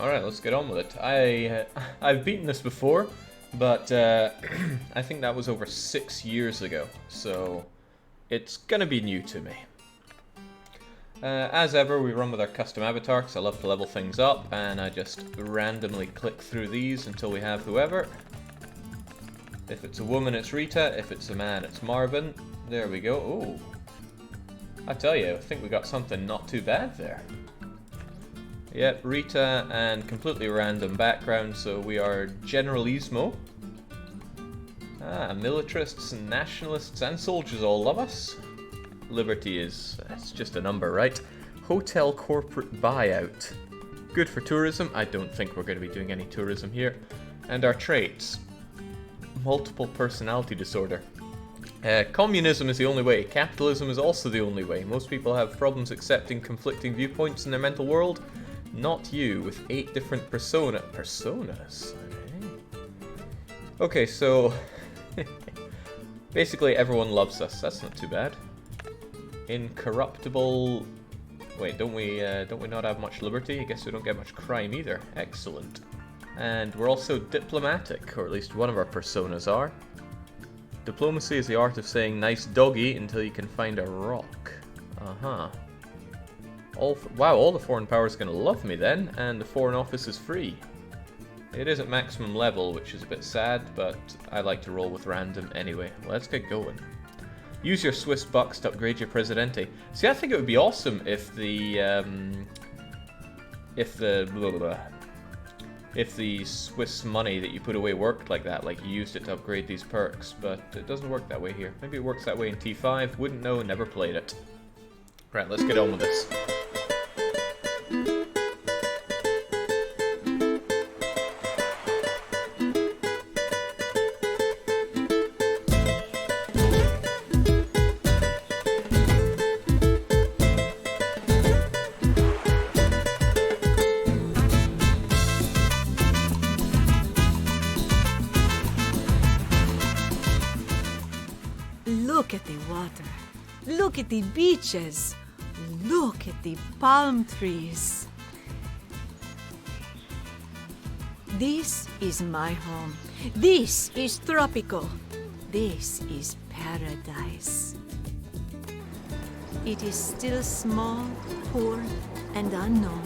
Alright, let's get on with it. I've beaten this before, but I think that was over 6 years ago, so it's gonna be new to me. As ever, we run with our custom avatar, because I love to level things up, and I just randomly click through these until we have whoever. If it's a woman, it's Rita. If it's a man, it's Marvin. There we go. Oh, I tell you, I think we got something not too bad there. Yep, Rita, and completely random background, so we are Generalismo. Militarists and nationalists and soldiers all love us. Liberty is, it's just a number, right? Hotel corporate buyout. Good for tourism. I don't think we're going to be doing any tourism here. And our traits. Multiple personality disorder. Communism is the only way. Capitalism is also the only way. Most people have problems accepting conflicting viewpoints in their mental world. Not you, with 8 different personas. Okay, so basically everyone loves us. That's not too bad. Incorruptible. Wait, don't we not have much liberty? I guess we don't get much crime either. Excellent. And we're also diplomatic, or at least one of our personas are. Diplomacy is the art of saying nice doggy until you can find a rock. Uh-huh. Wow, all the foreign powers are going to love me then, and the foreign office is free. It is at maximum level, which is a bit sad, but I like to roll with random anyway. Let's get going. Use your Swiss bucks to upgrade your Presidente. See, I think it would be awesome if the Swiss money that you put away worked like that, like you used it to upgrade these perks, but it doesn't work that way here. Maybe it works that way in T5. Wouldn't know, never played it. Right, let's get on with this. Look at the water. Look at the beaches. Look at the palm trees. This is my home. This is Tropico. This is paradise. It is still small, poor, and unknown.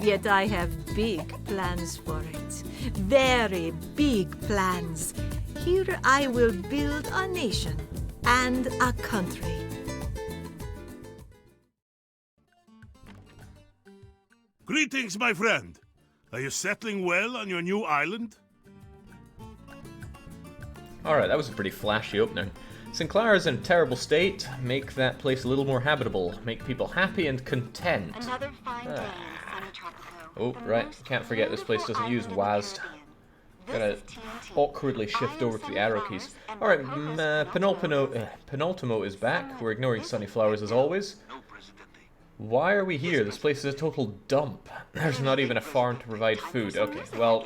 Yet I have big plans for it. Very big plans. Here I will build a nation and a country. Greetings, my friend. Are you settling well on your new island? Alright, that was a pretty flashy opening. Sinclair is in a terrible state. Make that place a little more habitable. Make people happy and content. Another fine day, sunny Tropico. Oh, right. Can't forget this place doesn't use WASD. Gotta awkwardly shift over to the arrow keys. Alright, Penultimo is back. We're ignoring sunny flowers as always. Why are we here? This place is a total dump. There's not even a farm to provide food. Okay, well,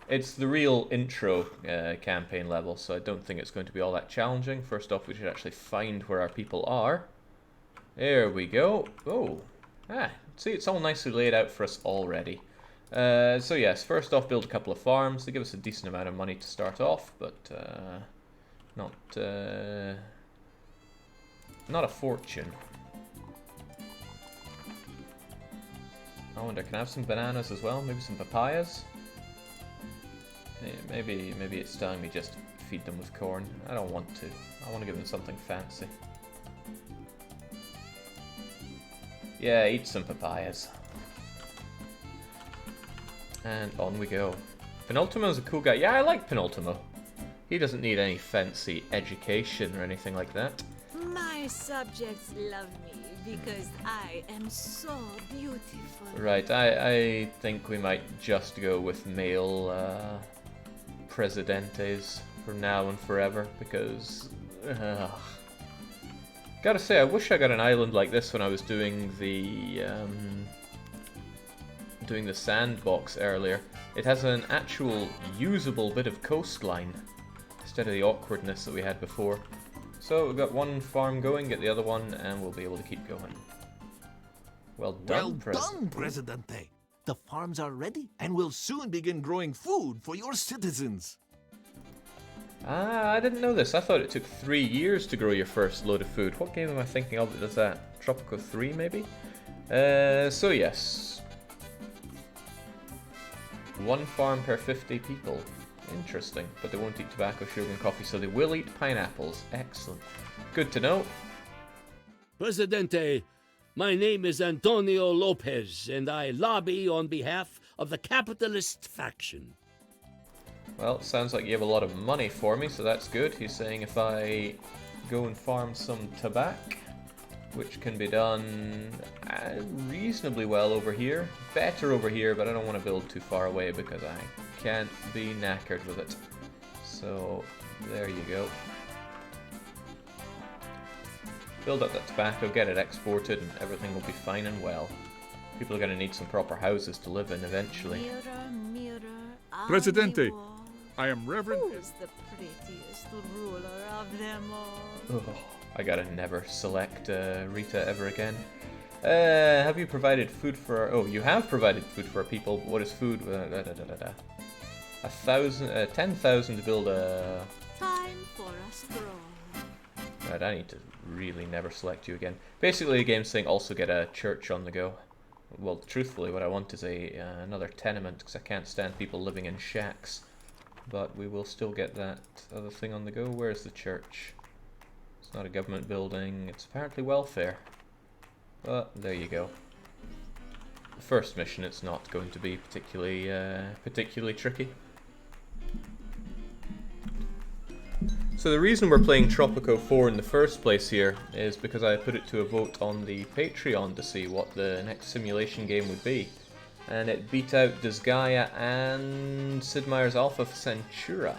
it's the real intro campaign level, so I don't think it's going to be all that challenging. First off, we should actually find where our people are. There we go. Oh, see, it's all nicely laid out for us already. So yes, first off, build a couple of farms. They give us a decent amount of money to start off, but not a fortune. I wonder, can I have some bananas as well? Maybe some papayas? Maybe it's telling me just feed them with corn. I don't want to. I want to give them something fancy. Yeah, eat some papayas. And on we go. Penultimo's a cool guy. Yeah, I like Penultimo. He doesn't need any fancy education or anything like that. My subjects love me because I am so beautiful. Right, I think we might just go with male Presidentes from now and forever, because gotta say, I wish I got an island like this when I was doing the sandbox earlier. It has an actual usable bit of coastline instead of the awkwardness that we had before. So we've got one farm going, get the other one, and we'll be able to keep going. Well done, Presidente. The farms are ready and will soon begin growing food for your citizens. Ah, I didn't know this. I thought it took 3 years to grow your first load of food. What game am I thinking of that does that? Tropico 3, maybe? So yes. 1 farm per 50 people. Interesting. But they won't eat tobacco, sugar, and coffee, so they will eat pineapples. Excellent. Good to know. Presidente, my name is Antonio Lopez, and I lobby on behalf of the capitalist faction. Well, it sounds like you have a lot of money for me, so that's good. He's saying if I go and farm some tobacco, which can be done reasonably well over here. Better over here, but I don't want to build too far away because I can't be knackered with it. So, there you go. Build up that tobacco, get it exported, and everything will be fine and well. People are going to need some proper houses to live in eventually. Mirror, mirror on Presidente, the wall, I am Reverend. who's the prettiest ruler of them all? Oh, I gotta never select Rita ever again. Have you provided food for our... Oh, you have provided food for our people, but what is food? 10,000 to build a... Time for a stroll. Right, I need to really never select you again. Basically, the game's saying also get a church on the go. Well, truthfully, what I want is another tenement, because I can't stand people living in shacks. But we will still get that other thing on the go. Where's the church? It's not a government building, it's apparently welfare. But there you go. The first mission, it's not going to be particularly tricky. So the reason we're playing Tropico 4 in the first place here is because I put it to a vote on the Patreon to see what the next simulation game would be. And it beat out Disgaea and Sid Meier's Alpha Centauri.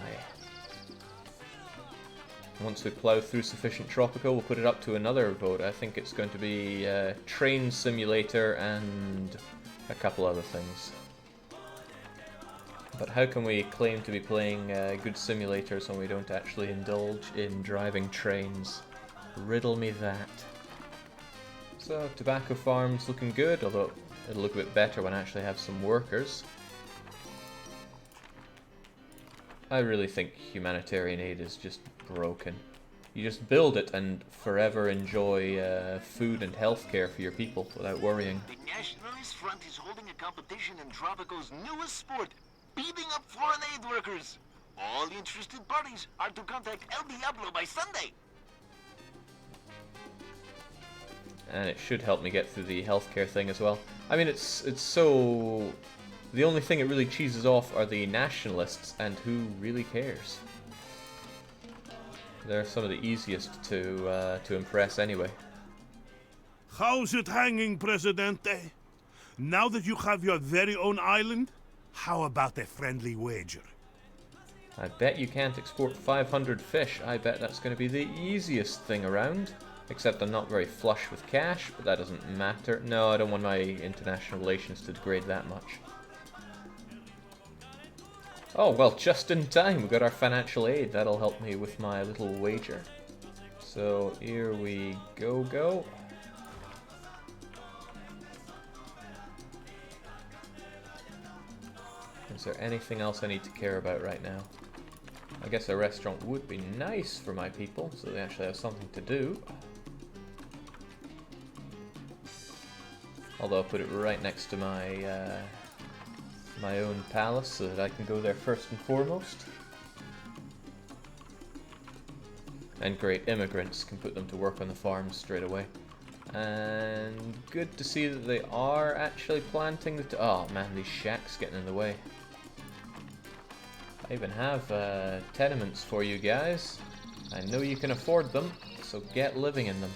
Once we plow through sufficient Tropico, we'll put it up to another vote. I think it's going to be Train Simulator and a couple other things. But how can we claim to be playing good simulators when we don't actually indulge in driving trains? Riddle me that. So, tobacco farm's looking good, although it'll look a bit better when I actually have some workers. I really think humanitarian aid is just broken. You just build it and forever enjoy food and healthcare for your people without worrying. The Nationalist Front is holding a competition in Tropico's newest sport, beating up foreign aid workers. All interested parties are to contact El Diablo by Sunday. And it should help me get through the healthcare thing as well. I mean, it's so... The only thing it really cheeses off are the nationalists, and who really cares? They're some of the easiest to impress anyway. How's it hanging, Presidente? Now that you have your very own island, how about a friendly wager? I bet you can't export 500 fish. I bet that's going to be the easiest thing around. Except I'm not very flush with cash, but that doesn't matter. No, I don't want my international relations to degrade that much. Oh, well, just in time. We got our financial aid. That'll help me with my little wager. So, here we go. Is there anything else I need to care about right now? I guess a restaurant would be nice for my people, so they actually have something to do. Although I'll put it right next to my my own palace so that I can go there first and foremost. And great immigrants can put them to work on the farms straight away. And good to see that they are actually planting the... Oh man, these shacks getting in the way. I even have tenements for you guys. I know you can afford them, so get living in them.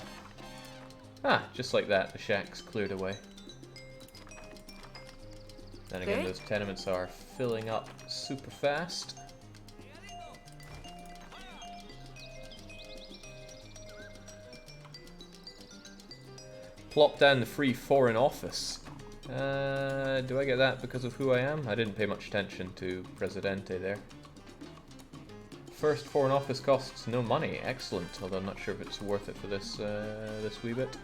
Ah, just like that, the shack's cleared away. Then again, Okay. those tenements are filling up super fast. Plop down the free foreign office. Do I get that because of who I am? I didn't pay much attention to Presidente there. First foreign office costs no money. Excellent, although I'm not sure if it's worth it for this this wee bit.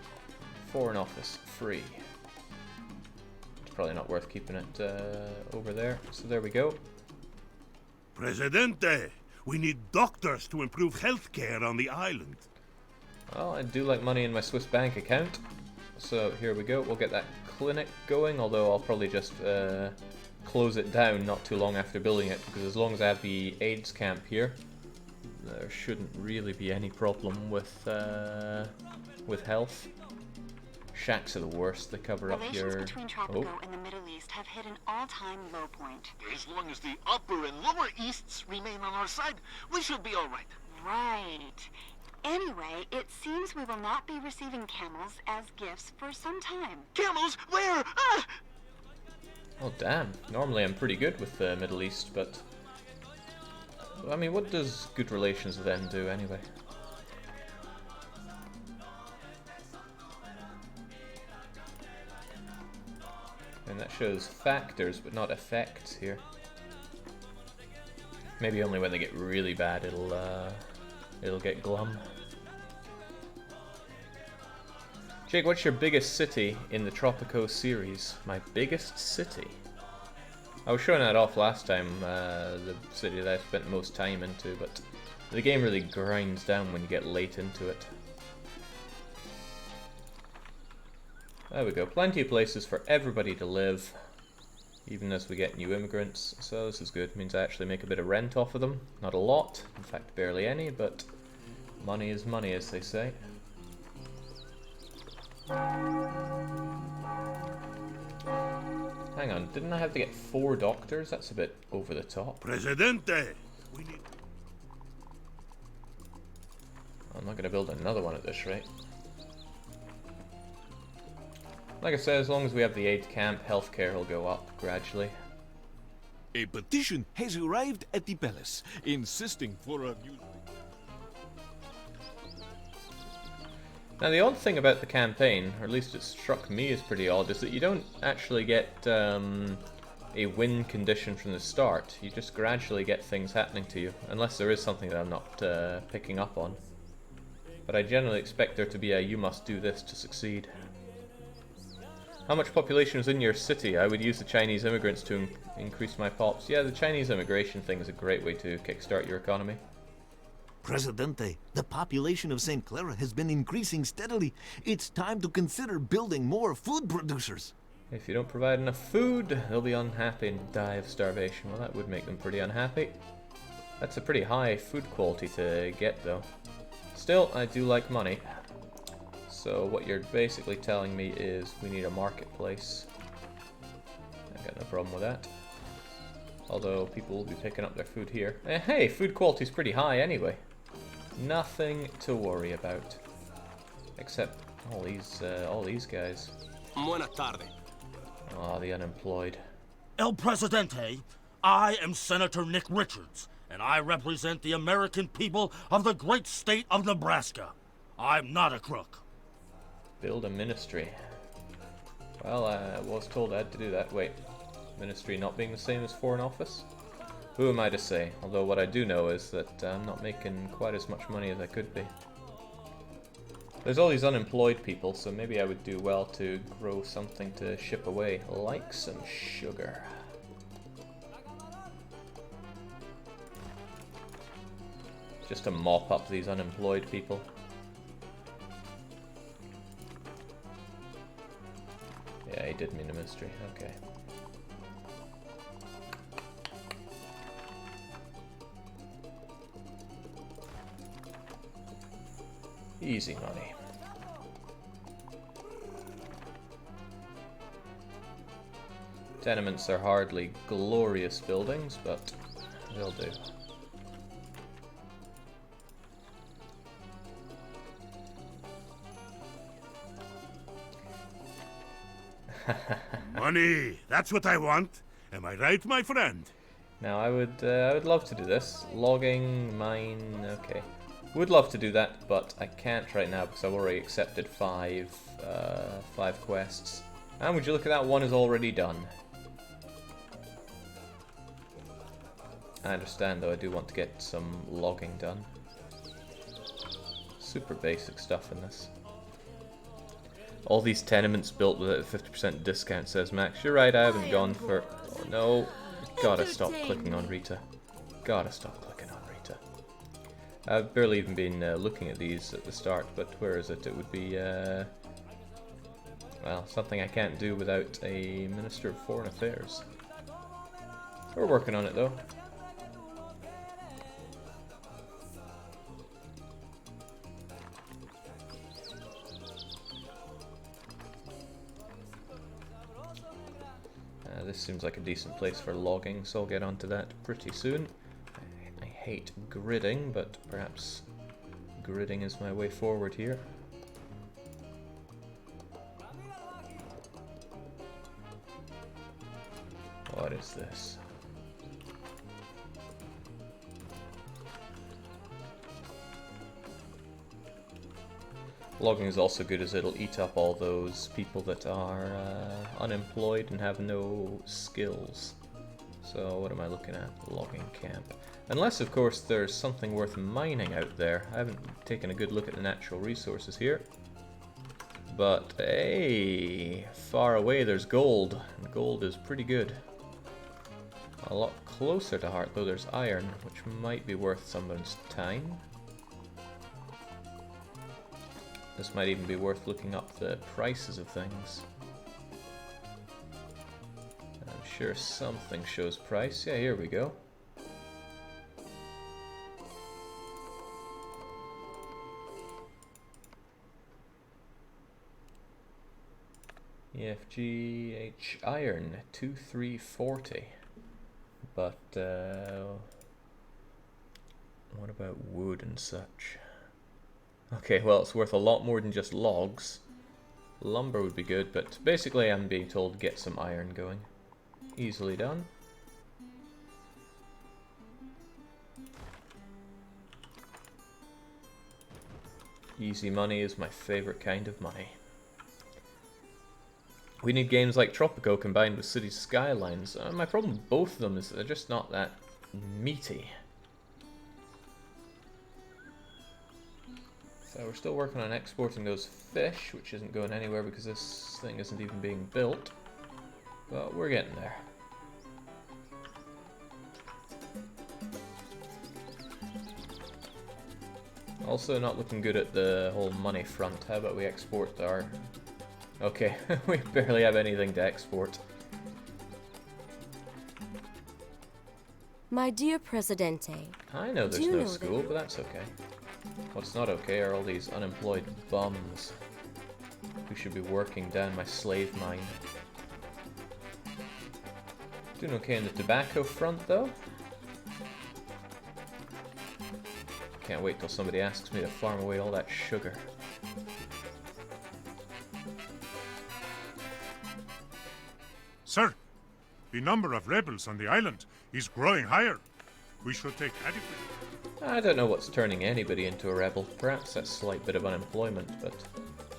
Foreign office, free. probably not worth keeping it over there. So there we go. Presidente, we need doctors to improve healthcare on the island. Well, I do like money in my Swiss bank account. So here we go. We'll get that clinic going, although I'll probably just close it down not too long after building it, because as long as I have the AIDS camp here, there shouldn't really be any problem with health. Shacks are the worst. They cover up Relations your... between Tropico and the Middle East have hit an all-time low point. As long as the upper and lower easts remain on our side, we should be all right. Right. Anyway, it seems we will not be receiving camels as gifts for some time. Camels? Where? Ah! Oh damn, normally I'm pretty good with the Middle East, but... I mean, what does good relations with them do anyway? And that shows factors, but not effects here. Maybe only when they get really bad it'll get glum. Jake, what's your biggest city in the Tropico series? My biggest city? I was showing that off last time, the city that I spent most time into, but the game really grinds down when you get late into it. There we go, plenty of places for everybody to live, even as we get new immigrants, so this is good. It means I actually make a bit of rent off of them. Not a lot, in fact barely any, but money is money, as they say. Hang on, didn't I have to get 4 doctors? That's a bit over the top. Presidente, we need... I'm not going to build another one at this rate. Like I said, as long as we have the aid camp, healthcare will go up gradually. A petition has arrived at the palace, insisting for a new... Now the odd thing about the campaign, or at least it struck me as pretty odd, is that you don't actually get a win condition from the start. You just gradually get things happening to you, unless there is something that I'm not picking up on. But I generally expect there to be a you must do this to succeed. How much population is in your city? I would use the Chinese immigrants to increase my pops. Yeah, the Chinese immigration thing is a great way to kickstart your economy. Presidente, the population of St. Clara has been increasing steadily. It's time to consider building more food producers. If you don't provide enough food, they'll be unhappy and die of starvation. Well, that would make them pretty unhappy. That's a pretty high food quality to get, though. Still, I do like money. So what you're basically telling me is we need a marketplace. I got no problem with that. Although people will be picking up their food here. Hey, food quality is pretty high anyway. Nothing to worry about. Except all these guys. Buena tarde. Ah, the unemployed. El Presidente, I am Senator Nick Richards, and I represent the American people of the great state of Nebraska. I'm not a crook. Build a ministry. Well, I was told I had to do that. Wait, ministry not being the same as foreign office? Who am I to say? Although what I do know is that I'm not making quite as much money as I could be. There's all these unemployed people, so maybe I would do well to grow something to ship away, like some sugar. Just to mop up these unemployed people. Yeah, he did mean a mystery, okay. Easy money. Tenements are hardly glorious buildings, but they'll do. Money, that's what I want. Am I right, my friend? Now I would love to do this. Logging, mine, okay. Would love to do that, but I can't right now because I've already accepted five quests. And would you look at that, one is already done. I understand though, I do want to get some logging done. Super basic stuff in this. All these tenements built with a 50% discount, says Max. You're right, I haven't gone for... Oh no. Gotta stop clicking on Rita. Gotta stop clicking on Rita. I've barely even been looking at these at the start, but where is it? It would be, well, something I can't do without a Minister of Foreign Affairs. We're working on it, though. This seems like a decent place for logging, so I'll get onto that pretty soon. I hate gridding, but perhaps gridding is my way forward here. What is this? Logging is also good as it'll eat up all those people that are unemployed and have no skills. So what am I looking at? Logging camp. Unless, of course, there's something worth mining out there. I haven't taken a good look at the natural resources here. But, hey, far away there's gold. And gold is pretty good. A lot closer to heart, though, there's iron, which might be worth someone's time. This might even be worth looking up the prices of things. I'm sure something shows price. Yeah, here we go. EFGH iron 2340. But what about wood and such? Okay, well, it's worth a lot more than just logs. Lumber would be good, but basically I'm being told to get some iron going. Easily done. Easy money is my favorite kind of money. We need games like Tropico combined with City Skylines. My problem with both of them is that they're just not that meaty. So we're still working on exporting those fish, which isn't going anywhere because this thing isn't even being built. But we're getting there. Also not looking good at the whole money front. How about we export our... Okay, we barely have anything to export. My dear Presidente, I know there's no school, but that's okay. What's not okay are all these unemployed bums who should be working down my slave mine. Doing okay in the tobacco front, though. Can't wait till somebody asks me to farm away all that sugar. Sir, the number of rebels on the island is growing higher. We should take adequate... I don't know what's turning anybody into a rebel. Perhaps that slight bit of unemployment, but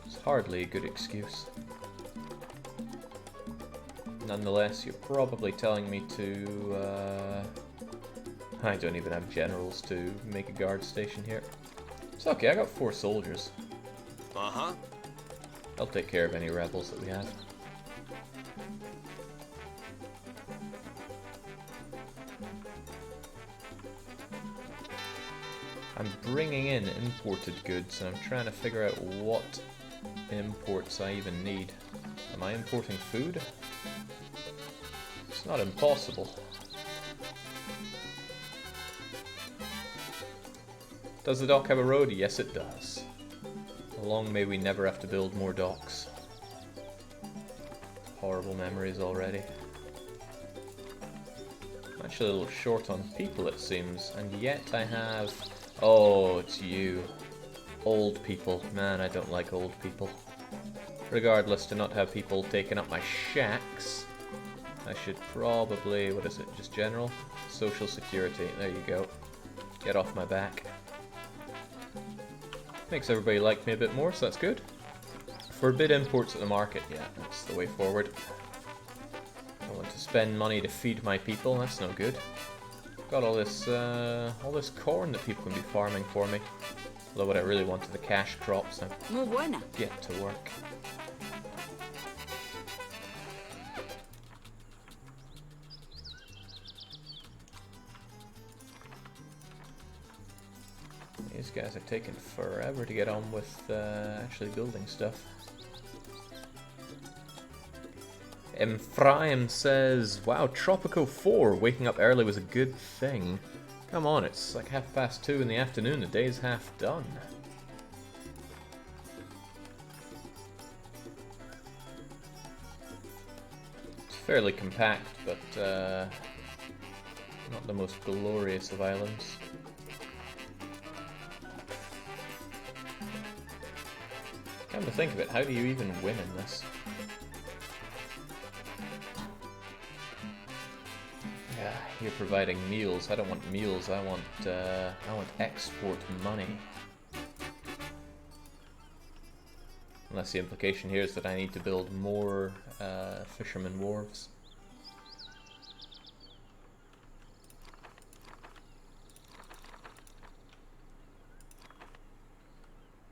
it's hardly a good excuse. Nonetheless, you're probably telling me to, I don't even have generals to make a guard station here. It's okay, I got 4 soldiers. Uh-huh. I'll take care of any rebels that we have. I'm bringing in imported goods, and I'm trying to figure out what imports I even need. Am I importing food? It's not impossible. Does the dock have a road? Yes, it does. Long may we never have to build more docks. Horrible memories already. I'm actually a little short on people, it seems, and yet I have... Oh, it's you. Old people. Man, I don't like old people. Regardless, to not have people taking up my shacks, I should probably... What is it? Just general? Social security. There you go. Get off my back. Makes everybody like me a bit more, so that's good. Forbid imports at the market. Yeah, that's the way forward. I want to spend money to feed my people. That's no good. Got all this corn that people can be farming for me. Although what I really want are the cash crops. Now Muy buena. get to work. These guys are taking forever to get on with actually building stuff. Ephraim says, wow, Tropico 4, waking up early was a good thing. Come on, it's like 2:30 in the afternoon, the day's half done. It's fairly compact, but not the most glorious of islands. Come to think of it, how do you even win in this? Yeah, you're providing meals. I don't want meals. I want export money. Unless the implication here is that I need to build more fisherman wharves.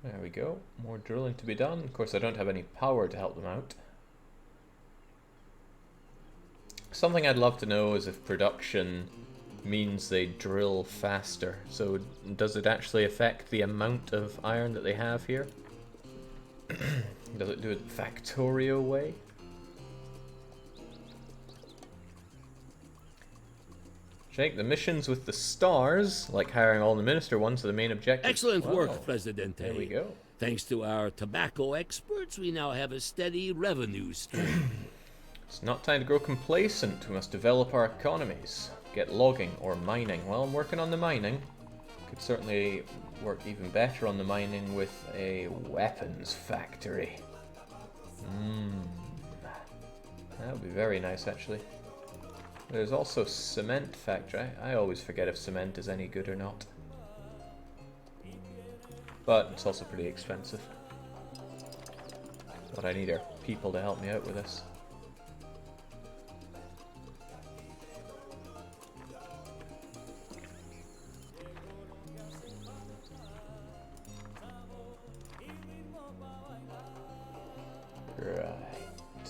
There we go. More drilling to be done. Of course, I don't have any power to help them out. Something I'd love to know is if production means they drill faster. So does it actually affect the amount of iron that they have here? Does it do it the Factorio way? Jake, the missions with the stars, like hiring all the minister ones, are the main objective. Excellent work, Presidente. There we go. Thanks to our tobacco experts, we now have a steady revenue stream. It's not time to grow complacent. We must develop our economies. Get logging or mining. Well, I'm working on the mining. Could certainly work even better on the mining with a weapons factory. That would be very nice, actually. There's also cement factory. I always forget if cement is any good or not. But it's also pretty expensive. What I need are people to help me out with this. Right.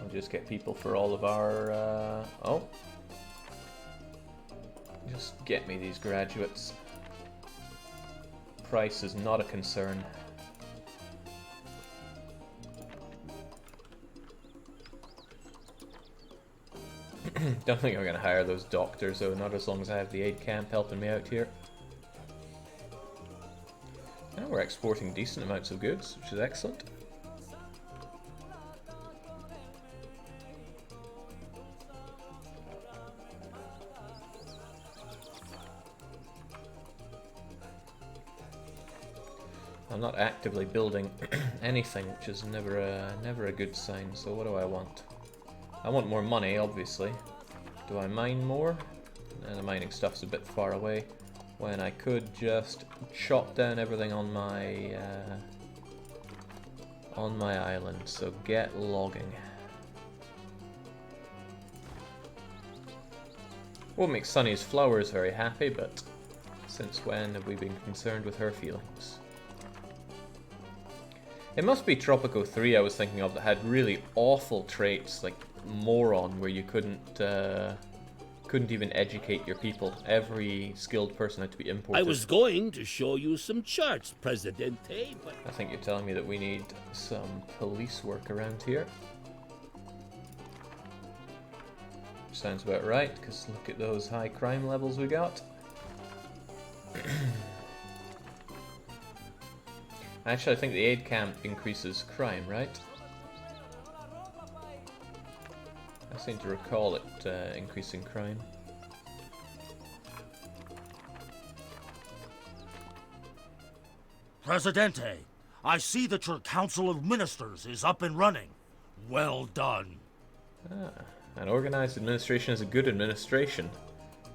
I'll just get people for all of our, oh. Just get me these graduates. Price is not a concern. Don't think I'm going to hire those doctors, though, not as long as I have the aid camp helping me out here. Now we're exporting decent amounts of goods, which is excellent. I'm not actively building anything, which is never a good sign. So what do I want? I want more money, obviously. Do I mine more? The mining stuff's a bit far away. When I could just chop down everything on my island. So get logging. Won't make Sunny's flowers very happy, but since when have we been concerned with her feelings? It must be Tropico 3 I was thinking of that had really awful traits like moron, where you couldn't even educate your people. Every skilled person had to be imported. I was going to show you some charts, Presidente, but... I think you're telling me that we need some police work around here. Sounds about right, because look at those high crime levels we got. Actually, I think the aid camp increases crime, right? I seem to recall it increasing crime. Presidente, I see that your Council of Ministers is up and running. Well done. An organized administration is a good administration.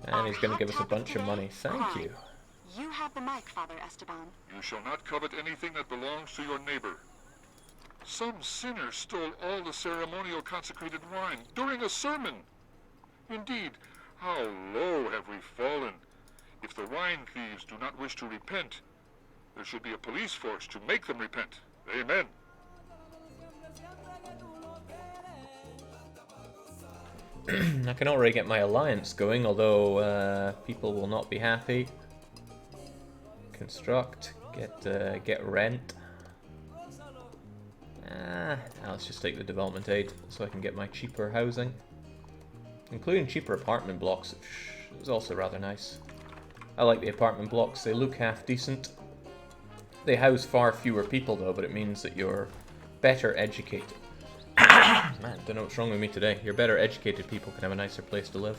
And he's going to give us a bunch of money. Thank you. You have the mic, Father Esteban. You shall not covet anything that belongs to your neighbor. Some sinner stole all the ceremonial consecrated wine during a sermon. Indeed, how low have we fallen. If the wine thieves do not wish to repent, there should be a police force to make them repent. Amen. I can already get my alliance going, although people will not be happy. Construct, get rent. Let's just take the development aid so I can get my cheaper housing, including cheaper apartment blocks, which is also rather nice. I like the apartment blocks, they look half decent. They house far fewer people though, but it means that you're better educated. Man, don't know what's wrong with me today. Your better educated people can have a nicer place to live.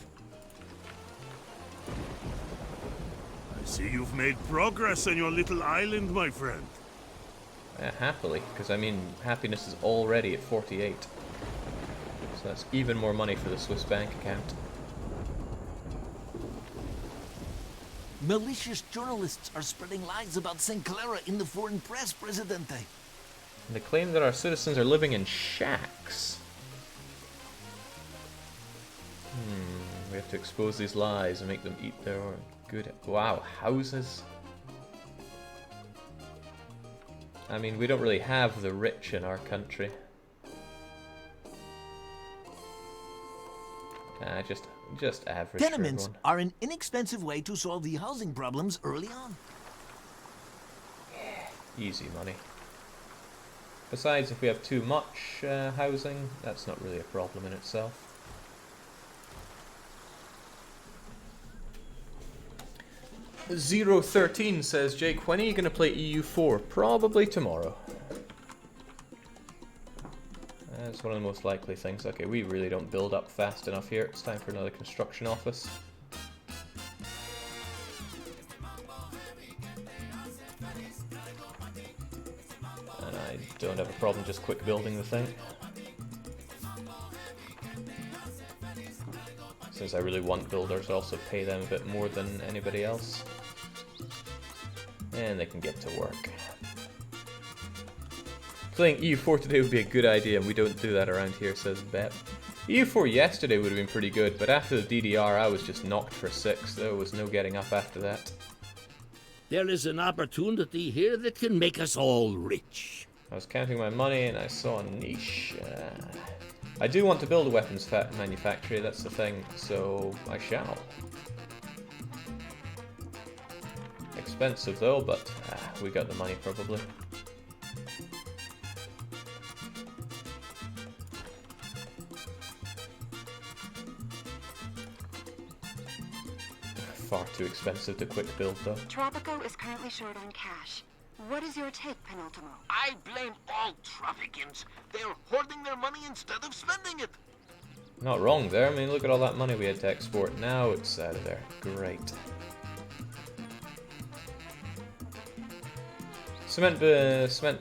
I see you've made progress on your little island, my friend. Happily, because I mean, happiness is already at 48. So that's even more money for the Swiss bank account. Malicious journalists are spreading lies about St. Clara in the foreign press, Presidente. They claim that our citizens are living in shacks. We have to expose these lies and make them eat their good... Wow, houses? I mean, we don't really have the rich in our country. Just average. Tenements are an inexpensive way to solve the housing problems early on. Easy money. Besides, if we have too much housing, that's not really a problem in itself. Zero13 says, Jake, when are you going to play EU4? Probably tomorrow. That's one of the most likely things. Okay, we really don't build up fast enough here. It's time for another construction office. And I don't have a problem just quick building the thing. Since I really want builders, I also pay them a bit more than anybody else. And they can get to work. Playing EU4 today would be a good idea, and we don't do that around here, says Bet. EU4 yesterday would have been pretty good, but after the DDR I was just knocked for 6. There was no getting up after that. There is an opportunity here that can make us all rich. I was counting my money and I saw a niche. I do want to build a weapons manufactory, that's the thing, so I shall. Expensive though, but we got the money probably. Far too expensive to quick build though. Tropico is currently short on cash. What is your take, Penultimo? I blame all Tropicans. They're hoarding their money instead of spending it. Not wrong there. I mean, look at all that money we had to export. Now it's out of there. Great. Cement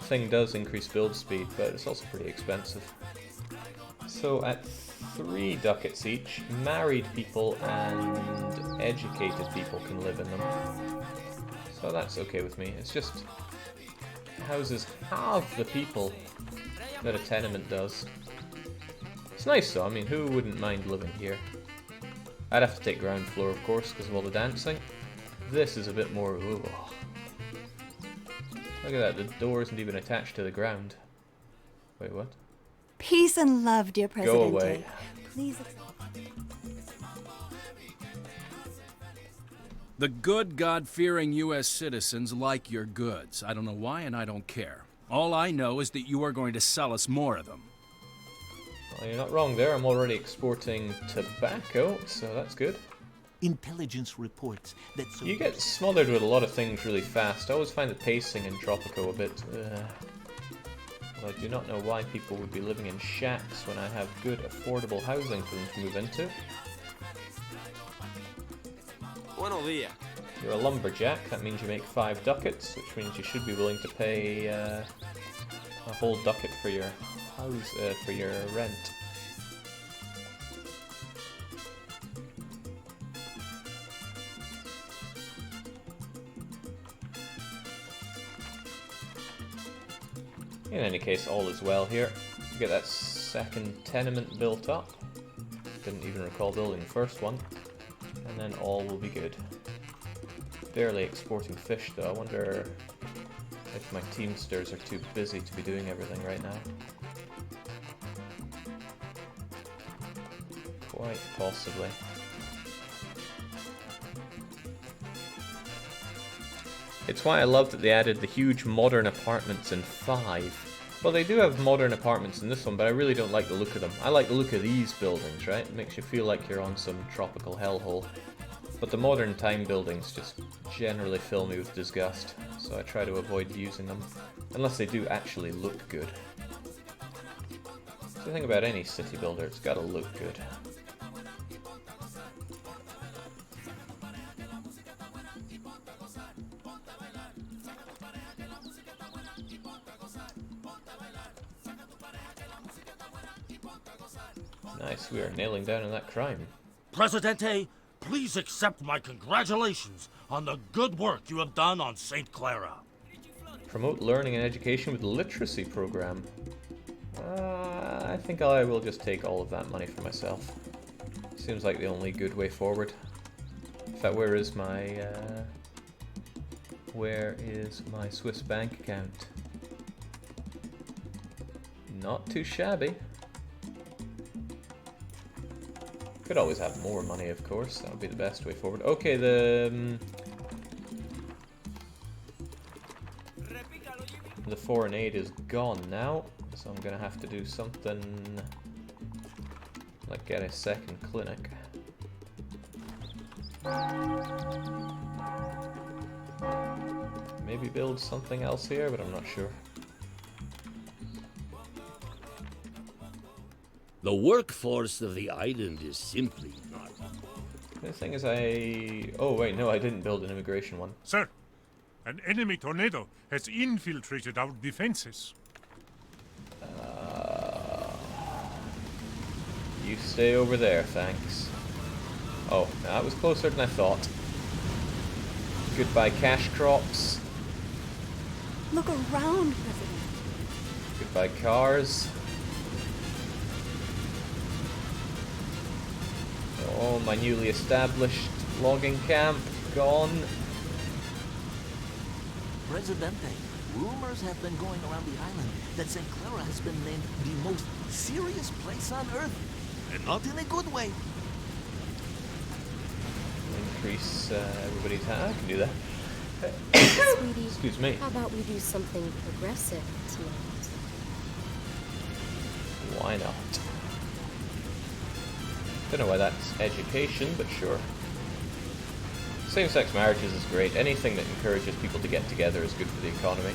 thing does increase build speed, but it's also pretty expensive. So at 3 ducats each, married people and educated people can live in them. So that's okay with me. It's just houses half the people that a tenement does. It's nice though. I mean, who wouldn't mind living here? I'd have to take ground floor, of course, because of all the dancing. This is a bit more... Ooh. Look at that, the door isn't even attached to the ground. Wait, what? Peace and love, dear Presidente. Go away. Please. The good, God-fearing U.S. citizens like your goods. I don't know why, and I don't care. All I know is that you are going to sell us more of them. Well, you're not wrong there. I'm already exporting tobacco, so that's good. Intelligence reports that... You get smothered with a lot of things really fast. I always find the pacing in Tropico a bit... Well, I do not know why people would be living in shacks when I have good, affordable housing for them to move into. Buenos dias. You're a lumberjack, that means you make 5 ducats, which means you should be willing to pay a whole ducat for your house, for your rent. In any case, all is well here. Get that second tenement built up. Didn't even recall building the first one. And then all will be good. barely exporting fish though. I wonder if my teamsters are too busy to be doing everything right now. Quite possibly. It's why I love that they added the huge modern apartments in 5. Well, they do have modern apartments in this one, but I really don't like the look of them. I like the look of these buildings, right? It makes you feel like you're on some tropical hellhole. But the modern time buildings just generally fill me with disgust, so I try to avoid using them. Unless they do actually look good. So the thing about any city builder, it's gotta look good. Nice, we are nailing down on that crime. Presidente, please accept my congratulations on the good work you have done on St. Clara. Promote learning and education with the literacy program. I think I will just take all of that money for myself. Seems like the only good way forward. In fact, where is my Swiss bank account? Not too shabby. Could always have more money, of course. That would be the best way forward. Okay, the foreign aid is gone now, so I'm gonna have to do something like get a second clinic. Maybe build something else here, but I'm not sure. The workforce of the island is simply not. The thing is, oh wait, no, I didn't build an immigration one. Sir, an enemy tornado has infiltrated our defenses. You stay over there, thanks. Oh, that was closer than I thought. Goodbye cash crops. Look around, President. Goodbye cars. Oh, my newly established logging camp gone. Presidente, rumors have been going around the island that St. Clara has been named the most serious place on Earth, and not in a good way. Increase everybody's hand. I can do that. Sweetie, excuse me. How about we do something progressive tonight? Why not? Don't know why that's education, but sure. Same-sex marriages is great. Anything that encourages people to get together is good for the economy.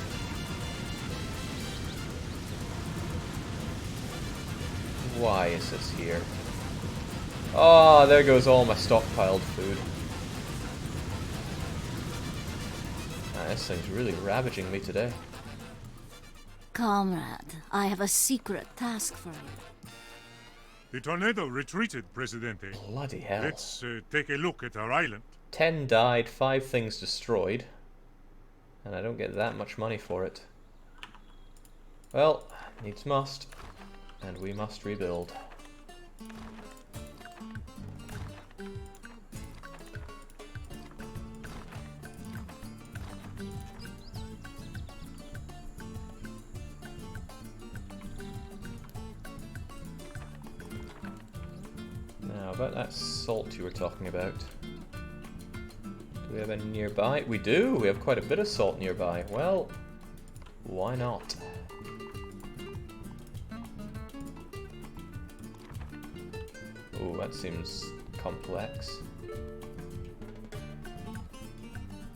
Why is this here? Oh, there goes all my stockpiled food. This thing's really ravaging me today. Comrade, I have a secret task for you. The tornado retreated, Presidente. Bloody hell. Let's take a look at our island. 10 died, 5 things destroyed. And I don't get that much money for it. Well, needs must. And we must rebuild. Now, about that salt you were talking about. Do we have any nearby? We do! We have quite a bit of salt nearby. Well, why not? Oh, that seems complex.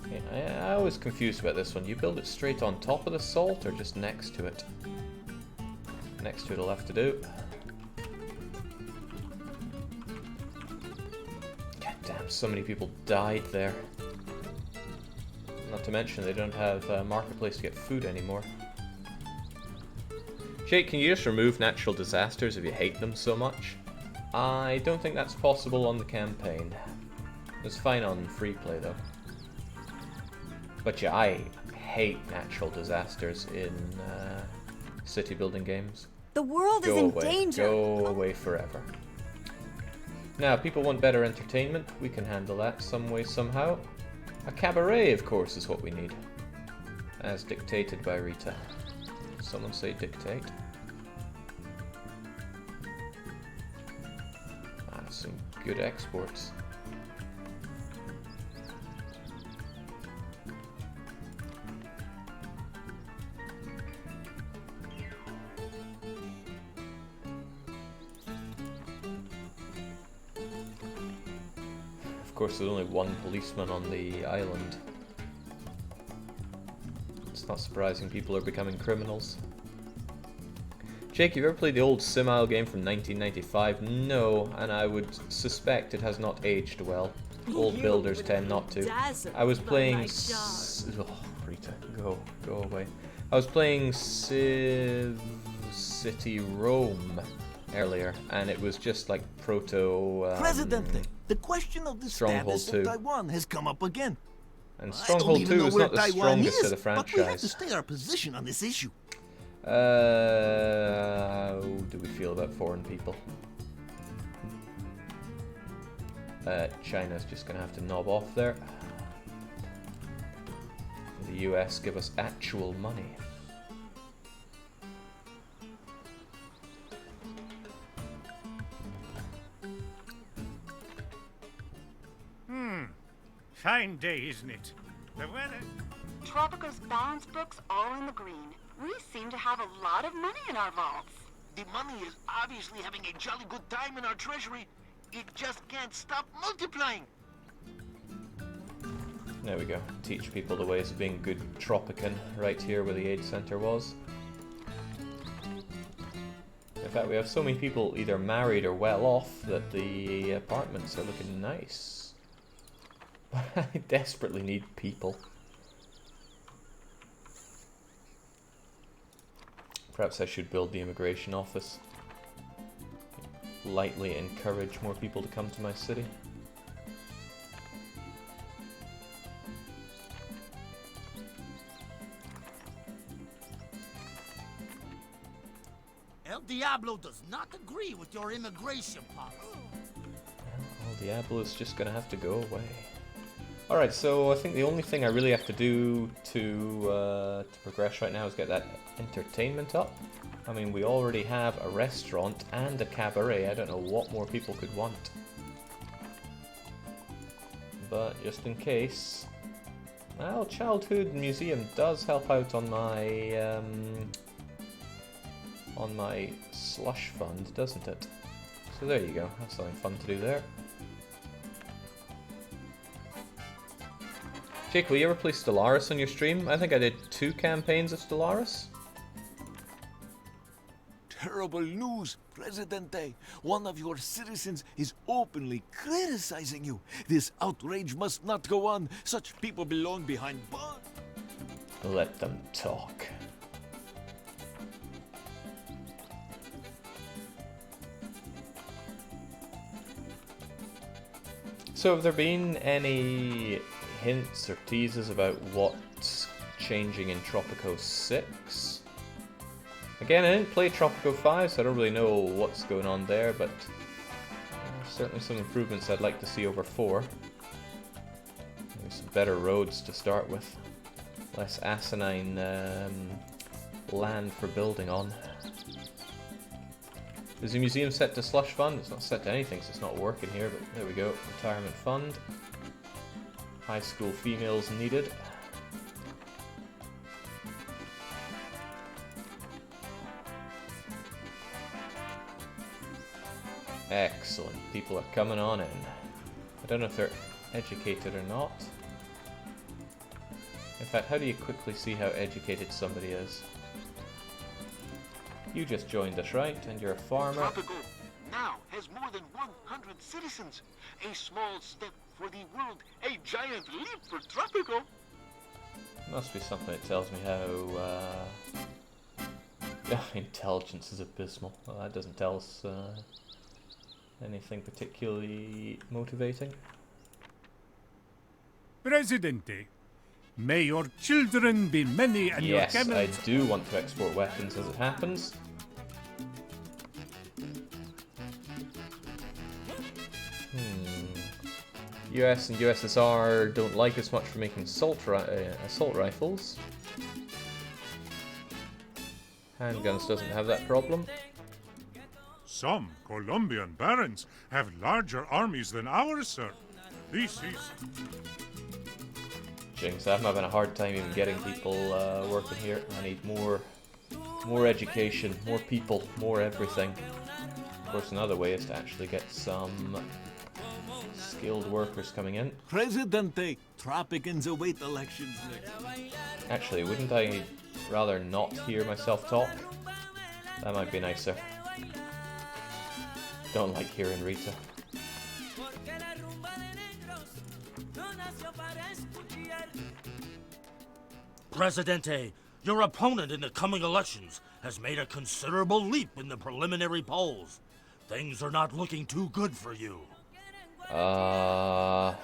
Okay, I was confused about this one. You build it straight on top of the salt or just next to it? Next to it'll have to do. God damn, so many people died there. Not to mention they don't have a marketplace to get food anymore. Jake, can you just remove natural disasters if you hate them so much? I don't think that's possible on the campaign. It's fine on free play though. But yeah, I hate natural disasters in city building games. The world is in danger. Go away forever. Now, people want better entertainment. We can handle that some way, somehow. A cabaret, of course, is what we need. As dictated by Rita. Someone say dictate. Ah, some good exports. Of course, there's only one policeman on the island. It's not surprising people are becoming criminals. Jake, you ever played the old Simile game from 1995? No, and I would suspect it has not aged well. Old builders tend not to. I was playing... Oh, Rita, go away. I was playing Civ City Rome earlier, and it was just like proto... Presidente, the question of the Stronghold status 2. of Taiwan has come up again. And Stronghold 2 is not the strongest of the franchise. But we have to stay our position on this issue. How do we feel about foreign people? China's just gonna have to knob off there. The US give us actual money. Fine day, isn't it? The weather... Tropico's balance book's all in the green. We seem to have a lot of money in our vaults. The money is obviously having a jolly good time in our treasury. It just can't stop multiplying. There we go. Teach people the ways of being good Tropican right here where the aid center was. In fact, we have so many people either married or well off that the apartments are looking nice. But I desperately need people. Perhaps I should build the immigration office. Lightly encourage more people to come to my city. El Diablo does not agree with your immigration policy. El Diablo is just gonna have to go away. Alright, so I think the only thing I really have to do to progress right now is get that entertainment up. I mean, we already have a restaurant and a cabaret. I don't know what more people could want. But just in case... Well, Childhood Museum does help out on my slush fund, doesn't it? So there you go. That's something fun to do there. Jake, will you ever play Stellaris on your stream? I think I did 2 campaigns of Stellaris. Terrible news, Presidente. One of your citizens is openly criticizing you. This outrage must not go on. Such people belong behind bars. Let them talk. So have there been any hints or teases about what's changing in Tropico 6? Again, I didn't play Tropico 5, so I don't really know what's going on there, but certainly some improvements I'd like to see over 4. Maybe some better roads to start with. Less asinine land for building on. Is the museum set to slush fund? It's not set to anything, so it's not working here, but there we go. Retirement fund. High school females needed. Excellent. People are coming on in. I don't know if they're educated or not. In fact, how do you quickly see how educated somebody is? You just joined us, right? And you're a farmer. Tropico now has more than 100 citizens. A small step for the world, a giant leap for Tropico. Must be something that tells me how intelligence is abysmal. Well, that doesn't tell us anything particularly motivating. Presidente, may your children be many and yes, your camels... I do want to export weapons as it happens. US and USSR don't like us much for making assault rifles. Handguns doesn't have that problem. Some Colombian barons have larger armies than ours, sir. This is... Jinx, I'm having a hard time even getting people working here. I need more education, more people, more everything. Of course, another way is to actually get some skilled workers coming in. Presidente, Tropicans await elections next. Actually, wouldn't I rather not hear myself talk? That might be nicer. Don't like hearing Rita. Presidente, your opponent in the coming elections has made a considerable leap in the preliminary polls. Things are not looking too good for you. I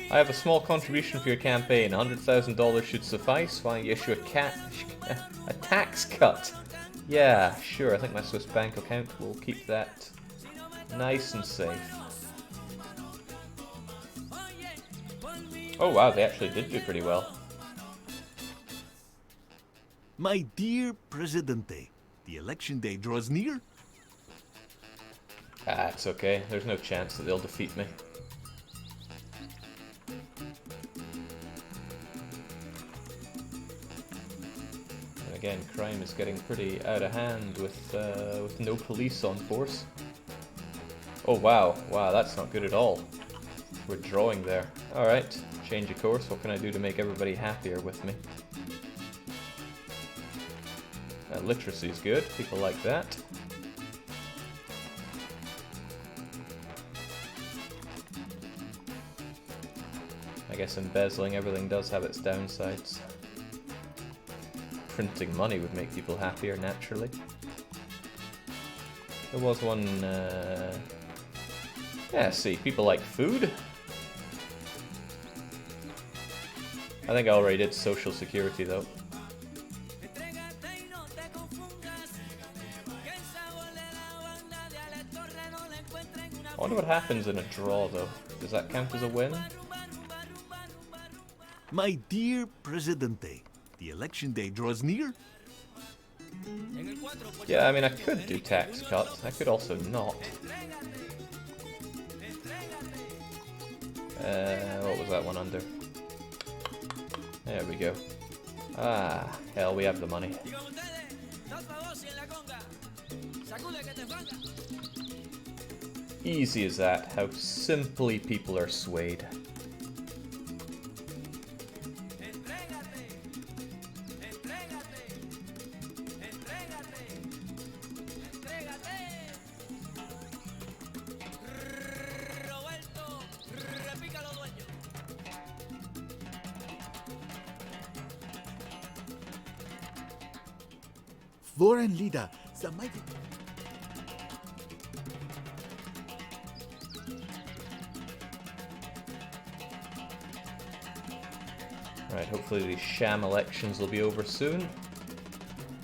have a small contribution for your campaign. $100,000 should suffice. Why don't you issue a tax cut? Yeah, sure. I think my Swiss bank account will keep that nice and safe. Oh wow, they actually did do pretty well. My dear Presidente, the election day draws near. Ah, it's okay. There's no chance that they'll defeat me. And again, crime is getting pretty out of hand with no police on force. Oh wow, wow, that's not good at all. We're drawing there. Alright, change of course. What can I do to make everybody happier with me? Literacy is good. People like that. I guess embezzling everything does have its downsides. Printing money would make people happier naturally. There was one... Yeah, see, people like food. I think I already did social security though. I wonder what happens in a draw though. Does that count as a win? My dear Presidente, the election day draws near. Yeah, I mean I could do tax cuts. I could also not. What was that one under? There we go. Ah, hell, we have the money. Easy as that, how simply people are swayed. Foreign leader, the mighty... Right, hopefully these sham elections will be over soon.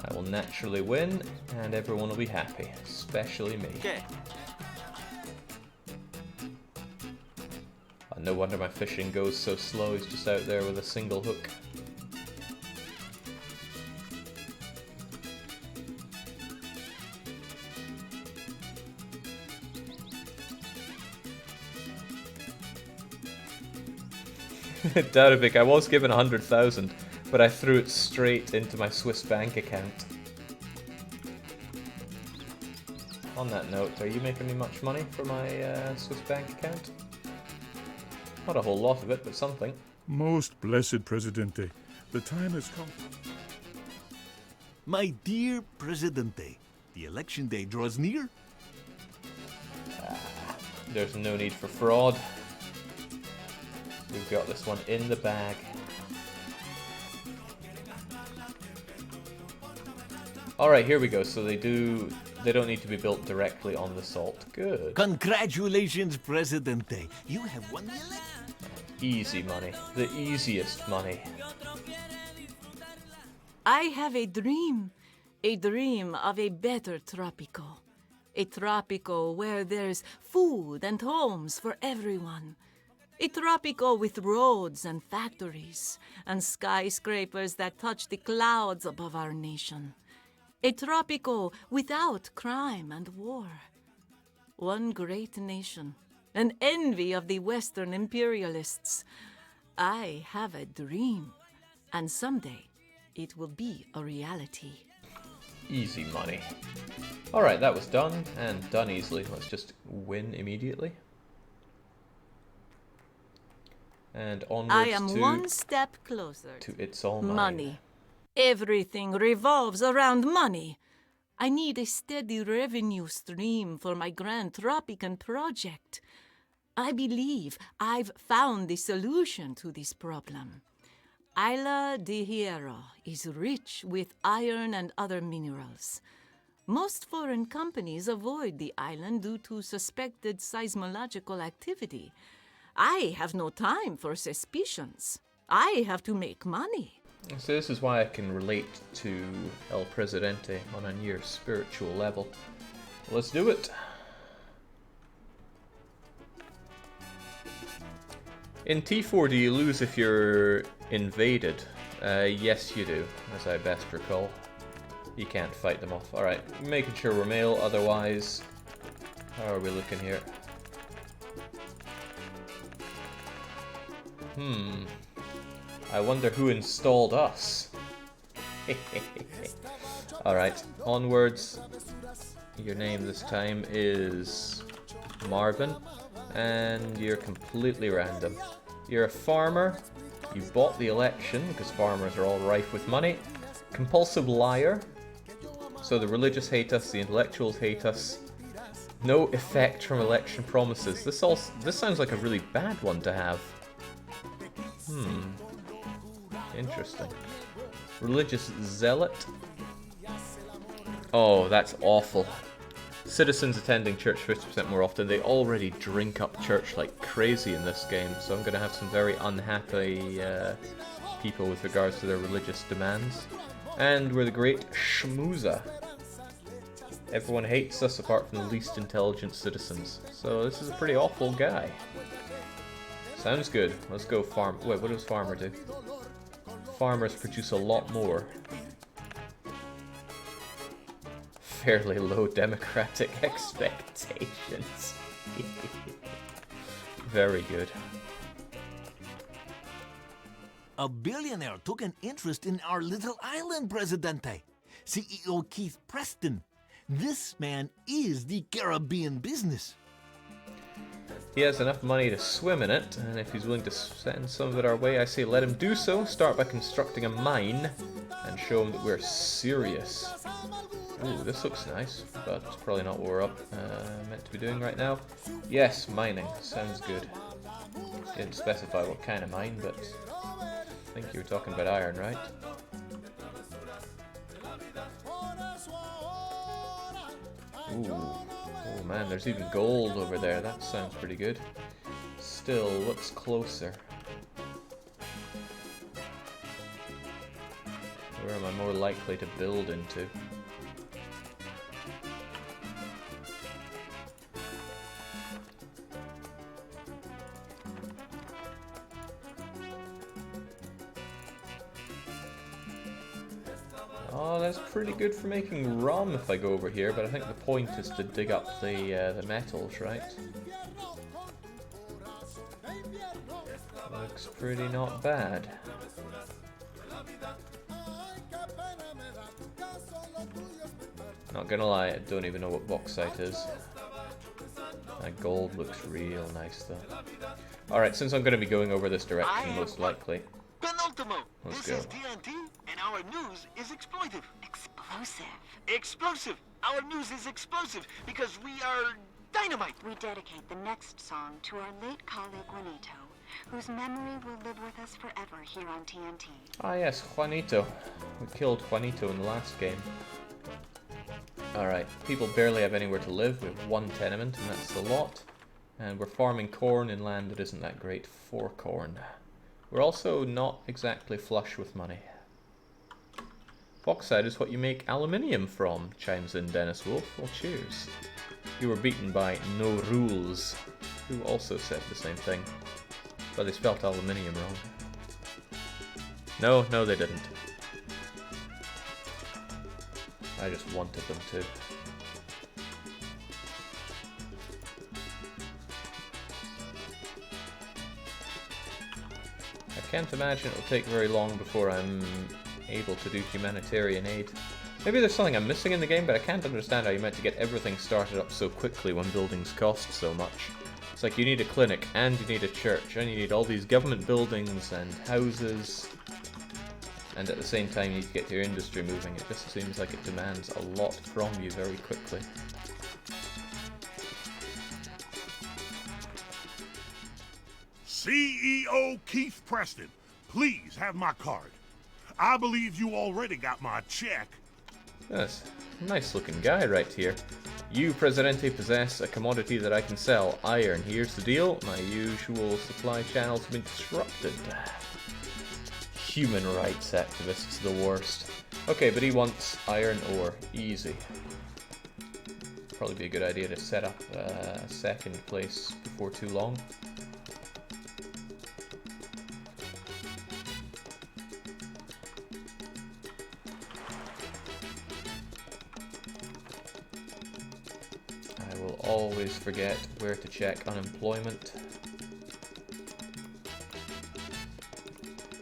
I will naturally win, and everyone will be happy, especially me. Okay. No wonder my fishing goes so slow, he's just out there with a single hook. Doubtavik, I was given 100,000, but I threw it straight into my Swiss bank account. On that note, are you making me much money for my Swiss bank account? Not a whole lot of it, but something. Most blessed Presidente, the time has come. My dear Presidente, the election day draws near. There's no need for fraud. We've got this one in the bag. Alright, here we go. So they don't need to be built directly on the salt. Good. Congratulations, Presidente. You have won the election. Easy money. The easiest money. I have a dream of a better Tropico. A Tropico where there's food and homes for everyone. A Tropico with roads and factories and skyscrapers that touch the clouds above our nation. A Tropico without crime and war. One great nation, an envy of the Western imperialists. I have a dream, and someday it will be a reality. Easy money. Alright, that was done, and done easily. Let's just win immediately. And onwards I am one step closer to It's All Mine. Money. Everything revolves around money. I need a steady revenue stream for my Grand Tropican project. I believe I've found the solution to this problem. Isla de Hierro is rich with iron and other minerals. Most foreign companies avoid the island due to suspected seismological activity. I have no time for suspicions. I have to make money. So this is why I can relate to El Presidente on a near spiritual level. Let's do it. In T4, do you lose if you're invaded? Yes, you do, as I best recall. You can't fight them off. Alright, making sure we're male, otherwise... How are we looking here? I wonder who installed us. Alright, onwards. Your name this time is Marvin, and you're completely random. You're a farmer, you bought the election, because farmers are all rife with money. Compulsive liar, so the religious hate us, the intellectuals hate us. No effect from election promises. This sounds like a really bad one to have. Interesting. Religious zealot. Oh, that's awful. Citizens attending church 50% more often. They already drink up church like crazy in this game, so I'm going to have some very unhappy people with regards to their religious demands. And we're the great Schmooza. Everyone hates us apart from the least intelligent citizens. So this is a pretty awful guy. Sounds good. Let's go farm. Wait, what does farmer do? Farmers produce a lot more. Fairly low democratic expectations. Very good. A billionaire took an interest in our little island, Presidente. CEO Keith Preston. This man is the Caribbean business. He has enough money to swim in it, and if he's willing to send some of it our way, I say let him do so. Start by constructing a mine, and show him that we're serious. Ooh, this looks nice, but it's probably not what we're meant to be doing right now. Yes, mining. Sounds good. Didn't specify what kind of mine, but I think you were talking about iron, right? Ooh. Oh man, there's even gold over there. That sounds pretty good. Still, what's closer? Where am I more likely to build into? Oh, that's pretty good for making rum if I go over here, but I think the point is to dig up the metals, right? Looks pretty not bad. Not gonna lie, I don't even know what bauxite is. That gold looks real nice though. Alright, since I'm gonna be going over this direction most likely. Penultimo! Let's This go. is TNT, and our news is explosive. Explosive. Explosive! Our news is explosive because we are dynamite. We dedicate the next song to our late colleague Juanito, whose memory will live with us forever here on TNT. Ah yes, Juanito. We killed Juanito in the last game. Alright, people barely have anywhere to live. We have one tenement, and that's a lot. And we're farming corn in land that isn't that great for corn. We're also not exactly flush with money. Bauxite is what you make aluminium from, chimes in Dennis Wolf. Well, cheers. You were beaten by No Rules, who also said the same thing, but they spelt aluminium wrong. No, they didn't. I just wanted them to. I can't imagine it'll take very long before I'm able to do humanitarian aid. Maybe there's something I'm missing in the game, but I can't understand how you meant to get everything started up so quickly when buildings cost so much. It's like you need a clinic, and you need a church, and you need all these government buildings and houses, and at the same time you need to get your industry moving. It just seems like it demands a lot from you very quickly. CEO Keith Preston, please have my card. I believe you already got my check. Yes, nice looking guy right here. You, Presidente, possess a commodity that I can sell, iron. Here's the deal, my usual supply channels have been disrupted. Human rights activists, the worst. Okay, but he wants iron ore, easy. Probably be a good idea to set up a second place before too long. Always forget where to check unemployment.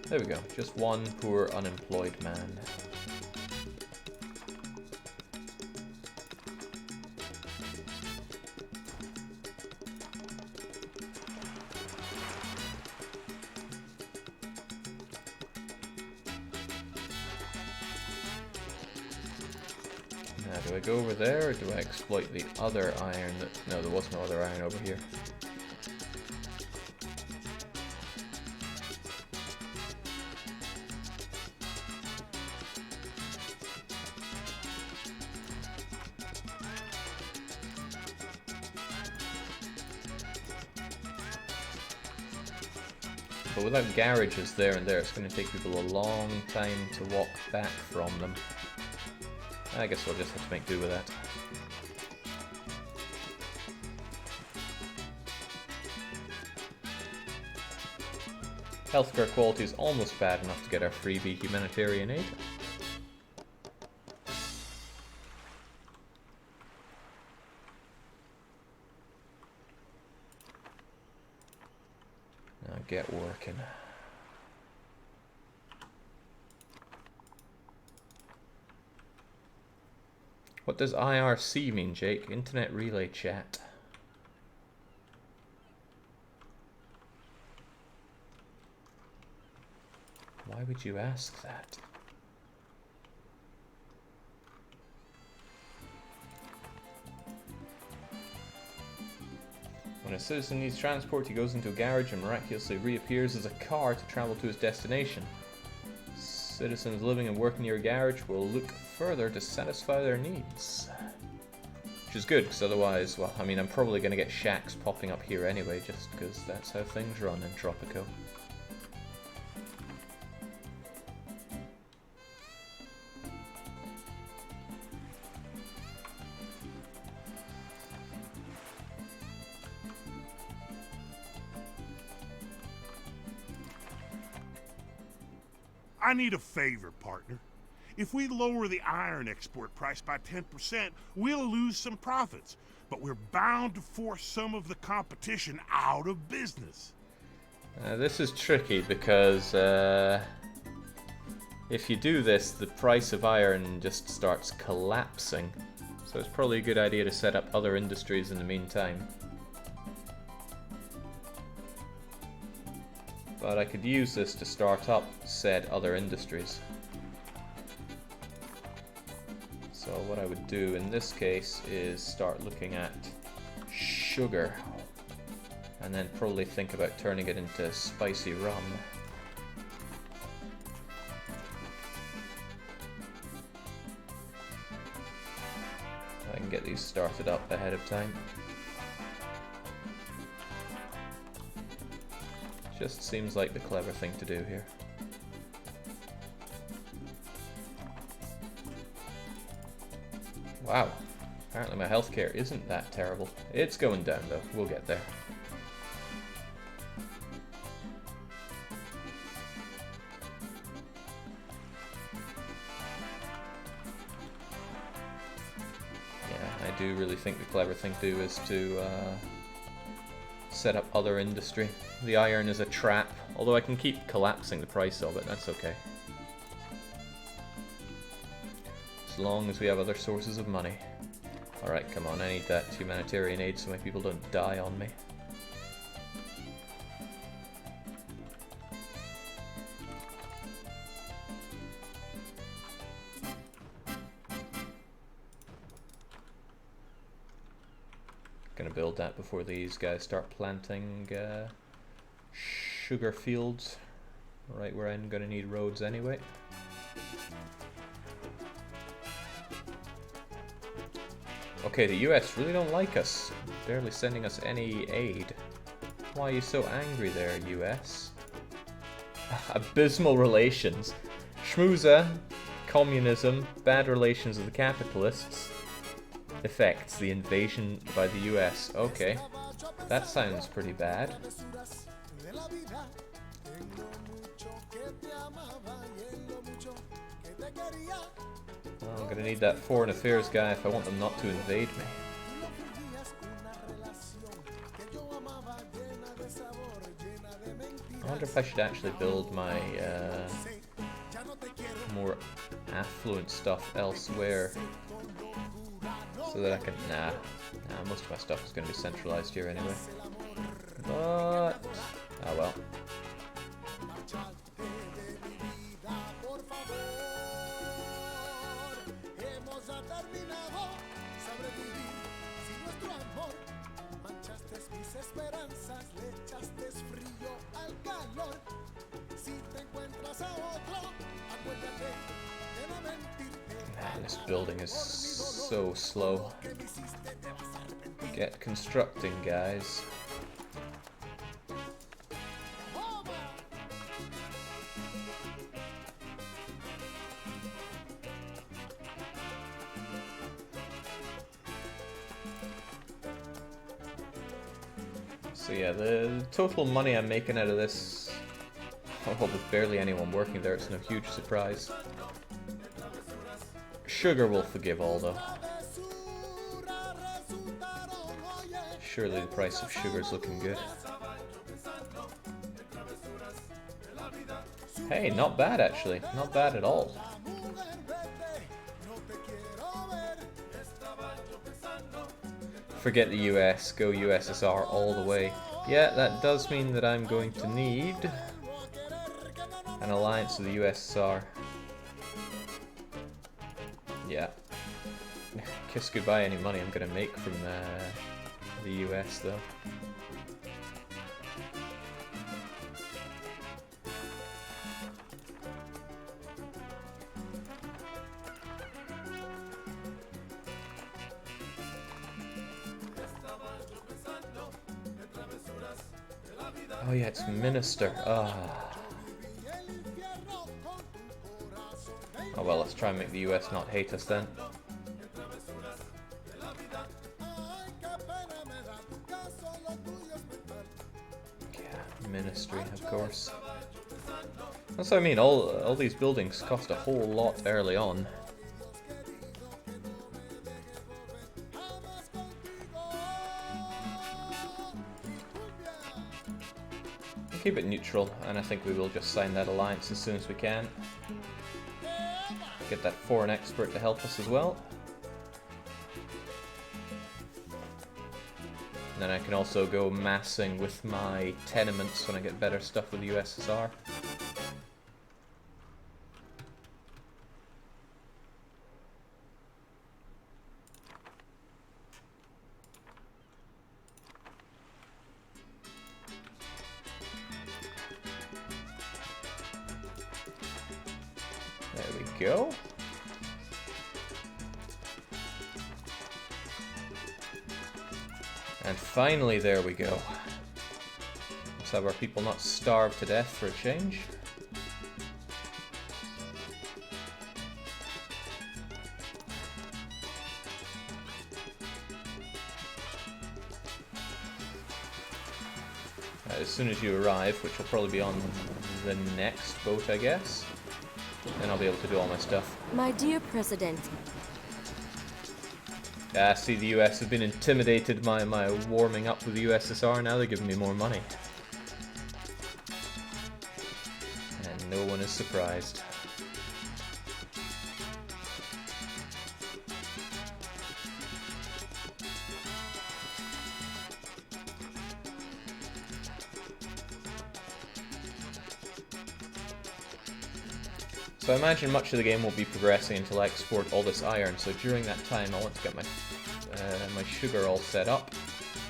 There we go, just one poor unemployed man. Do I go over there, or do I exploit the other iron that... No, there was no other iron over here. But without garages there and there, it's going to take people a long time to walk back from them. I guess we'll just have to make do with that. Healthcare quality is almost bad enough to get our freebie humanitarian aid. Now get working. What does IRC mean, Jake? Internet Relay Chat. Why would you ask that? When a citizen needs transport, he goes into a garage and miraculously reappears as a car to travel to his destination. Citizens living and working near a garage will look further to satisfy their needs. Which is good, because otherwise, well, I mean, I'm probably going to get shacks popping up here anyway, just because that's how things run in Tropico. I need a favor, partner. If we lower the iron export price by 10%, we'll lose some profits, but we're bound to force some of the competition out of business. This is tricky because if you do this, the price of iron just starts collapsing. So it's probably a good idea to set up other industries in the meantime. But I could use this to start up said other industries. So what I would do in this case is start looking at sugar, and then probably think about turning it into spicy rum. I can get these started up ahead of time. Just seems like the clever thing to do here. Wow. Apparently my healthcare isn't that terrible. It's going down though. We'll get there. Yeah, I do really think the clever thing to do is to set up other industry. The iron is a trap, although I can keep collapsing the price of it, that's okay. As long as we have other sources of money. Alright, come on, I need that humanitarian aid so my people don't die on me. Gonna build that before these guys start planting sugar fields, right where I'm gonna need roads anyway. Okay, the US really don't like us, barely sending us any aid. Why are you so angry there, US? Abysmal relations. Schmooza, communism, bad relations with the capitalists. Effects, the invasion by the US. Okay, that sounds pretty bad. Well, I'm gonna need that foreign affairs guy if I want them not to invade me. I wonder if I should actually build my more affluent stuff elsewhere. So that I can... Nah, most of my stuff is going to be centralized here anyway. But... oh well. Man, this building is so slow. Get constructing, guys. So yeah, the total money I'm making out of this, well, with barely anyone working there, it's no huge surprise. Sugar will forgive all, though. Surely the price of sugar is looking good. Hey, not bad actually. Not bad at all. Forget the US, go USSR all the way. Yeah, that does mean that I'm going to need an alliance with the USSR. Yeah. Kiss goodbye any money I'm gonna make from the US though. Oh yeah, it's Minister. Ah. Oh well, let's try and make the US not hate us then. Yeah, Ministry, of course. That's what I mean, all these buildings cost a whole lot early on. Keep it neutral, and I think we will just sign that alliance as soon as we can. Get that foreign expert to help us as well. And then I can also go massing with my tenements when I get better stuff with the USSR. There we go. And finally, there we go. Let's have our people not starve to death for a change. soon as you arrive, which will probably be on the next boat, I guess, then I'll be able to do all my stuff. My dear Presidente. See, the US have been intimidated by my warming up with the USSR, now they're giving me more money. And no one is surprised. So I imagine much of the game won't be progressing until I export all this iron, so during that time I want to get my my sugar all set up,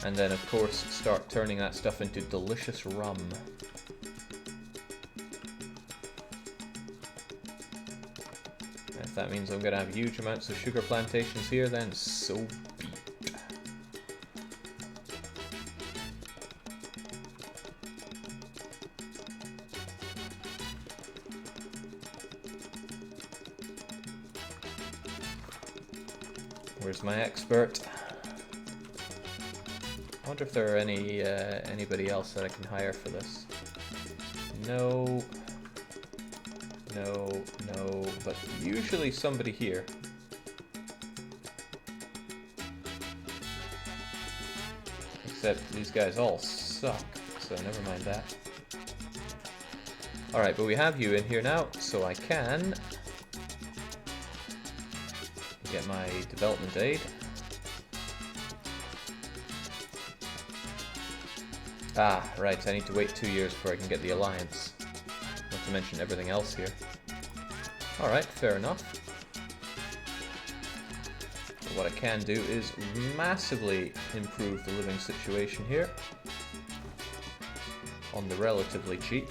and then of course start turning that stuff into delicious rum. And if that means I'm going to have huge amounts of sugar plantations here, then so be it. Where's my expert? I wonder if there are anybody else that I can hire for this. No, no, no, but usually somebody here. Except these guys all suck, so never mind that. Alright, but we have you in here now, so I can get my development aid. Ah, right, I need to wait 2 years before I can get the alliance. Not to mention everything else here. Alright, fair enough. But what I can do is massively improve the living situation here. On the relatively cheap.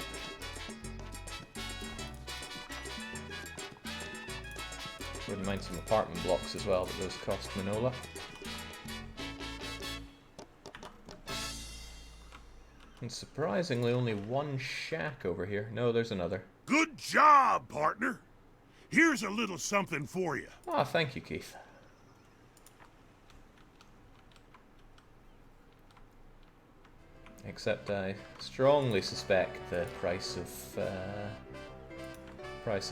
Wouldn't mind some apartment blocks as well, but those cost Manola. And surprisingly, only one shack over here. No, there's another. Good job, partner. Here's a little something for you. Ah, thank you, Keith. Except I strongly suspect the price of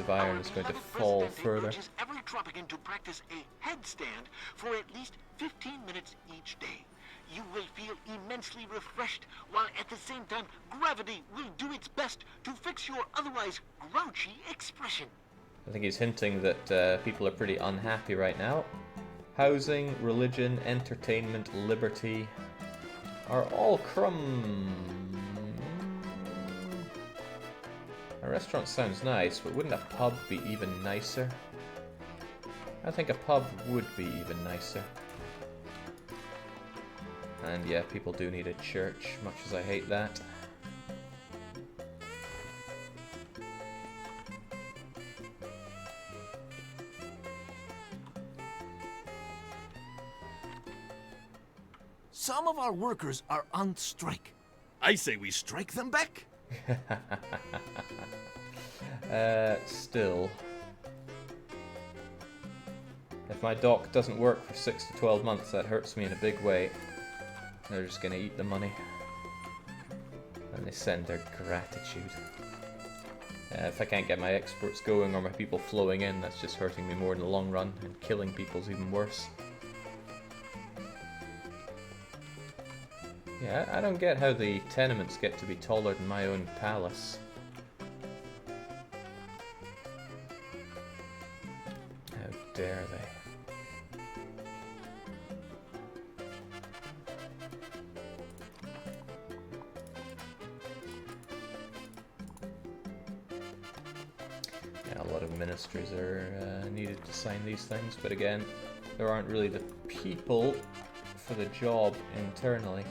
iron is going to fall further. Urges every Tropican to practice a headstand for at least 15 minutes each day. You will feel immensely refreshed, while at the same time gravity will do its best to fix your otherwise grouchy expression. I think he's hinting that people are pretty unhappy right now. Housing, religion, entertainment, liberty are all A restaurant sounds nice, but wouldn't a pub be even nicer? I think a pub would be even nicer. And yeah, people do need a church, much as I hate that. Some of our workers are on strike. I say we strike them back. Still. If my dock doesn't work for 6 to 12 months, that hurts me in a big way. They're just gonna eat the money. And they send their gratitude. If I can't get my exports going or my people flowing in, that's just hurting me more in the long run, and killing people's even worse. Yeah, I don't get how the tenements get to be taller than my own palace. How dare they? Yeah, a lot of ministers are needed to sign these things, but again, there aren't really the people for the job internally.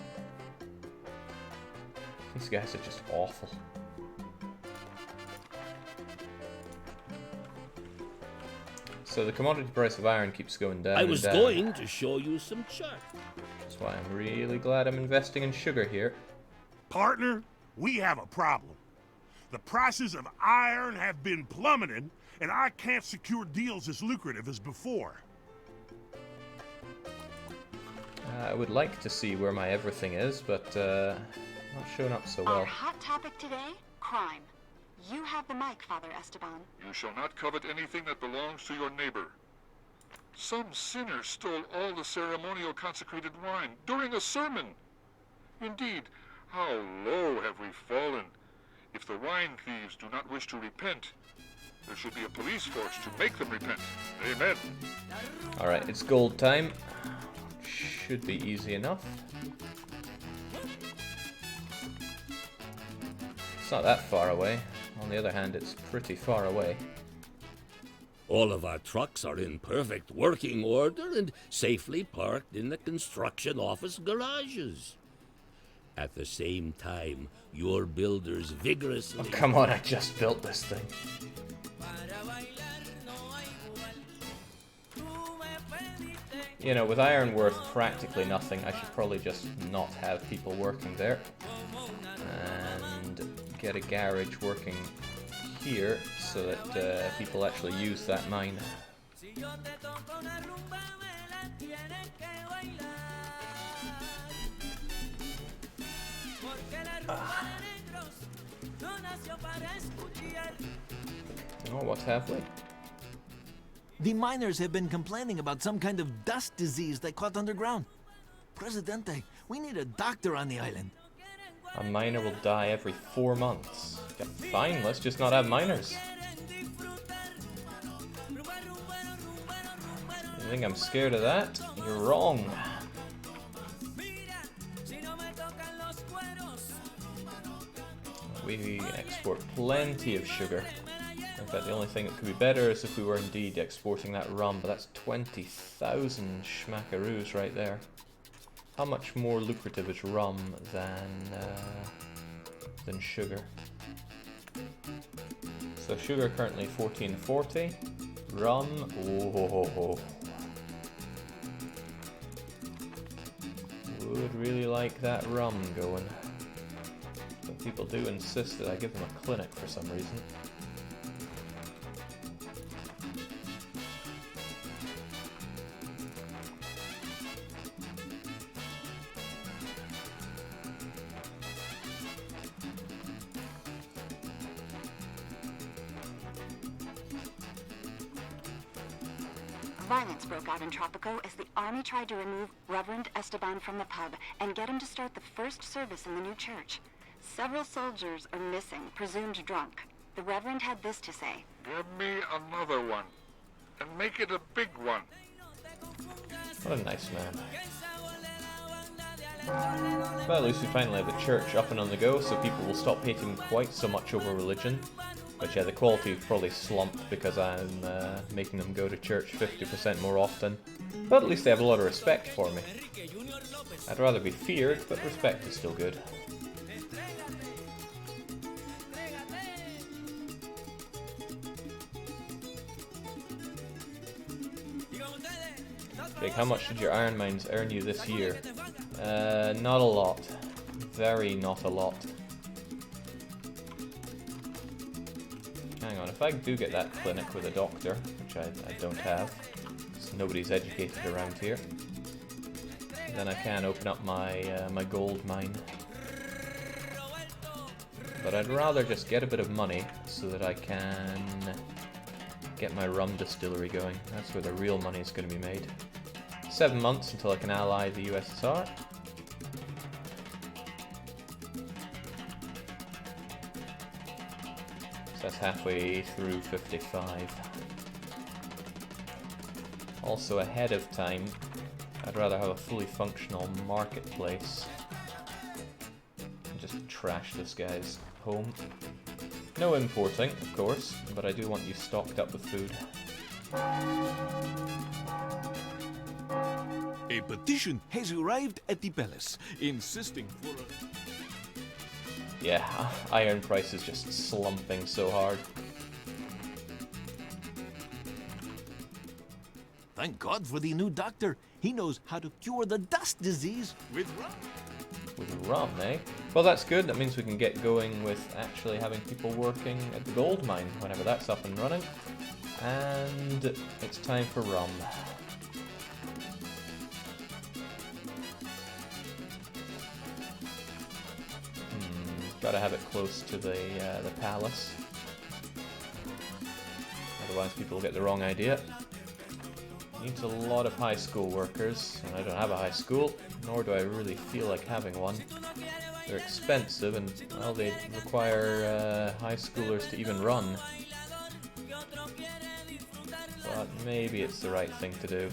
These guys are just awful. So the commodity price of iron keeps going down. I was going to show you some chart. That's why I'm really glad I'm investing in sugar here. Partner, we have a problem. The prices of iron have been plummeting, and I can't secure deals as lucrative as before. I would like to see where my everything is, but Not showing up so Our well. hot topic today, crime. You have the mic, Father Esteban. You shall not covet anything that belongs to your neighbor. Some sinner stole all the ceremonial consecrated wine during a sermon. Indeed, how low have we fallen? If the wine thieves do not wish to repent, there should be a police force to make them repent. Amen. Alright, it's gold time. Should be easy enough. It's not that far away. On the other hand, it's pretty far away. All of our trucks are in perfect working order and safely parked in the construction office garages. At the same time, your builders vigorously... Oh, come on, I just built this thing. You know, with iron worth practically nothing, I should probably just not have people working there. And get a garage working here so that people actually use that mine. Oh, what's halfway? The miners have been complaining about some kind of dust disease they caught underground. Presidente, we need a doctor on the island. A miner will die every 4 months. Yeah, fine, let's just not have miners. You think I'm scared of that? You're wrong. We export plenty of sugar. In fact, the only thing that could be better is if we were indeed exporting that rum, but that's 20,000 schmackaroos right there. How much more lucrative is rum than sugar? So sugar currently 14.40. Rum, oh. Would really like that rum going. But people do insist that I give them a clinic for some reason. Violence broke out in Tropico as the army tried to remove Reverend Esteban from the pub and get him to start the first service in the new church. Several soldiers are missing, presumed drunk. The Reverend had this to say. Give me another one, and make it a big one. What a nice man. Well, at least we finally have the church up and on the go, so people will stop hating quite so much over religion. But yeah, the quality probably slumped because I'm making them go to church 50% more often. But at least they have a lot of respect for me. I'd rather be feared, but respect is still good. Jake, how much did your iron mines earn you this year? Not a lot. Very not a lot. Hang on, if I do get that clinic with a doctor, which I don't have, because nobody's educated around here, then I can open up my my gold mine. But I'd rather just get a bit of money so that I can get my rum distillery going. That's where the real money is going to be made. 7 months until I can ally the USSR. So that's halfway through 55. Also ahead of time, I'd rather have a fully functional marketplace and just trash this guy's home. No importing, of course, but I do want you stocked up with food. A petition has arrived at the palace, insisting for a... Yeah, iron price is just slumping so hard. Thank God for the new doctor. He knows how to cure the dust disease with rum. With rum, eh? Well, that's good. That means we can get going with actually having people working at the gold mine whenever that's up and running. And it's time for rum. Gotta have it close to the palace. Otherwise people will get the wrong idea. Needs a lot of high school workers, and I don't have a high school, nor do I really feel like having one. They're expensive, and, well, they require high schoolers to even run. But maybe it's the right thing to do.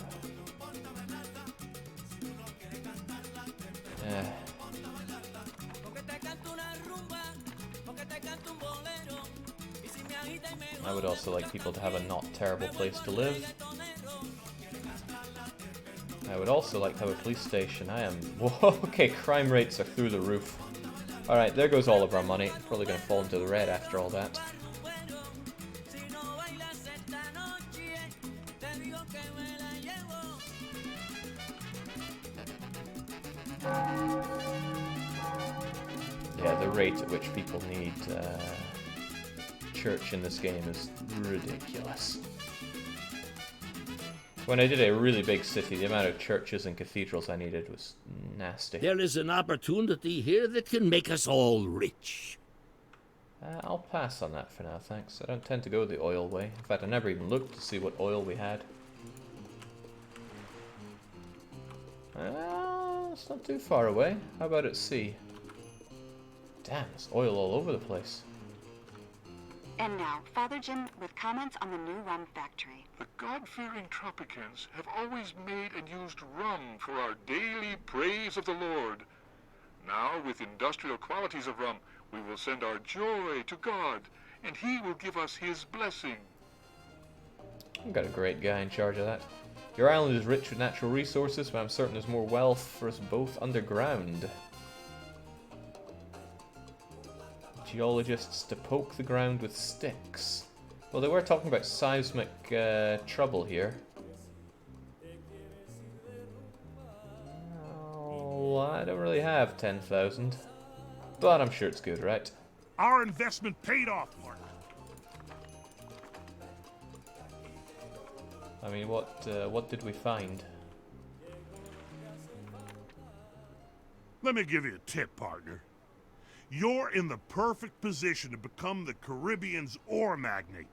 I would also like people to have a not terrible place to live. I would also like to have a police station. Whoa, okay, crime rates are through the roof. Alright, there goes all of our money. Probably gonna fall into the red after all that. Yeah, the rate at which people need church in this game is ridiculous. When I did a really big city, the amount of churches and cathedrals I needed was nasty. There is an opportunity here that can make us all rich. I'll pass on that for now, thanks. I don't tend to go the oil way. In fact, I never even looked to see what oil we had. It's not too far away. How about at sea? Damn, there's oil all over the place. And now, Father Jim with comments on the new rum factory. The God-fearing Tropicans have always made and used rum for our daily praise of the Lord. Now, with industrial qualities of rum, we will send our joy to God, and He will give us His blessing. I've got a great guy in charge of that. Your island is rich with natural resources, but I'm certain there's more wealth for us both underground. Geologists to poke the ground with sticks. Well, they were talking about seismic trouble here. Oh, I don't really have 10,000. But I'm sure it's good, right? Our investment paid off, Mark. I mean, what did we find? Let me give you a tip, partner. You're in the perfect position to become the Caribbean's ore magnate.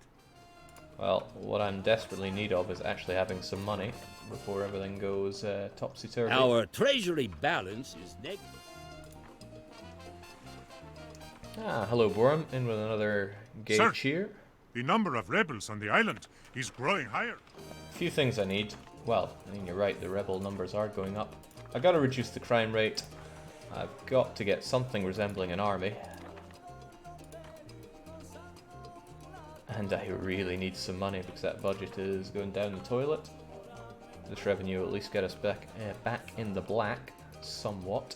Well, what I'm desperately in need of is actually having some money before everything goes topsy-turvy. Our treasury balance is negative. Ah, hello, Borum. In with another gauge here. The number of rebels on the island is growing higher. A few things I need. Well, I mean, you're right, the rebel numbers are going up. I gotta reduce the crime rate. I've got to get something resembling an army. And I really need some money because that budget is going down the toilet. This revenue will at least get us back in the black, somewhat.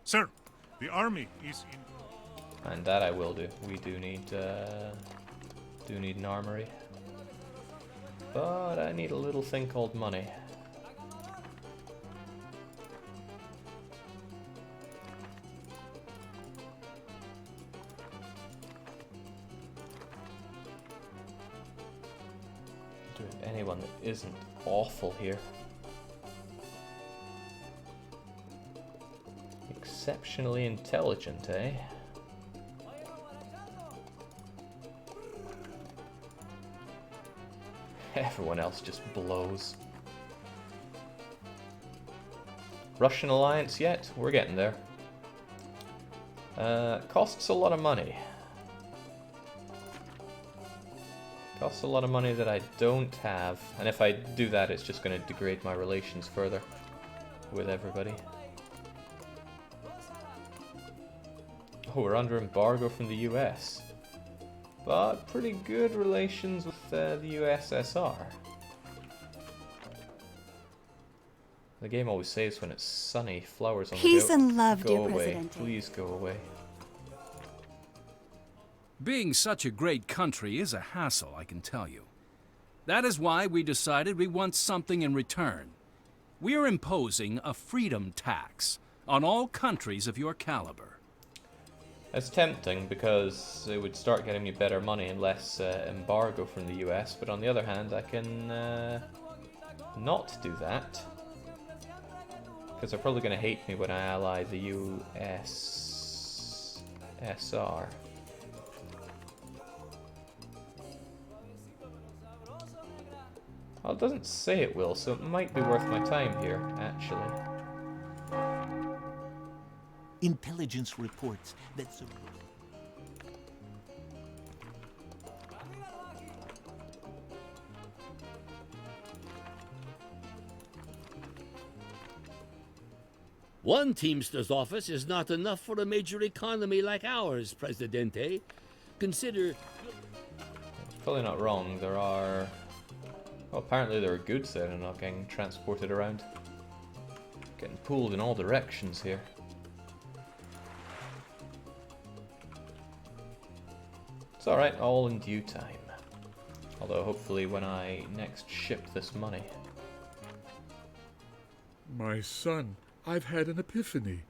Sir, the army is in... And that I will do. We do need an armory. But I need a little thing called money. Do we have anyone that isn't awful here? Exceptionally intelligent, eh? Everyone else just blows. Russian alliance yet? We're getting there. Costs a lot of money. Costs a lot of money that I don't have. And if I do that, it's just going to degrade my relations further with everybody. Oh, we're under embargo from the US. But pretty good relations with the USSR. The game always saves when it's sunny, flowers on the Peace go. and love, Go dear away. Presidente. Please go away. Being such a great country is a hassle, I can tell you. That is why we decided we want something in return. We are imposing a freedom tax on all countries of your caliber. It's tempting because it would start getting me better money and less embargo from the US, but on the other hand, I can not do that. Because they're probably going to hate me when I ally the USSR. Well, it doesn't say it will, so it might be worth my time here, actually. Intelligence reports that... One Teamster's office is not enough for a major economy like ours, Presidente. Consider... It's probably not wrong. There are... Well, apparently there are goods there and not getting transported around. Getting pulled in all directions here. It's alright, all in due time. Although hopefully when I next ship this money. My son, I've had an epiphany.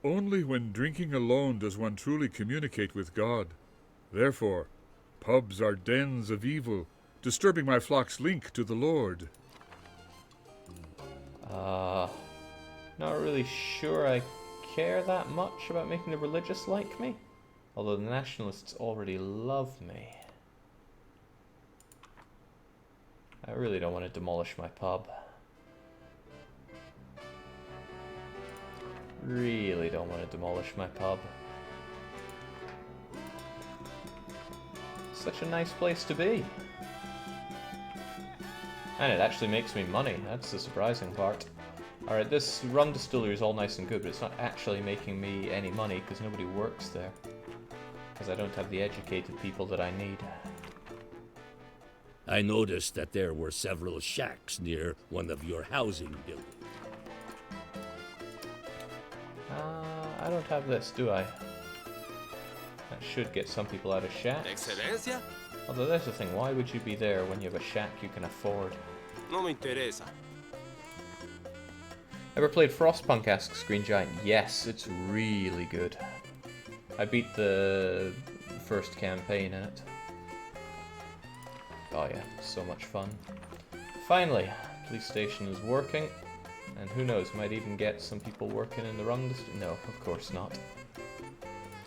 Only when drinking alone does one truly communicate with God. Therefore, pubs are dens of evil, disturbing my flock's link to the Lord. Not really sure I care that much about making the religious like me. Although the nationalists already love me. I really don't want to demolish my pub. Really don't want to demolish my pub. Such a nice place to be. And it actually makes me money. That's the surprising part. Alright, this rum distillery is all nice and good, but it's not actually making me any money because nobody works there. Because I don't have the educated people that I need. I noticed that there were several shacks near one of your housing buildings. I don't have this, do I? That should get some people out of shacks. Excelencia? Although there's the thing, why would you be there when you have a shack you can afford? No me interesa. Ever played Frostpunk, asks Green Giant? Yes, it's really good. I beat the first campaign in it. Oh yeah, so much fun. Finally, police station is working. And who knows, might even get some people working in the rum district. No, of course not.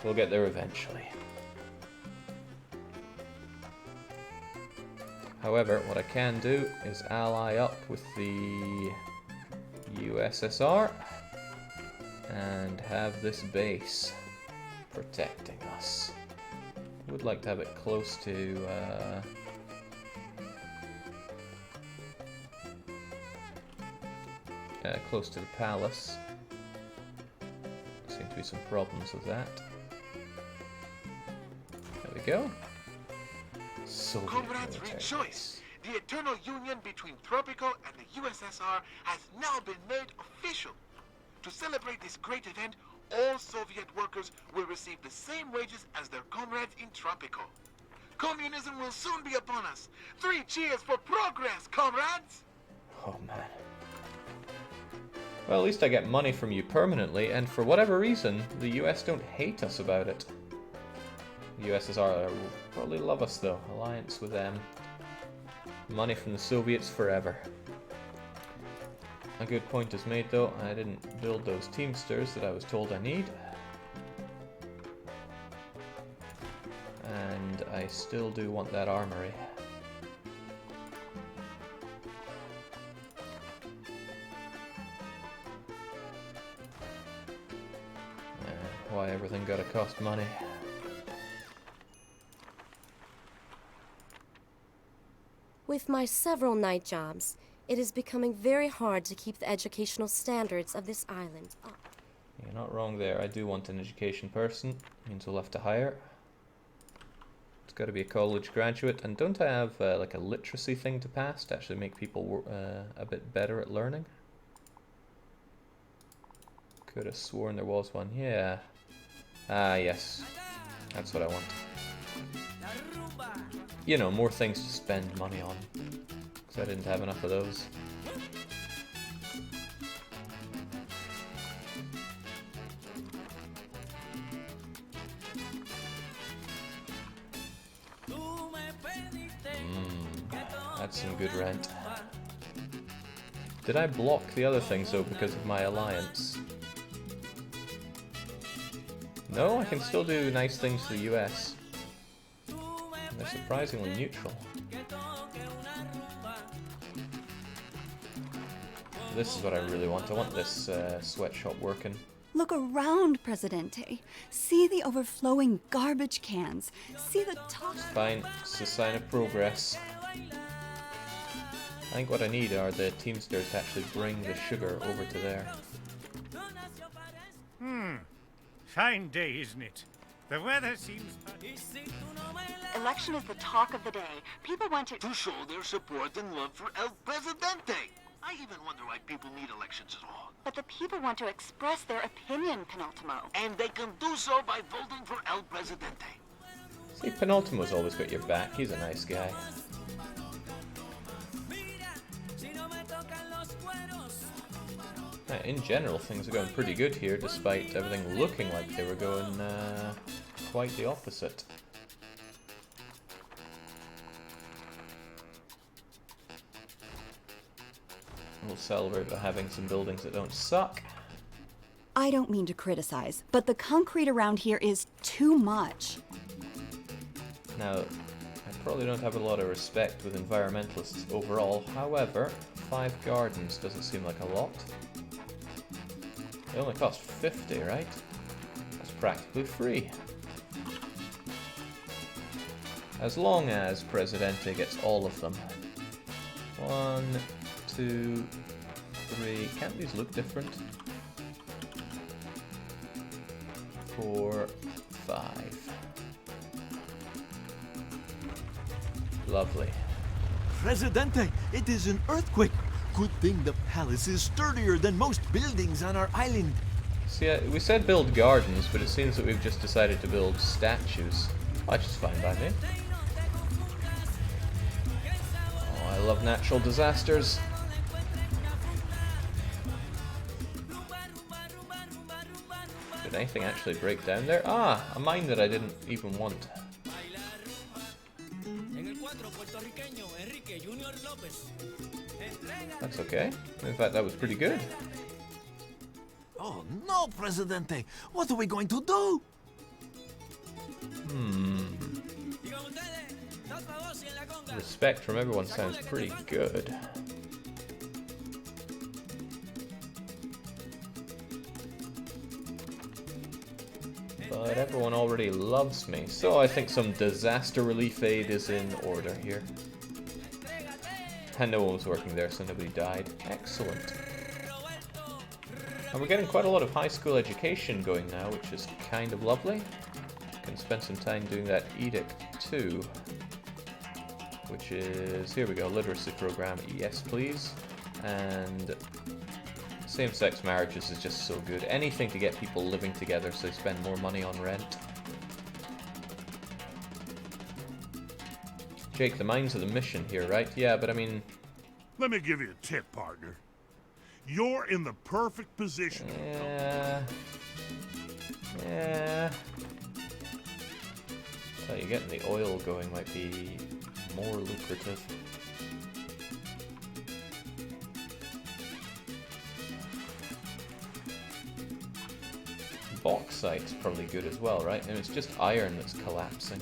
We'll get there eventually. However, what I can do is ally up with the USSR and have this base protecting us. Would like to have it close to close to the palace. Seem to be some problems with that. There we go. Soviet Comrades, rejoice! The eternal union between Tropico and the USSR has now been made official. To celebrate this great event, all Soviet workers will receive the same wages as their comrades in Tropico. Communism will soon be upon us. 3 cheers for progress, comrades! Oh man. Well, at least I get money from you permanently, and for whatever reason, the US don't hate us about it. The USSR will probably love us though. Alliance with them. Money from the Soviets forever. A good point is made though. I didn't build those Teamsters that I was told I need. And I still do want that armory. Why everything gotta cost money. With my several night jobs, it is becoming very hard to keep the educational standards of this island up. You're not wrong there. I do want an education person. Means we'll have to hire. It's got to be a college graduate. And don't I have like a literacy thing to pass to actually make people a bit better at learning? Could have sworn there was one. Yeah. Ah, yes. That's what I want. You know, more things to spend money on. Because I didn't have enough of those. That's some good rent. Did I block the other things though because of my alliance? No, I can still do nice things to the US. They're surprisingly neutral. This is what I really want. I want this sweatshop working. Look around, Presidente. See the overflowing garbage cans. See the top. It's fine. It's a sign of progress. I think what I need are the Teamsters to actually bring the sugar over to there. Fine day, isn't it? The weather seems... Election is the talk of the day. People want to show their support and love for El Presidente. I even wonder why people need elections at all. But the people want to express their opinion, Penultimo. And they can do so by voting for El Presidente. See, Penultimo's always got your back. He's a nice guy. In general, things are going pretty good here, despite everything looking like they were going quite the opposite. We'll celebrate by having some buildings that don't suck. I don't mean to criticize, but the concrete around here is too much. Now, I probably don't have a lot of respect with environmentalists overall. However, 5 gardens doesn't seem like a lot. They only cost 50, right? That's practically free. As long as Presidente gets all of them. 1, 2, 3. Can't these look different? 4, 5. Lovely. Presidente, it is an earthquake. Good thing the palace is sturdier than most buildings on our island. See, we said build gardens, but it seems that we've just decided to build statues. Which is fine by me. Oh, I love natural disasters. Did anything actually break down there? Ah, a mine that I didn't even want. That's okay. In fact, that was pretty good. Oh no, Presidente! What are we going to do? Respect from everyone sounds pretty good. But everyone already loves me, so I think some disaster relief aid is in order here. And no one was working there, so nobody died. Excellent. And we're getting quite a lot of high school education going now, which is kind of lovely. Can spend some time doing that edict too, which is, here we go, literacy program, yes please. And same-sex marriages is just so good. Anything to get people living together so they spend more money on rent. Jake, the mines are the mission here, right? Yeah, but I mean... Let me give you a tip, partner. You're in the perfect position. Yeah. So you getting the oil going might be more lucrative. Bauxite's probably good as well, right? And it's just iron that's collapsing.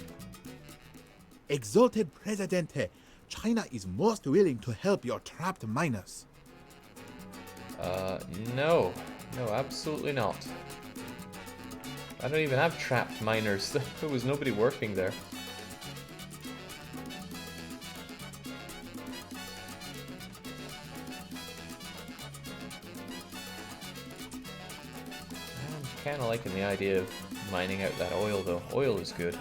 Exalted Presidente, China is most willing to help your trapped miners. No. No, absolutely not. I don't even have trapped miners. There was nobody working there. I'm kind of liking the idea of mining out that oil, though. Oil is good.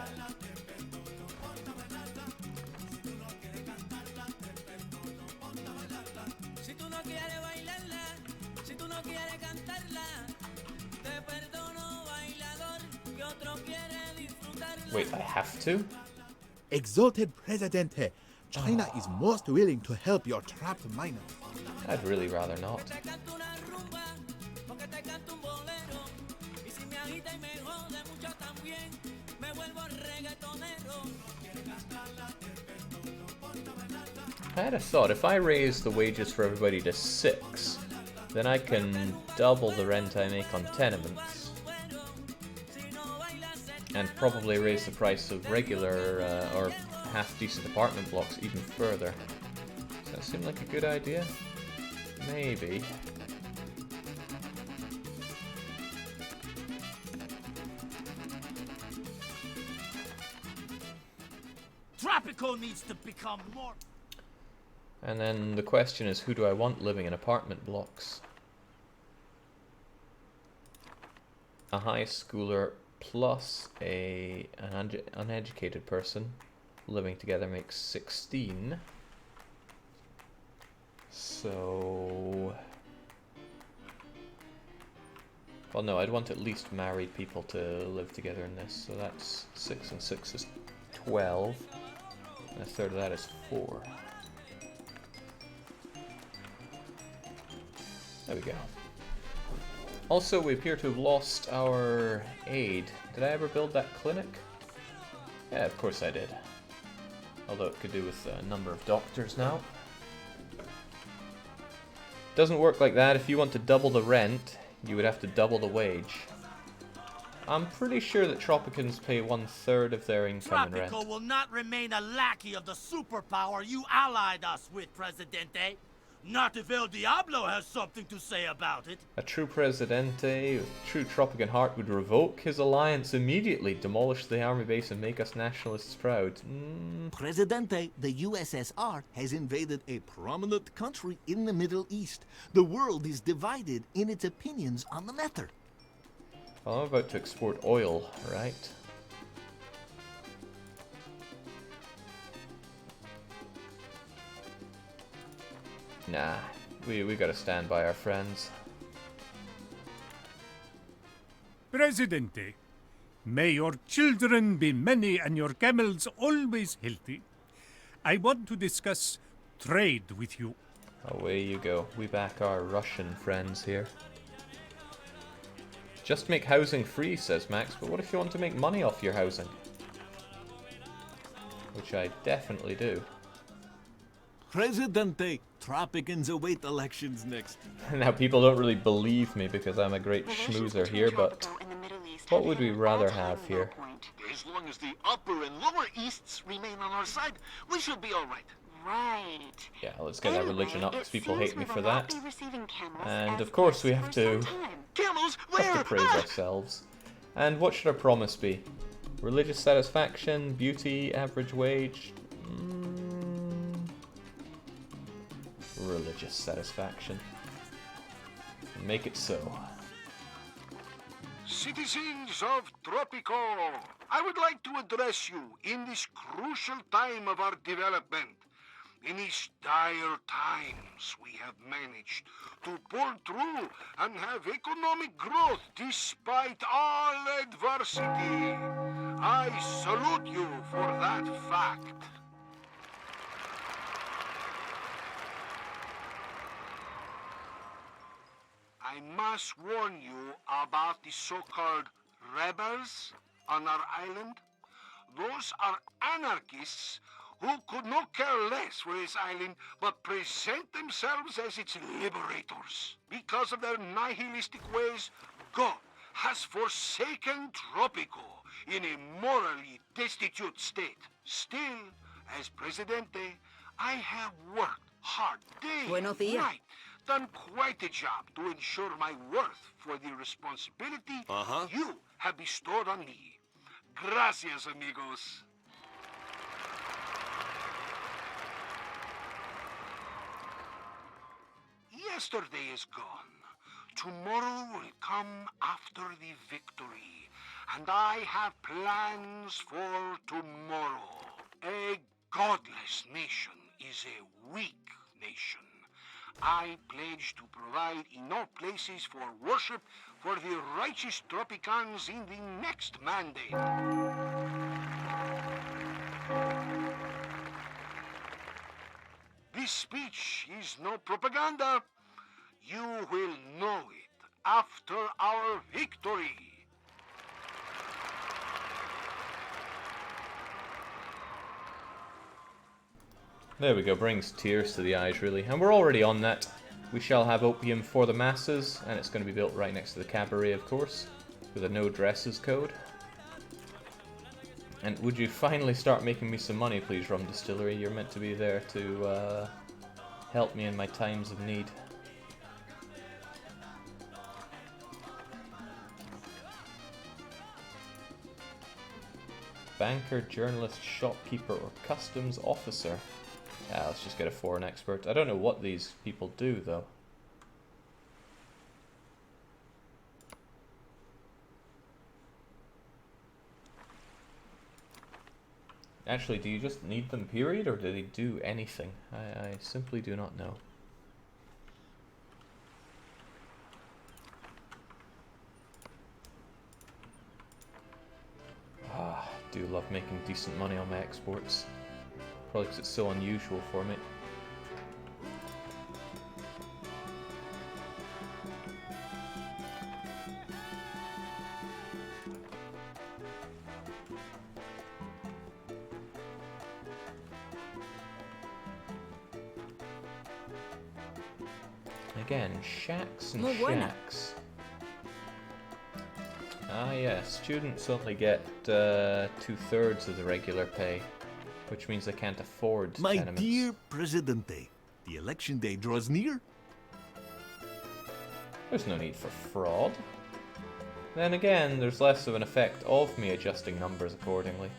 Wait, I have to? Exalted Presidente, China is most willing to help your trapped miners. I'd really rather not. I had a thought, if I raise the wages for everybody to 6, then I can double the rent I make on tenements. And probably raise the price of regular or half-decent apartment blocks even further. Does that seem like a good idea? Maybe. Tropico needs to become more... And then the question is, who do I want living in apartment blocks? A high schooler plus an uneducated person living together makes 16. So... Well, no, I'd want at least married people to live together in this. So that's 6 and 6 is 12. And a third of that is 4. There we go. Also, we appear to have lost our aid. Did I ever build that clinic? Yeah, of course I did. Although it could do with a number of doctors now. Doesn't work like that. If you want to double the rent, you would have to double the wage. I'm pretty sure that Tropicans pay 1/3 of their income in rent. Tropico will not remain a lackey of the superpower you allied us with, Presidente. Not if El Diablo has something to say about it. A true Presidente with true Tropican heart would revoke his alliance immediately, demolish the army base and make us nationalists proud. Presidente, the USSR has invaded a prominent country in the Middle East. The world is divided in its opinions on the matter. Well, I'm about to export oil, right? Nah, we gotta stand by our friends. Presidente, may your children be many and your camels always healthy. I want to discuss trade with you. Away you go. We back our Russian friends here. Just make housing free, says Max, but what if you want to make money off your housing? Which I definitely do. Presidente, Tropicans await elections next. Now, people don't really believe me because I'm a great schmoozer here, but what would we rather have here? As long as the upper and lower easts remain on our side, we should be all right. Right. Yeah, let's get that religion up because people hate me for that. Camels And of course we have to Camels, where? praise ourselves. And what should our promise be? Religious satisfaction, beauty, average wage? Religious satisfaction. Make it so. Citizens of Tropico, I would like to address you in this crucial time of our development. In these dire times, we have managed to pull through and have economic growth despite all adversity. I salute you for that fact. I must warn you about the so-called rebels on our island. Those are anarchists who could not care less for this island but present themselves as its liberators. Because of their nihilistic ways, God has forsaken Tropico in a morally destitute state. Still, as Presidente, I have worked hard day Buenos and días. night, done quite a job to ensure my worth for the responsibility you have bestowed on me. Gracias, amigos. Yesterday is gone. Tomorrow will come after the victory. And I have plans for tomorrow. A godless nation is a weak nation. I pledge to provide enough places for worship for the righteous Tropicans in the next mandate. This speech is no propaganda. You will know it after our victory. There we go, brings tears to the eyes, really. And we're already on that. We shall have opium for the masses, and it's going to be built right next to the cabaret, of course, with a no dresses code. And would you finally start making me some money, please, Rum Distillery? You're meant to be there to help me in my times of need. Banker, journalist, shopkeeper, or customs officer. Yeah, let's just get a foreign expert. I don't know what these people do, though. Actually, do you just need them, period, or do they do anything? I simply do not know. Ah, I do love making decent money on my exports. Probably because it's so unusual for me. Again, shacks and shacks. Ah yes, students only get 2/3 of the regular pay, which means they can't afford tenements. My dear Presidente, the election day draws near. There's no need for fraud. Then again, there's less of an effect of me adjusting numbers accordingly.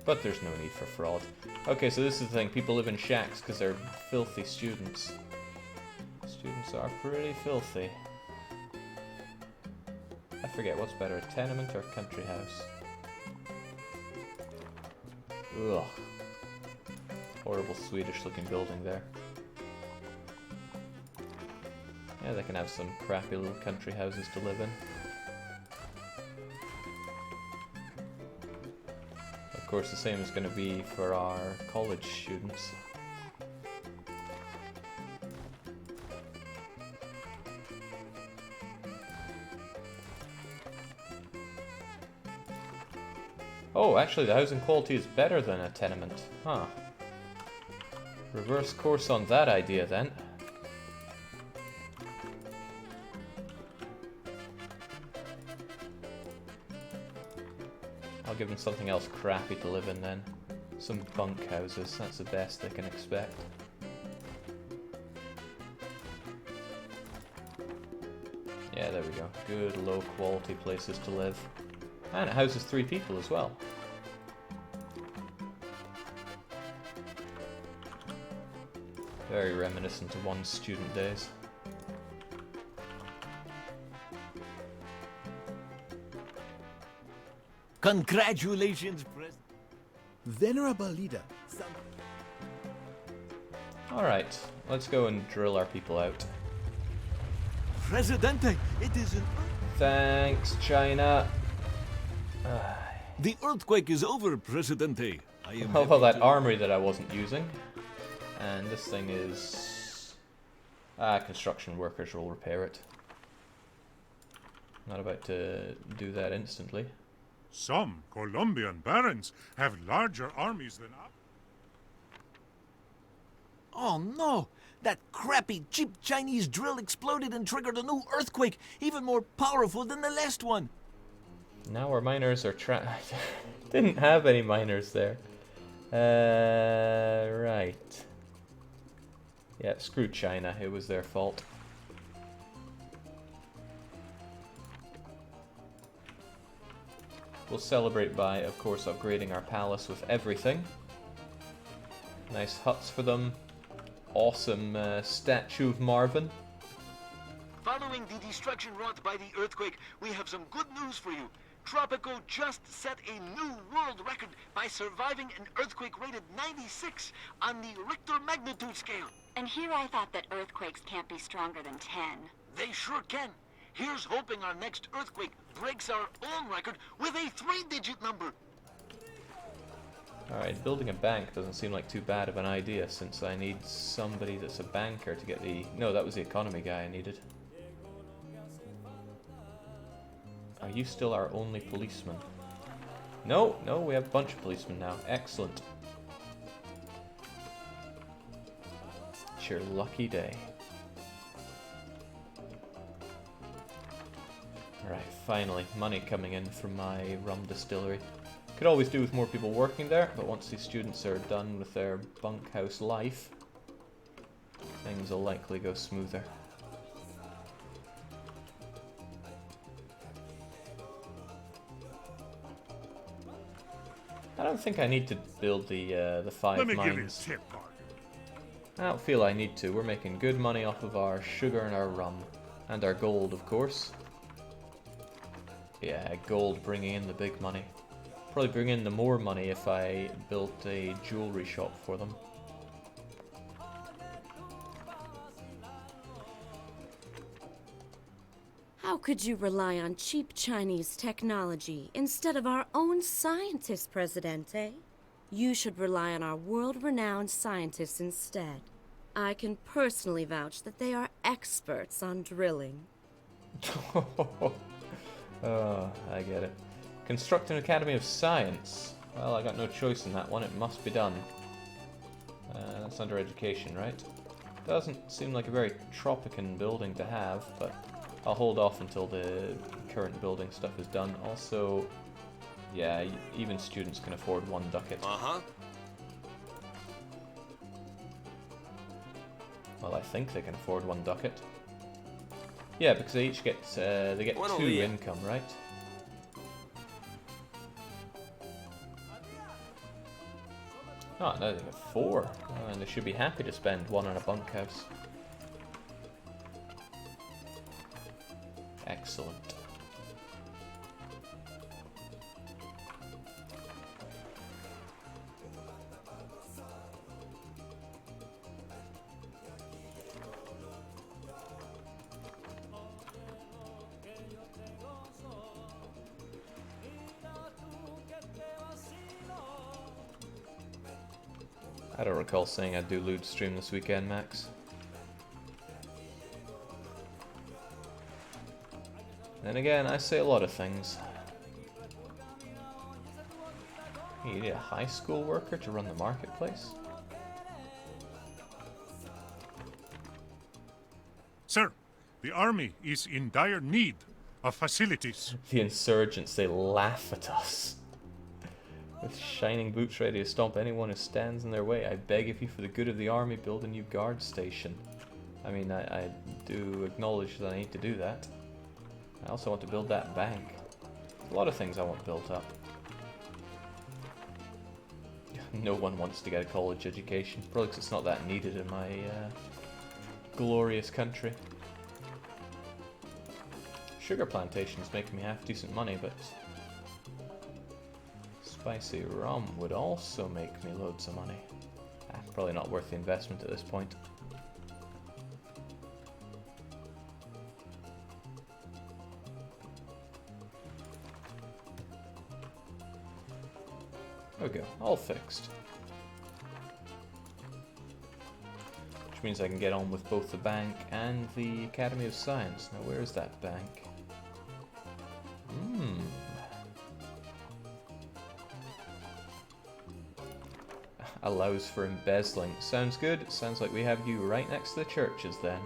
But there's no need for fraud. Okay, so this is the thing. People live in shacks because they're filthy students. Students are pretty filthy. I forget what's better, a tenement or a country house. Ugh. Horrible Swedish looking building there. Yeah, they can have some crappy little country houses to live in. Of course, the same is going to be for our college students. Oh, actually the housing quality is better than a tenement. Huh. Reverse course on that idea then. I'll give them something else crappy to live in then. Some bunk houses, that's the best they can expect. Yeah, there we go. Good low quality places to live. And it houses 3 people as well. Very reminiscent of one's student days. Congratulations, President. Venerable leader. Alright, let's go and drill our people out. Presidente, it is an... Thanks, China. The earthquake is over, Presidente. I am How about that armory that I wasn't using? And this thing is... construction workers will repair it. Not about to do that instantly. Some Colombian barons have larger armies than us. Oh no! That crappy, cheap Chinese drill exploded and triggered a new earthquake, even more powerful than the last one. Now our miners are didn't have any miners there. Right. Yeah, screw China. It was their fault. We'll celebrate by, of course, upgrading our palace with everything. Nice huts for them. Awesome statue of Marvin. Following the destruction wrought by the earthquake, we have some good news for you. Tropico just set a new world record by surviving an earthquake rated 96 on the Richter magnitude scale. And here I thought that earthquakes can't be stronger than 10. They sure can. Here's hoping our next earthquake breaks our own record with a 3-digit number. Alright, building a bank doesn't seem like too bad of an idea, since I need somebody that's a banker to get the... No, that was the economy guy I needed. Are you still our only policeman? No, we have a bunch of policemen now. Excellent. It's your lucky day. Alright, finally, money coming in from my rum distillery. Could always do with more people working there, but once these students are done with their bunkhouse life, things will likely go smoother. I don't think I need to build the 5 Let me mines. give you a tip, partner. I don't feel I need to. We're making good money off of our sugar and our rum. And our gold, of course. Yeah, gold bringing in the big money. Probably bring in the more money if I built a jewelry shop for them. How could you rely on cheap Chinese technology instead of our own scientists, Presidente? You should rely on our world-renowned scientists instead. I can personally vouch that they are experts on drilling. Oh, I get it. Construct an Academy of Science. Well, I got no choice in that one. It must be done. That's under education, right? Doesn't seem like a very Tropican building to have, but I'll hold off until the current building stuff is done. Also, yeah, even students can afford 1 ducat. Uh-huh. Well, I think they can afford 1 ducat. Yeah, because they each get they get 2 income, right? Oh, no, they get 4. Oh, and they should be happy to spend 1 on a bunkhouse. Excellent. I don't recall saying I'd do lewd stream this weekend, Max. Then again, I say a lot of things. You need a high school worker to run the marketplace? Sir, the army is in dire need of facilities. The insurgents, they laugh at us. With shining boots ready to stomp anyone who stands in their way, I beg of you for the good of the army, build a new guard station. I mean, I do acknowledge that I need to do that. I also want to build that bank. A lot of things I want built up. No one wants to get a college education, probably because it's not that needed in my glorious country. Sugar plantations making me half decent money, but spicy rum would also make me loads of money. Probably not worth the investment at this point. There we go, all fixed. Which means I can get on with both the bank and the Academy of Science. Now where is that bank? Allows for embezzling. Sounds good. Sounds like we have you right next to the churches then.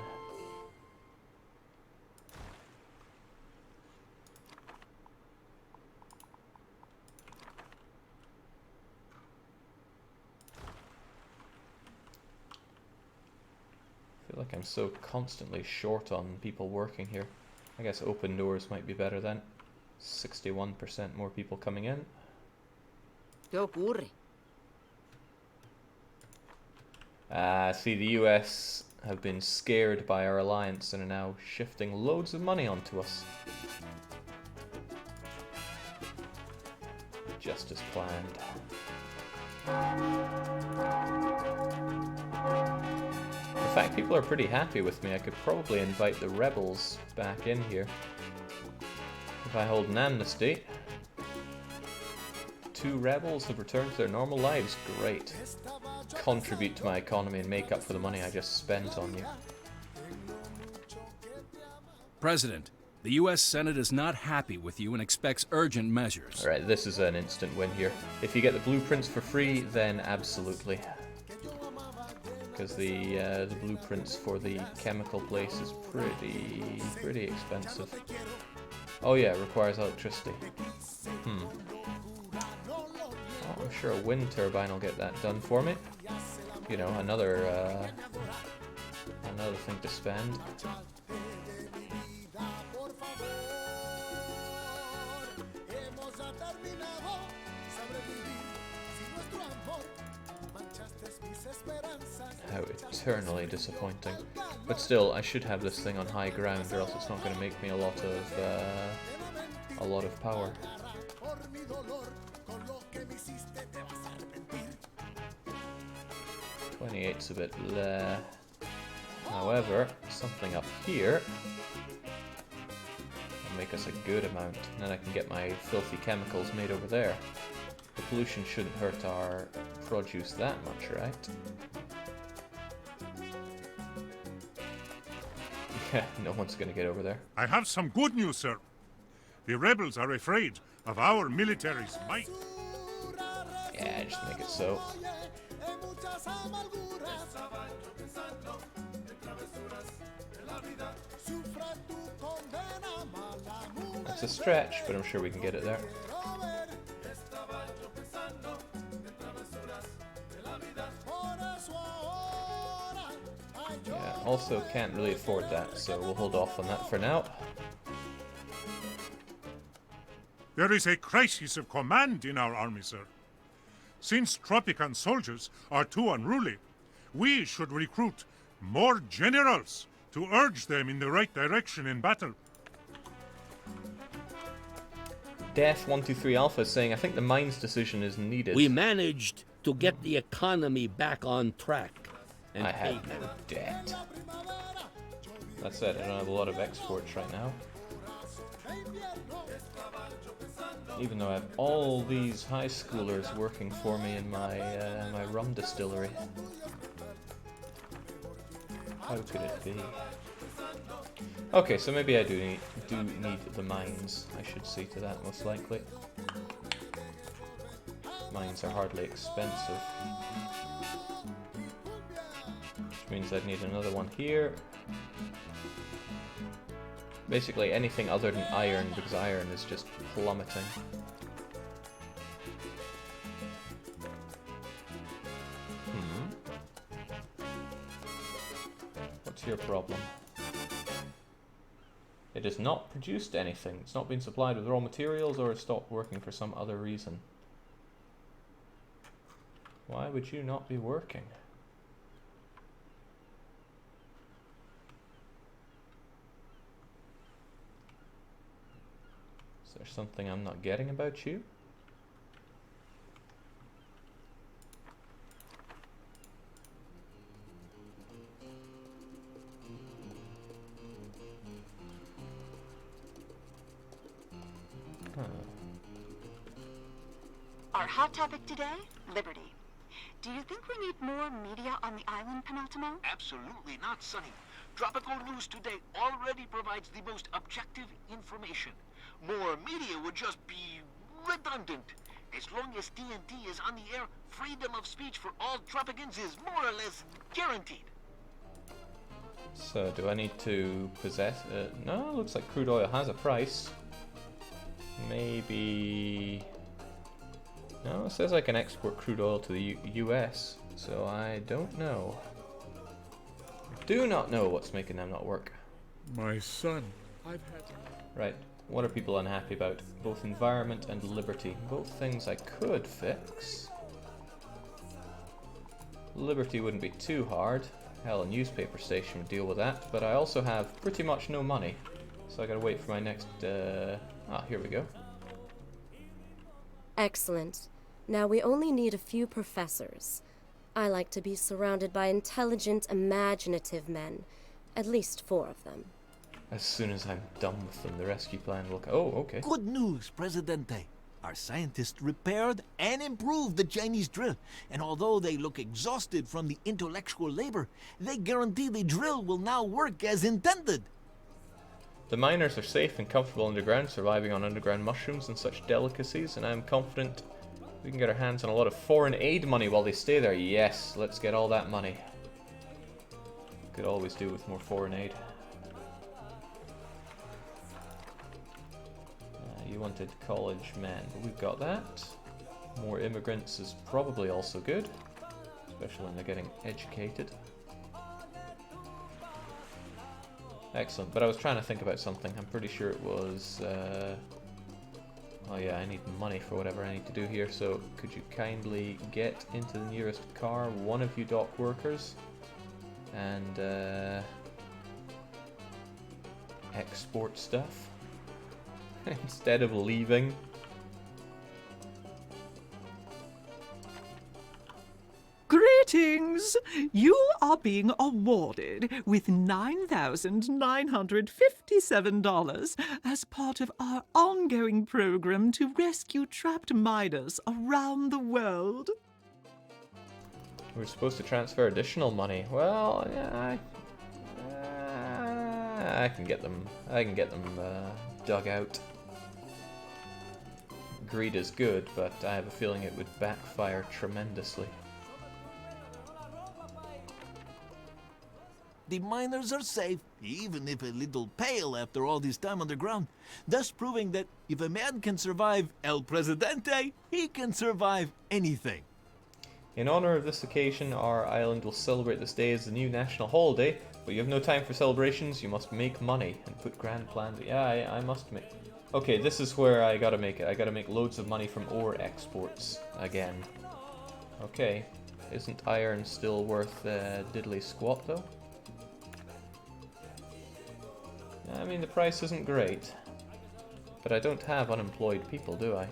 I feel like I'm so constantly short on people working here. I guess open doors might be better then. 61% more people coming in. ¿Qué ocurre? See, the US have been scared by our alliance and are now shifting loads of money onto us. Just as planned. In fact, people are pretty happy with me. I could probably invite the rebels back in here. If I hold an amnesty. 2 rebels have returned to their normal lives. Great. Contribute to my economy and make up for the money I just spent on you. President, the U.S. Senate is not happy with you and expects urgent measures. Alright, this is an instant win here. If you get the blueprints for free, then absolutely. because the blueprints for the chemical place is pretty expensive. Oh yeah, it requires electricity. Oh, I'm sure a wind turbine will get that done for me. You know, another thing to spend. How eternally disappointing. But still, I should have this thing on high ground, or else it's not going to make me a lot of power. 28's a bit bleh. However, something up here will make us a good amount, and then I can get my filthy chemicals made over there. The pollution shouldn't hurt our produce that much, right? Yeah, no one's gonna get over there. I have some good news, sir. The rebels are afraid of our military's might. Yeah, just make it so. That's a stretch, but I'm sure we can get it there. Yeah, also can't really afford that, so we'll hold off on that for now. There is a crisis of command in our army, sir. Since Tropican soldiers are too unruly, we should recruit more generals to urge them in the right direction in battle. Def123 Alpha is saying, I think the mines decision is needed. We managed to get the economy back on track. And I have no debt. That's it, I don't have a lot of exports right now. Even though I have all these high schoolers working for me in my my rum distillery. How could it be? Okay, so maybe I do need the mines. I should see to that most likely. Mines are hardly expensive. Which means I'd need another one here. Basically anything other than iron, because iron is just plummeting. What's your problem? It has not produced anything. It's not been supplied with raw materials, or has stopped working for some other reason. Why would you not be working? Is there something I'm not getting about you? Our hot topic today, liberty. Do you think we need more media on the island, Penultimo? Absolutely not, Sonny. Tropical News Today already provides the most objective information. More media would just be redundant. As long as TNT is on the air, freedom of speech for all Tropicans is more or less guaranteed. So, do I need to possess it? No, it looks like crude oil has a price. Maybe... No, it says I can export crude oil to the US, so I don't know. Do not know what's making them not work. My son, I've had... Right, what are people unhappy about? Both environment and liberty. Both things I could fix. Liberty wouldn't be too hard. Hell, a newspaper station would deal with that, but I also have pretty much no money. So I gotta wait for my next, here we go. Excellent. Now we only need a few professors. I like to be surrounded by intelligent, imaginative men. At least 4 of them. As soon as I'm done with them, the rescue plan will... Oh, okay. Good news, Presidente. Our scientists repaired and improved the Chinese drill, and although they look exhausted from the intellectual labor, they guarantee the drill will now work as intended. The miners are safe and comfortable underground, surviving on underground mushrooms and such delicacies, and I am confident we can get our hands on a lot of foreign aid money while they stay there. Yes, let's get all that money. Could always do with more foreign aid. You wanted college men, but we've got that. More immigrants is probably also good, especially when they're getting educated. Excellent, but I was trying to think about something. I'm pretty sure it was... oh yeah, I need money for whatever I need to do here, so could you kindly get into the nearest car, one of you dock workers, and export stuff instead of leaving. Greetings! You are being awarded with $9,957 as part of our ongoing program to rescue trapped miners around the world. We're supposed to transfer additional money. Well, yeah, I can get them. I can get them dug out. Greed is good, but I have a feeling it would backfire tremendously. The miners are safe, even if a little pale after all this time underground, thus proving that if a man can survive El Presidente, he can survive anything. In honor of this occasion, our island will celebrate this day as the new national holiday, but you have no time for celebrations, you must make money and put grand plans. Yeah, I must make... Okay, this is where I gotta make it. I gotta make loads of money from ore exports again. Okay, isn't iron still worth diddly squat though? I mean, the price isn't great, but I don't have unemployed people, do I?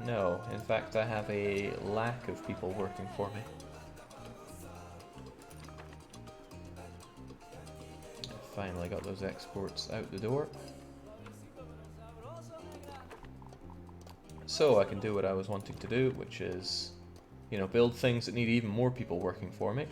No, in fact I have a lack of people working for me. Finally got those exports out the door. So I can do what I was wanting to do, which is, you know, build things that need even more people working for me.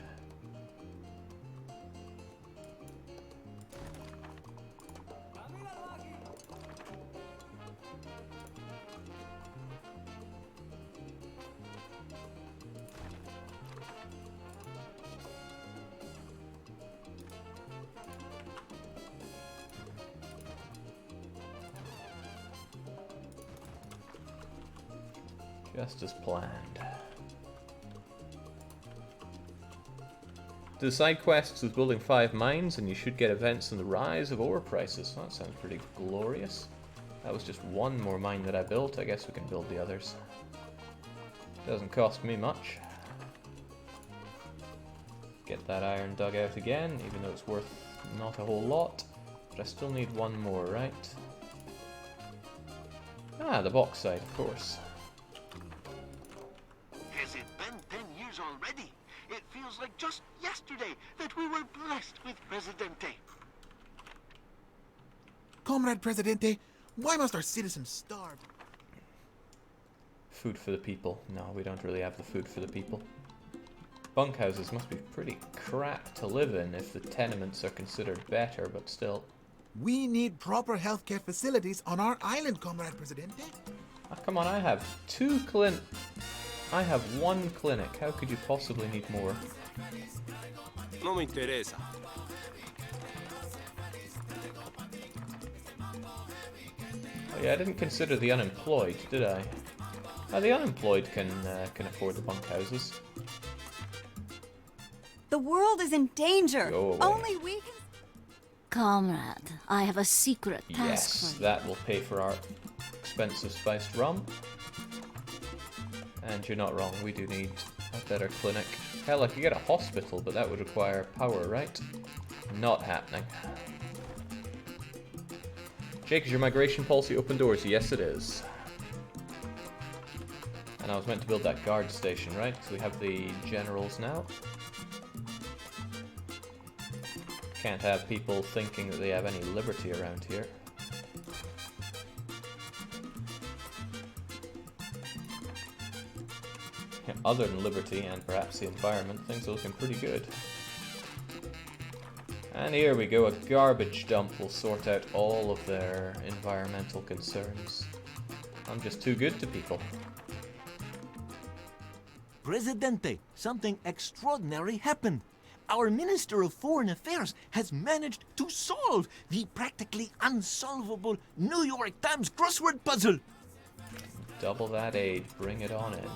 Just as planned. The side quests with building 5 mines, and you should get events on the rise of ore prices. Well, that sounds pretty glorious. That was just one more mine that I built. I guess we can build the others. Doesn't cost me much. Get that iron dug out again, even though it's worth not a whole lot. But I still need one more, right? Ah, the bauxite, of course. Has it been 10 years already? It feels like just yesterday that we were blessed with Presidente. Comrade Presidente, why must our citizens starve? Food for the people. No, we don't really have the food for the people. Bunkhouses must be pretty crap to live in if the tenements are considered better, but still. We need proper healthcare facilities on our island, Comrade Presidente. Oh, come on, I have 2 I have 1 clinic. How could you possibly need more? No me interesa. Oh yeah, I didn't consider the unemployed, did I? Oh, the unemployed can afford the bunkhouses. The world is in danger. Go away. Only we can... Comrade, I have a secret task Yes, for you. that will pay for our expensive spiced rum. And you're not wrong, we do need a better clinic. Hell, I could get a hospital, but that would require power, right? Not happening. Jake, is your migration policy open doors? Yes, it is. And I was meant to build that guard station, right? Because we have the generals now. Can't have people thinking that they have any liberty around here. Other than liberty and perhaps the environment, things are looking pretty good. And here we go, a garbage dump will sort out all of their environmental concerns. I'm just too good to people. Presidente, something extraordinary happened. Our Minister of Foreign Affairs has managed to solve the practically unsolvable New York Times crossword puzzle. Double that aid, bring it on in.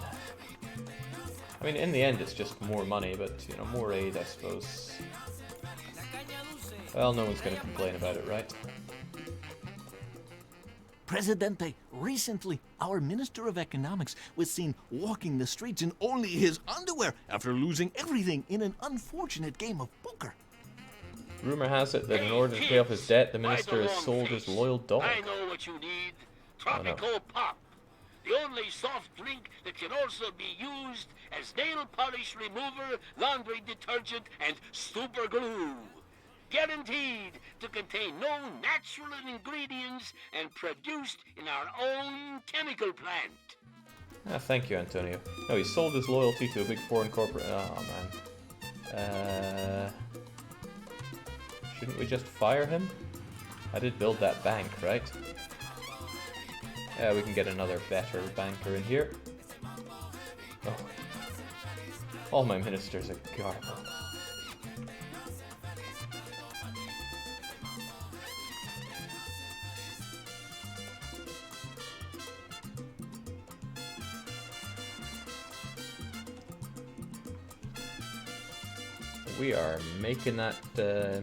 I mean, in the end, it's just more money, but, you know, more aid, I suppose. Well, no one's going to complain about it, right? Presidente, recently, our Minister of Economics was seen walking the streets in only his underwear after losing everything in an unfortunate game of poker. Rumor has it that in order to pay off his debt, the minister has sold his loyal dog. I know what you need. Tropico Pop. The only soft drink that can also be used as nail polish remover, laundry detergent, and super glue. Guaranteed to contain no natural ingredients and produced in our own chemical plant. Ah, thank you, Antonio. No, he sold his loyalty to a big foreign corporate. Oh, man. Shouldn't we just fire him? I did build that bank, right? Yeah, we can get another better banker in here. Oh. All my ministers are garbled. We are making that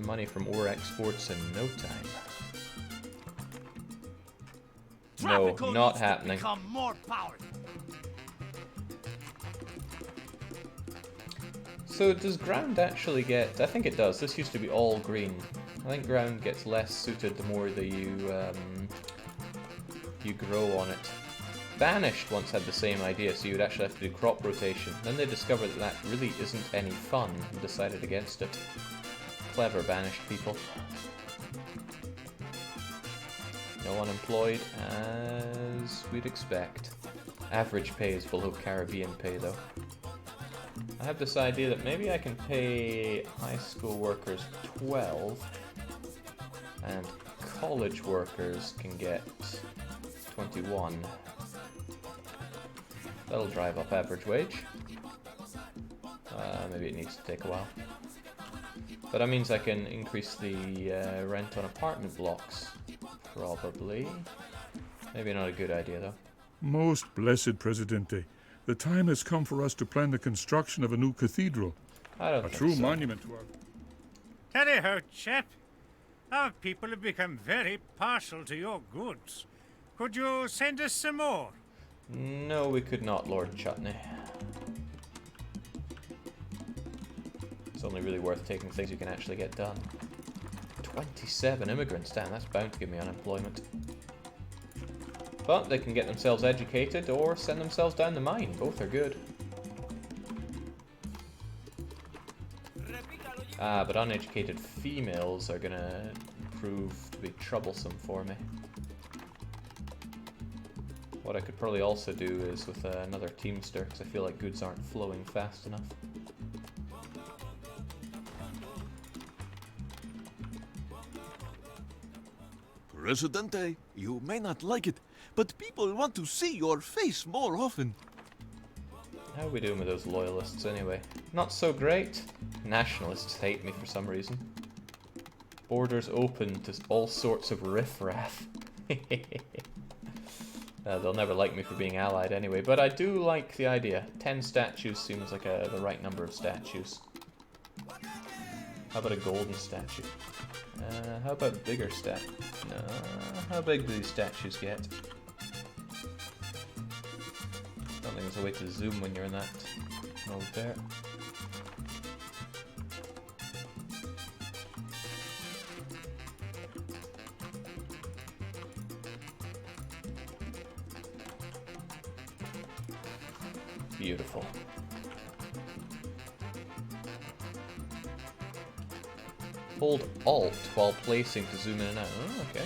money from ore exports in no time. No, not happening. More powerful. So does ground actually get... I think it does. This used to be all green. I think ground gets less suited the more that you grow on it. Banished once had the same idea, so you would actually have to do crop rotation. Then they discovered that that really isn't any fun and decided against it. Clever Banished people. No unemployed, as we'd expect. Average pay is below Caribbean pay, though. I have this idea that maybe I can pay high school workers 12, and college workers can get 21. That'll drive up average wage. Maybe it needs to take a while. But that means I can increase the rent on apartment blocks. Probably. Maybe not a good idea, though. Most blessed Presidente, the time has come for us to plan the construction of a new cathedral. I don't a think true so. monument to our... Tally ho, chap. Our people have become very partial to your goods. Could you send us some more? No, we could not, Lord Chutney. It's only really worth taking things you can actually get done. 27 immigrants, damn, that's bound to give me unemployment. But they can get themselves educated or send themselves down the mine. Both are good. But uneducated females are gonna prove to be troublesome for me. What I could probably also do is with another teamster, because I feel like goods aren't flowing fast enough. Presidente, you may not like it, but people want to see your face more often. How are we doing with those loyalists anyway? Not so great. Nationalists hate me for some reason. Borders open to all sorts of riffraff. They'll never like me for being allied anyway, but I do like the idea. 10 statues seems like the right number of statues. How about a golden statue? How about bigger how big do these statues get? Don't think there's a way to zoom when you're in that mode there. Beautiful. Hold Alt while placing to zoom in and out. Oh, okay.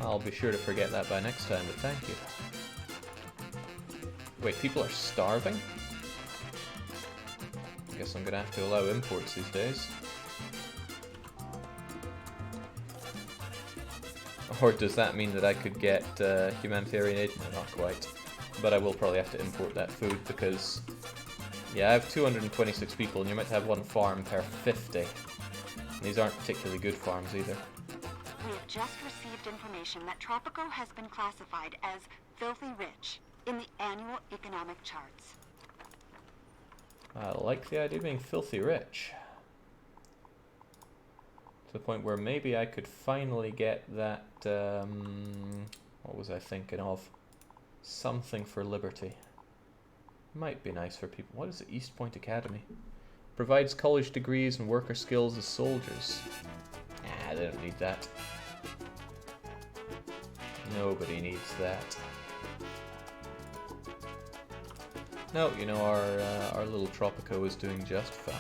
I'll be sure to forget that by next time, but thank you. Wait, people are starving? I guess I'm gonna have to allow imports these days. Or does that mean that I could get humanitarian aid? No, not quite. But I will probably have to import that food because Yeah, I have 226 people, and you're meant to have one farm per 50. And these aren't particularly good farms either. We have just received information that Tropico has been classified as filthy rich in the annual economic charts. I like the idea of being filthy rich. To the point where maybe I could finally get that, what was I thinking of? Something for liberty. Might be nice for people. What is the East Point Academy? Provides college degrees and worker skills as soldiers. Nah, they don't need that. Nobody needs that. No, you know, our little Tropico is doing just fine.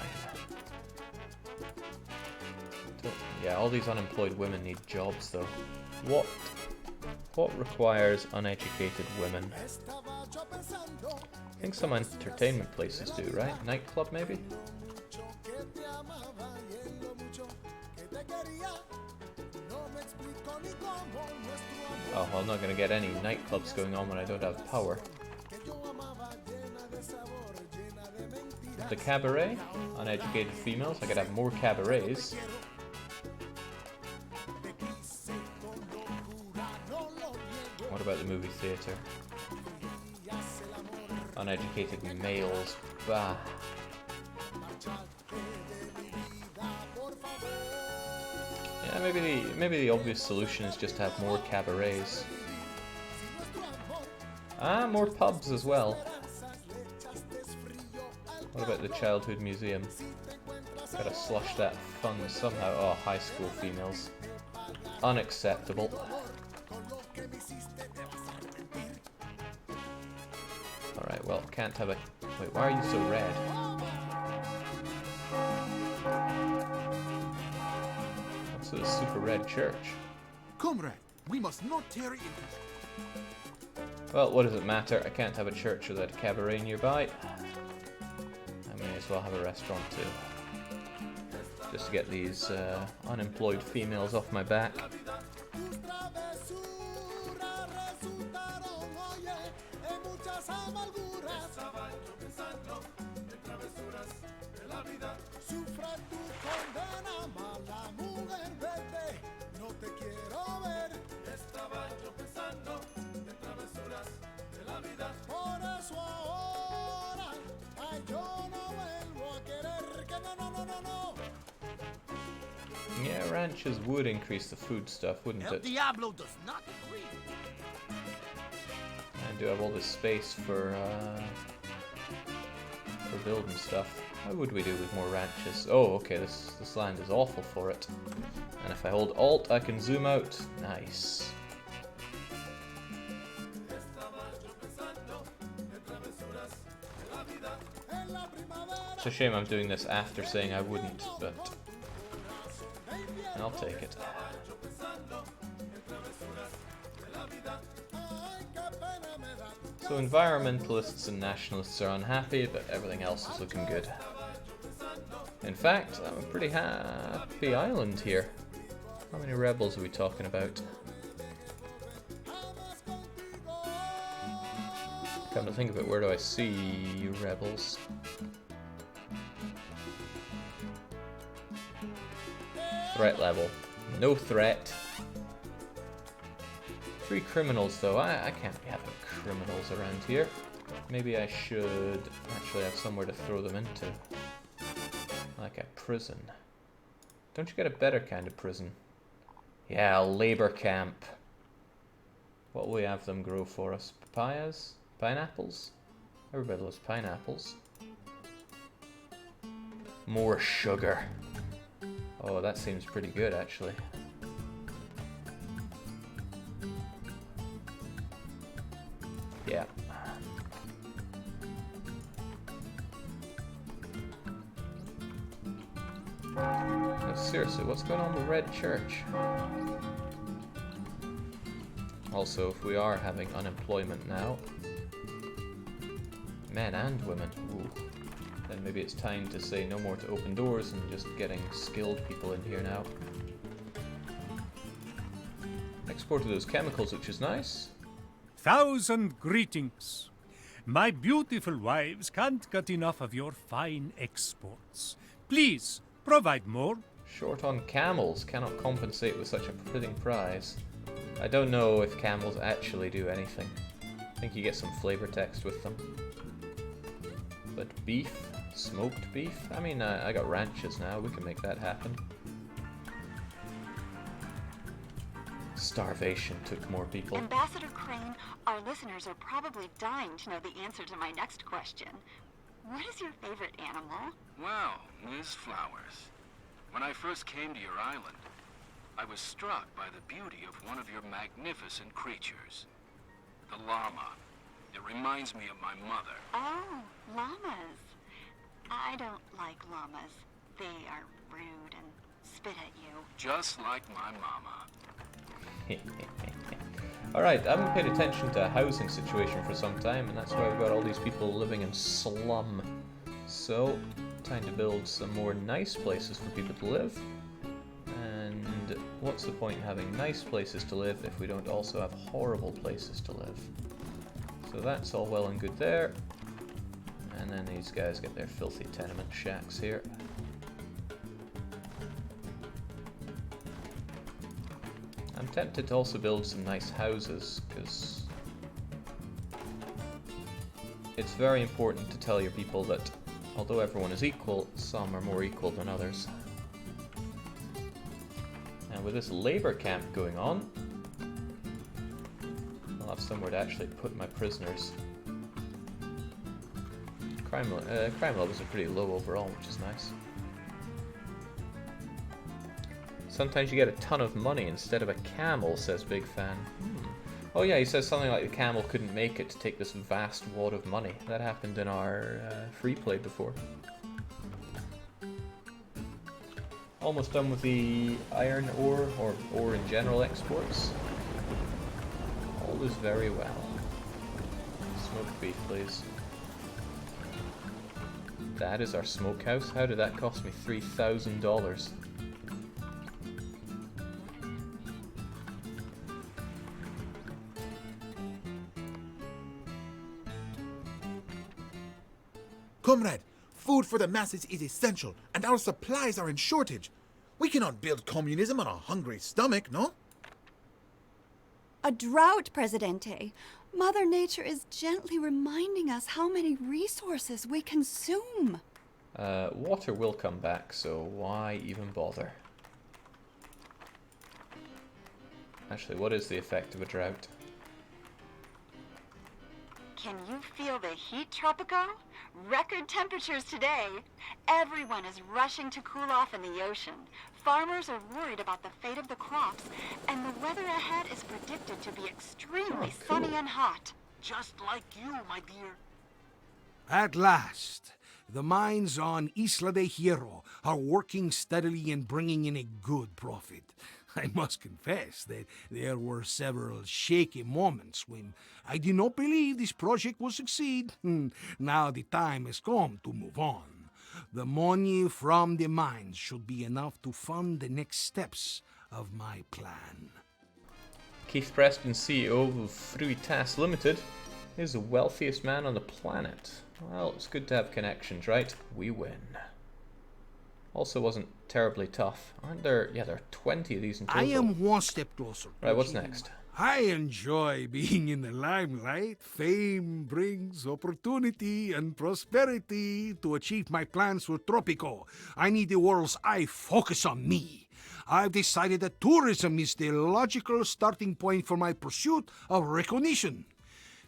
Yeah, all these unemployed women need jobs, though. What requires uneducated women? I think some entertainment places do, right? Nightclub, maybe? Oh, well, I'm not going to get any nightclubs going on when I don't have power. The cabaret? Uneducated females? I could have more cabarets. What about the movie theatre? Uneducated males. Bah. Yeah, maybe the obvious solution is just to have more cabarets. Ah, more pubs as well. What about the childhood museum? Gotta slush that fund somehow. Oh, high school females. Unacceptable. Alright, well, can't have a... Wait, why are you so red? What's this super red church? Comrade, we must not tarry in... Well, what does it matter? I can't have a church without a cabaret nearby. I may as well have a restaurant too. Just to get these unemployed females off my back. Yeah, ranches would increase the food stuff, wouldn't it? Diablo does not agree. I do have all this space for building stuff. How would we do with more ranches? Oh, okay, this land is awful for it. And if I hold Alt, I can zoom out. Nice. It's a shame I'm doing this after saying I wouldn't, but I'll take it. So environmentalists and nationalists are unhappy, but everything else is looking good. In fact, I'm a pretty happy island here. How many rebels are we talking about? Come to think of it, where do I see you rebels? Threat level. No threat. 3 criminals though. I can't be having criminals around here. Maybe I should actually have somewhere to throw them into. Like a prison. Don't you get a better kind of prison? Yeah, a labor camp. What will we have them grow for us? Papayas? Pineapples? Everybody loves pineapples. More sugar. Oh, that seems pretty good, actually. Yeah. No, seriously, what's going on with Red Church? Also, if we are having unemployment now, men and women, ooh, then maybe it's time to say no more to open doors and just getting skilled people in here now. Exported those chemicals, which is nice. 1,000 greetings. My beautiful wives can't get enough of your fine exports. Please, provide more. Short on camels, cannot compensate with such a fitting prize. I don't know if camels actually do anything. I think you get some flavor text with them. But beef? Smoked beef? I mean, I got ranches now, we can make that happen. Starvation took more people. Ambassador Crane, our listeners are probably dying to know the answer to my next question. What is your favorite animal? Well, Ms. Flowers, when I first came to your island, I was struck by the beauty of one of your magnificent creatures. The llama. It reminds me of my mother. Oh, llamas. I don't like llamas. They are rude and spit at you. Just like my mama. Alright, I haven't paid attention to a housing situation for some time, and that's why we've got all these people living in slum. So, time to build some more nice places for people to live. And what's the point in having nice places to live if we don't also have horrible places to live? So that's all well and good there. And then these guys get their filthy tenement shacks here. I'm tempted to also build some nice houses, because it's very important to tell your people that although everyone is equal, some are more equal than others. And with this labor camp going on, I'll have somewhere to actually put my prisoners. Crime levels are pretty low overall, which is nice. Sometimes you get a ton of money instead of a camel, says Big Fan. Oh yeah, he says something like the camel couldn't make it to take this vast wad of money. That happened in our free play before. Almost done with the iron ore, or ore in general exports. All is very well. Smoked beef, please. That is our smokehouse. How did that cost me $3,000? Comrade, food for the masses is essential, and our supplies are in shortage. We cannot build communism on a hungry stomach, no? A drought, Presidente. Mother Nature is gently reminding us how many resources we consume. Water will come back, so why even bother? Actually, what is the effect of a drought? Can you feel the heat, Tropico? Record temperatures today. Everyone is rushing to cool off in the ocean. Farmers are worried about the fate of the crops, and the weather ahead is predicted to be extremely sunny and hot. Just like you, my dear. At last, the mines on Isla de Hierro are working steadily and bringing in a good profit. I must confess that there were several shaky moments when I did not believe this project would succeed. Now the time has come to move on. The money from the mines should be enough to fund the next steps of my plan. Keith Preston, CEO of Fruitas Limited, is the wealthiest man on the planet. Well, it's good to have connections, right? We win. Also wasn't terribly tough. Aren't there? Yeah, there are 20 of these in total. I am one step closer. Right, what's next? I enjoy being in the limelight. Fame brings opportunity and prosperity. To achieve my plans with Tropico, I need the world's eye focus on me. I've decided that tourism is the logical starting point for my pursuit of recognition.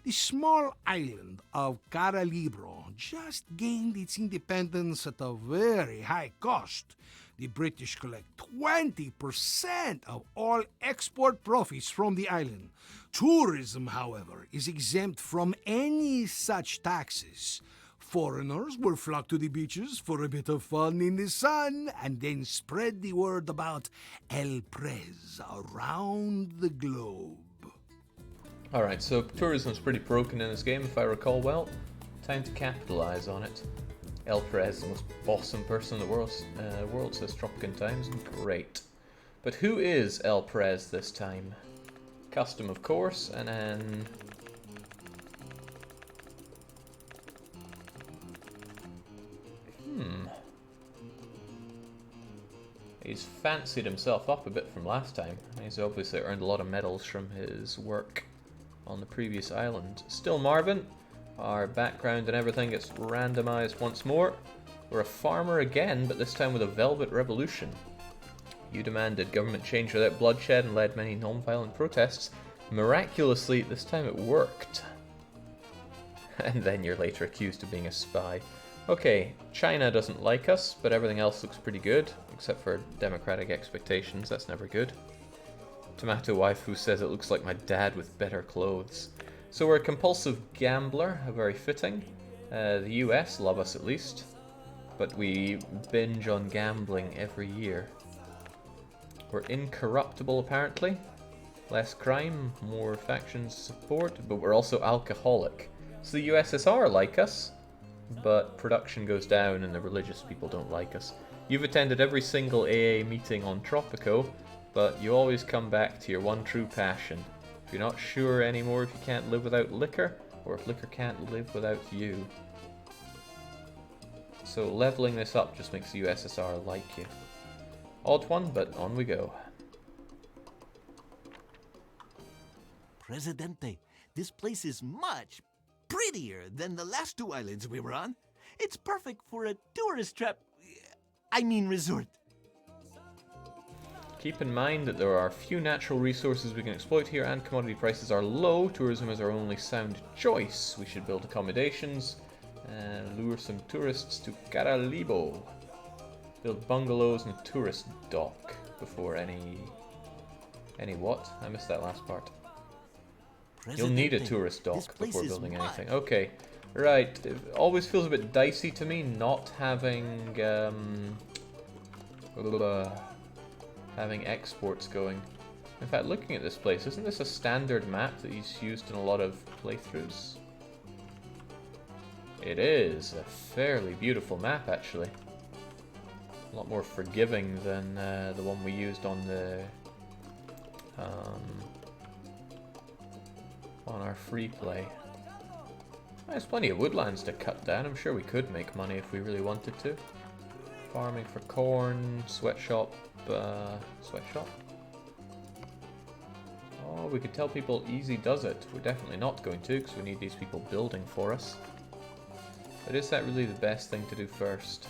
The small island of Caralibro just gained its independence at a very high cost. The British collect 20% of all export profits from the island. Tourism, however, is exempt from any such taxes. Foreigners will flock to the beaches for a bit of fun in the sun and then spread the word about El Prez around the globe. Alright, so tourism's pretty broken in this game, if I recall well. Time to capitalize on it. El Prez, the most awesome person in the world, says Tropican Times. Great. But who is El Prez this time? Custom, of course, and then... He's fancied himself up a bit from last time. He's obviously earned a lot of medals from his work on the previous island. Still Marvin, our background and everything gets randomized once more. We're a farmer again, but this time with a velvet revolution. You demanded government change without bloodshed and led many non-violent protests. Miraculously, this time it worked. And then you're later accused of being a spy. Okay, China doesn't like us, but everything else looks pretty good, except for democratic expectations. That's never good. Tomato waifu says it looks like my dad with better clothes. So we're a compulsive gambler, very fitting. The US love us at least, but we binge on gambling every year. We're incorruptible apparently. Less crime, more factions support, but we're also alcoholic. So the USSR like us, but production goes down and the religious people don't like us. You've attended every single AA meeting on Tropico, but you always come back to your one true passion. If you're not sure anymore if you can't live without liquor, or if liquor can't live without you. So leveling this up just makes the USSR like you. Odd one, but on we go. Presidente, this place is much prettier than the last 2 islands we were on. It's perfect for a tourist trap. I mean resort. Keep in mind that there are few natural resources we can exploit here and commodity prices are low. Tourism is our only sound choice. We should build accommodations and lure some tourists to Caralibo. Build bungalows and a tourist dock before any what? I missed that last part. You'll need a tourist dock before building anything. Okay, right. It always feels a bit dicey to me not having having exports going. In fact, looking at this place, isn't this a standard map that he's used in a lot of playthroughs? It is a fairly beautiful map, actually. A lot more forgiving than the one we used on the on our free play. There's plenty of woodlands to cut down. I'm sure we could make money if we really wanted to. Farming for corn, sweatshop. Oh, we could tell people easy does it. We're definitely not going to, because we need these people building for us. But is that really the best thing to do first?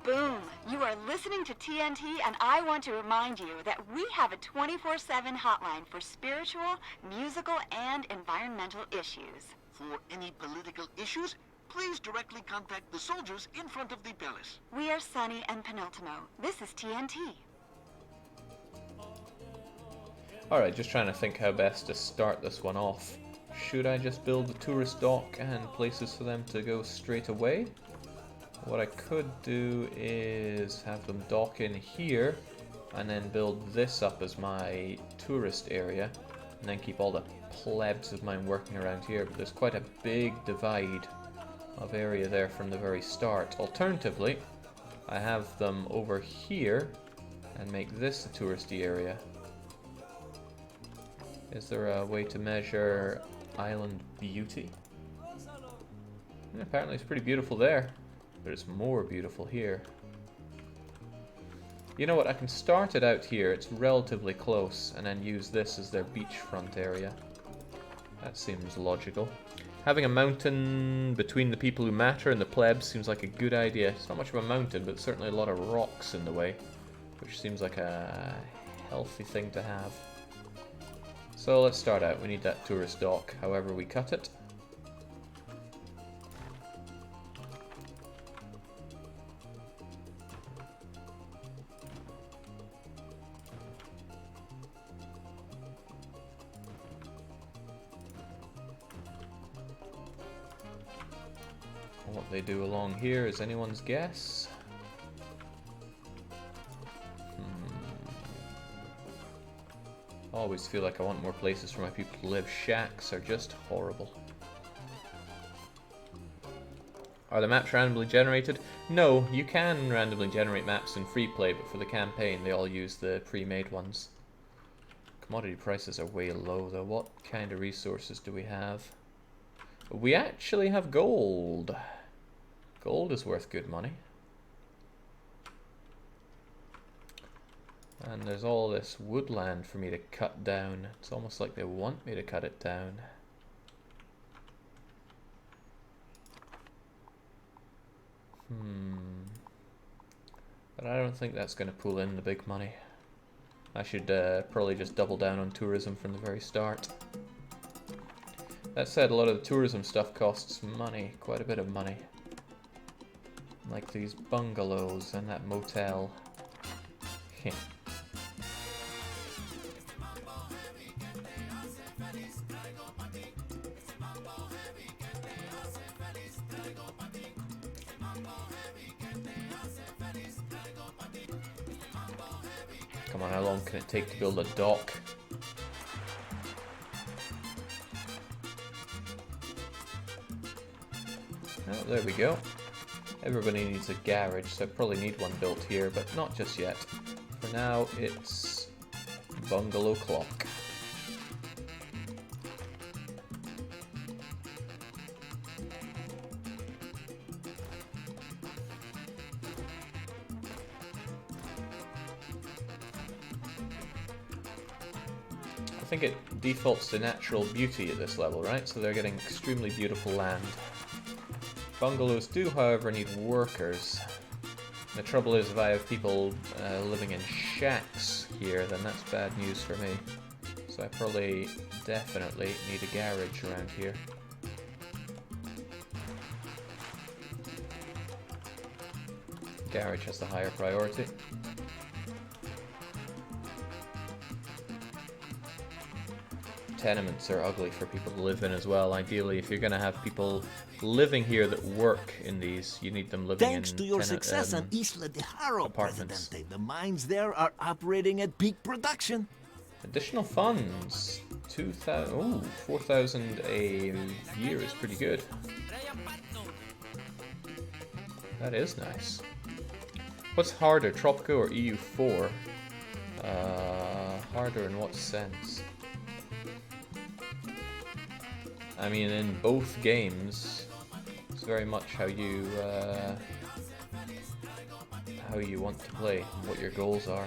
Boom! You are listening to TNT, and I want to remind you that we have a 24/7 hotline for spiritual, musical, and environmental issues. For any political issues, please directly contact the soldiers in front of the palace. We are Sunny and Penultimo. This is TNT. Alright, just trying to think how best to start this one off. Should I just build the tourist dock and places for them to go straight away? What I could do is have them dock in here and then build this up as my tourist area and then keep all the plebs of mine working around here, but there's quite a big divide of area there from the very start. Alternatively, I have them over here and make this a touristy area. Is there a way to measure island beauty? Apparently it's pretty beautiful there. But it's more beautiful here. You know what, I can start it out here, it's relatively close, and then use this as their beachfront area. That seems logical. Having a mountain between the people who matter and the plebs seems like a good idea. It's not much of a mountain, but certainly a lot of rocks in the way, which seems like a healthy thing to have. So let's start out, we need that tourist dock, however we cut it. What they do along here is anyone's guess. I always feel like I want more places for my people to live. Shacks are just horrible. Are the maps randomly generated? No, you can randomly generate maps in free play, but for the campaign they all use the pre-made ones. Commodity prices are way low though. What kind of resources do we have? We actually have gold. Gold is worth good money. And there's all this woodland for me to cut down. It's almost like they want me to cut it down. But I don't think that's going to pull in the big money. I should probably just double down on tourism from the very start. That said, a lot of the tourism stuff costs money, quite a bit of money. Like these bungalows and that motel. Come on, how long can it take to build a dock? Oh, there we go. Everybody needs a garage, so I probably need one built here, but not just yet. For now, it's bungalow clock. I think it defaults to natural beauty at this level, right? So they're getting extremely beautiful land. Bungalows do, however, need workers. The trouble is, if I have people living in shacks here, then that's bad news for me. So I probably definitely need a garage around here. Garage has the higher priority. Tenements are ugly for people to live in as well. Ideally, if you're going to have people living here that work in these, you need them living Thanks in to your success on Isla de Haro, apartments. Presidente, the mines there are operating at peak production. Additional funds. 2,000. Ooh, 4,000 a year is pretty good. That is nice. What's harder, Tropico or EU4? Harder in what sense? I mean, in both games, it's very much how you want to play and what your goals are.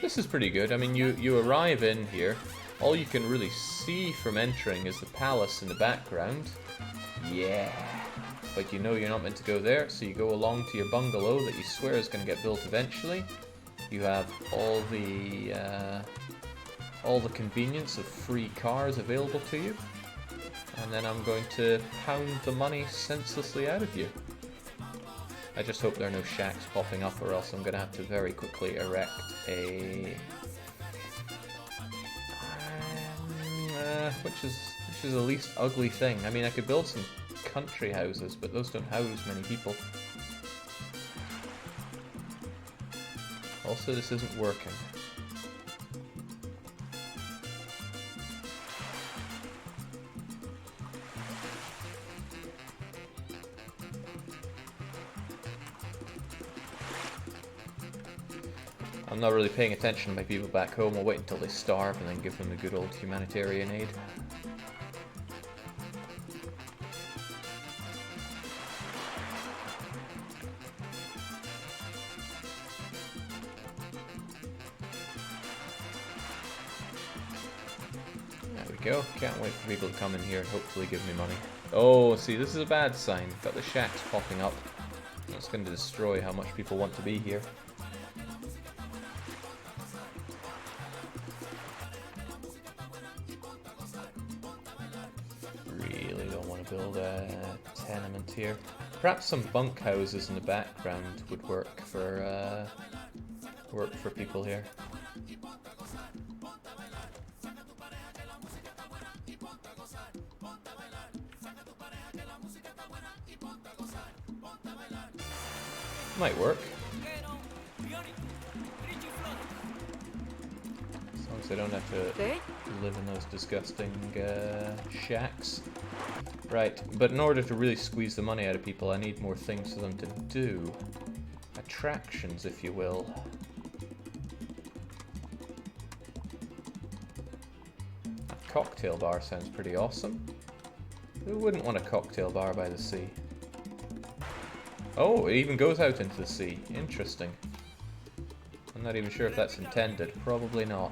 This is pretty good. I mean, you arrive in here, all you can really see from entering is the palace in the background. Yeah. But you know you're not meant to go there, so you go along to your bungalow that you swear is going to get built eventually. You have all the convenience of free cars available to you, and then I'm going to pound the money senselessly out of you. I just hope there are no shacks popping up, or else I'm going to have to very quickly erect a which is the least ugly thing. I mean, I could build some country houses, but those don't house many people. Also, this isn't working. I'm not really paying attention to my people back home. I'll wait until they starve and then give them the good old humanitarian aid. Go. Can't wait for people to come in here and hopefully give me money. Oh, see, this is a bad sign. Got the shacks popping up. That's going to destroy how much people want to be here. Really don't want to build a tenement here. Perhaps some bunk houses in the background would work for people here. Might work. As long as I don't have to live in those disgusting shacks. Right, but in order to really squeeze the money out of people, I need more things for them to do. Attractions, if you will. cocktail bar sounds pretty awesome. Who wouldn't want a cocktail bar by the sea? Oh, it even goes out into the sea. Interesting. I'm not even sure if that's intended. Probably not.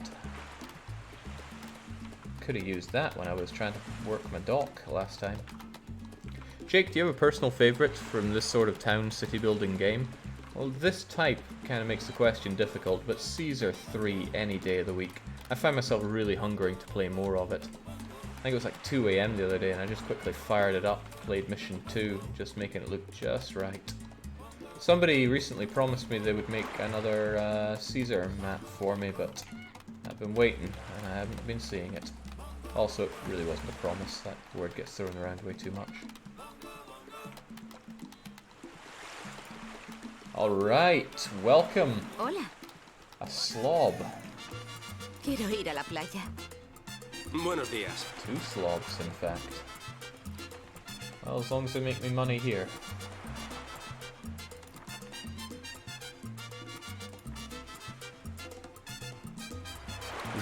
Could have used that when I was trying to work my dock last time. Jake, do you have a personal favourite from this sort of town city building game? Well, this type kind of makes the question difficult, but Caesar 3 any day of the week. I find myself really hungering to play more of it. I think it was like 2 AM the other day and I just quickly fired it up, played mission 2, just making it look just right. Somebody recently promised me they would make another Caesar map for me, but I've been waiting and I haven't been seeing it. Also, it really wasn't a promise. That word gets thrown around way too much. Alright, welcome. Hola. A slob. Quiero ir a la playa. Buenos días. 2 slobs, in fact. Well, as long as they make me money here.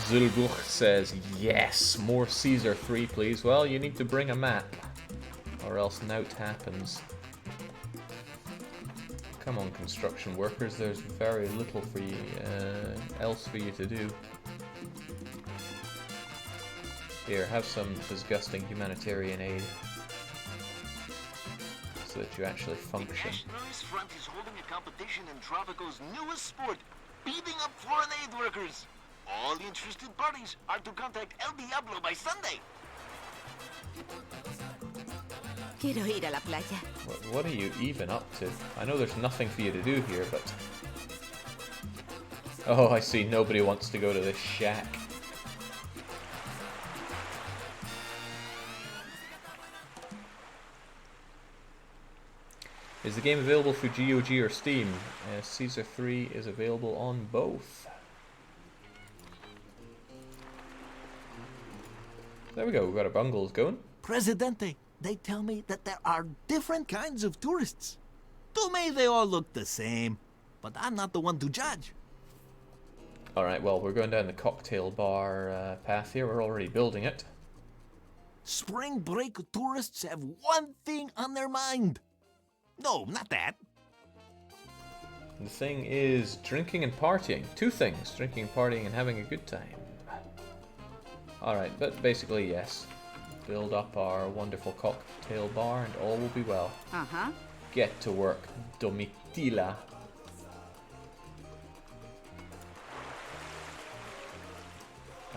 Zulbuch says, yes, more Caesar 3 please. Well, you need to bring a map, or else nought happens. Come on, construction workers, there's very little for you, else for you to do. Here, have some disgusting humanitarian aid, so that you actually function. The Nationalist Front is holding a competition in Tropico's newest sport, beating up foreign aid workers. All interested parties are to contact El Diablo by Sunday. Quiero ir a la playa. What are you even up to? I know there's nothing for you to do here, but... Oh, I see, nobody wants to go to this shack. Is the game available through GOG or Steam? Caesar 3 is available on both. There we go, we've got our bungalows going. Presidente, they tell me that there are different kinds of tourists. To me, they all look the same, but I'm not the one to judge. Alright, well, we're going down the cocktail bar path here. We're already building it. Spring break tourists have one thing on their mind. No, not that. The thing is drinking and partying. 2 things, drinking and partying and having a good time. Alright, but basically, yes. Build up our wonderful cocktail bar and all will be well. Uh-huh. Get to work, Domitila.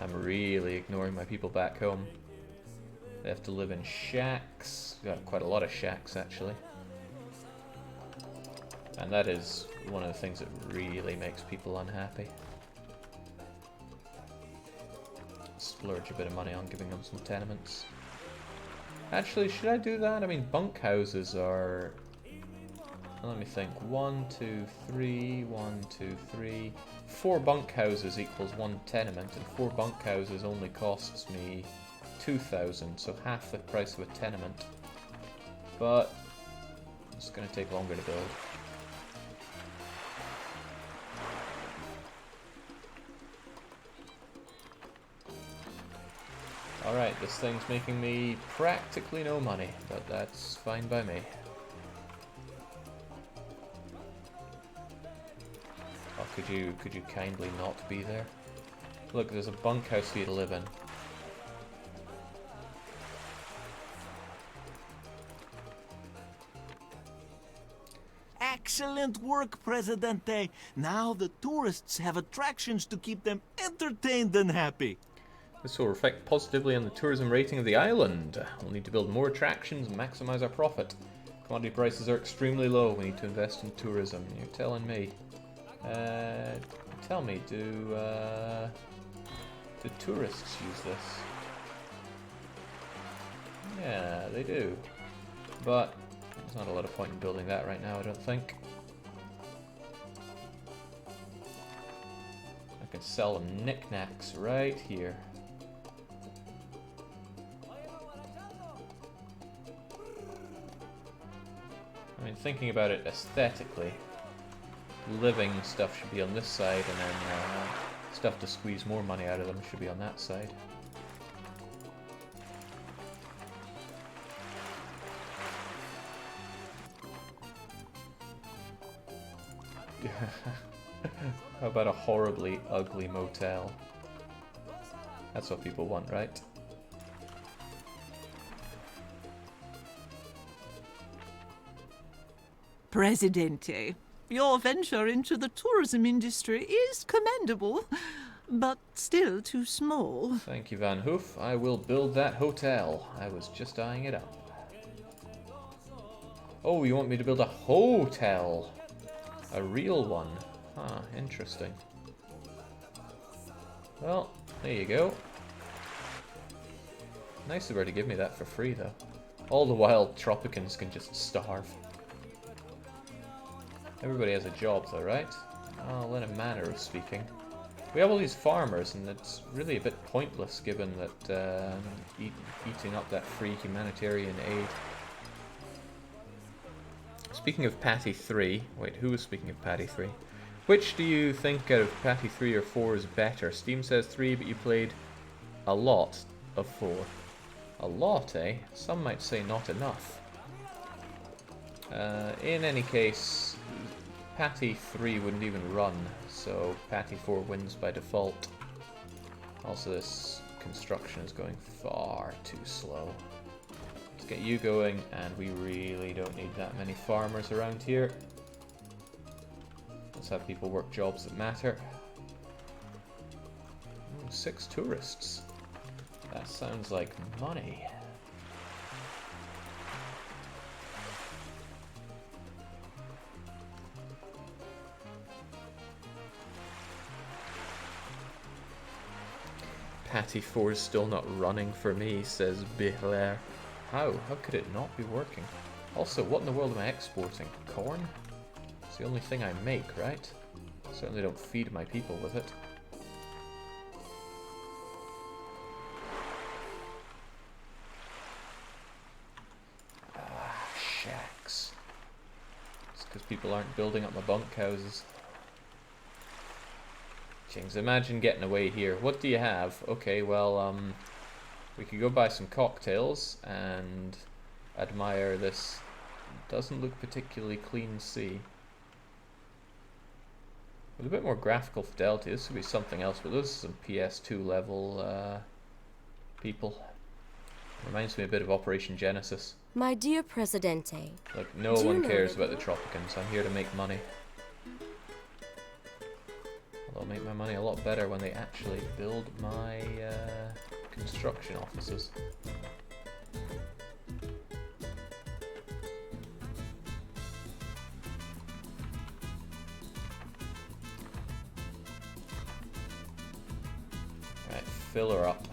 I'm really ignoring my people back home. They have to live in shacks. Got quite a lot of shacks, actually. And that is one of the things that really makes people unhappy. Splurge a bit of money on giving them some tenements. Actually, should I do that? I mean, bunkhouses are... Let me think. 1, 2, 3, 1, 2, 3. 4 bunkhouses equals 1 tenement, and 4 bunkhouses only costs me 2,000, so half the price of a tenement. But it's going to take longer to build. Alright, this thing's making me practically no money, but that's fine by me. Oh, could you kindly not be there? Look, there's a bunkhouse for you to live in. Excellent work, Presidente. Now the tourists have attractions to keep them entertained and happy. This will reflect positively on the tourism rating of the island. We'll need to build more attractions and maximize our profit. Commodity prices are extremely low. We need to invest in tourism. You're telling me. Tell me, do tourists use this? Yeah, they do. But there's not a lot of point in building that right now, I don't think. I can sell them knickknacks right here. I mean, thinking about it aesthetically, living stuff should be on this side, and then stuff to squeeze more money out of them should be on that side. How about a horribly ugly motel? That's what people want, right? Presidente, your venture into the tourism industry is commendable, but still too small. Thank you, Van Hoof. I will build that hotel. I was just eyeing it up. Oh, you want me to build a hotel? A real one? Huh, interesting. Well, there you go. Nice of her to give me that for free, though. All the while, Tropicans can just starve. Everybody has a job, though, right? Well, in a manner of speaking. We have all these farmers, and it's really a bit pointless given that eating up that free humanitarian aid. Speaking of Patty 3, wait, who was speaking of Patty 3? Which do you think out of Patty 3 or 4 is better? Steam says 3, but you played a lot of 4. A lot, eh? Some might say not enough. In any case, Patty 3 wouldn't even run, so Patty 4 wins by default. Also, this construction is going far too slow. Let's get you going, and we really don't need that many farmers around here. Let's have people work jobs that matter. Ooh, 6 tourists. That sounds like money. Patty 4 is still not running for me, says Bihler. How? How could it not be working? Also, what in the world am I exporting? Corn? It's the only thing I make, right? Certainly don't feed my people with it. Ah, shacks. It's because people aren't building up my bunkhouses. Jings, imagine getting away here. What do you have? Okay, well, we could go buy some cocktails and admire this. Doesn't look particularly clean sea. With a bit more graphical fidelity, this would be something else, but those are some PS2 level people. Reminds me a bit of Operation Genesis. My dear Presidente. Look, no one cares about the Tropicans. I'm here to make money. I'll make my money a lot better when they actually build my construction offices. Right, fill her up.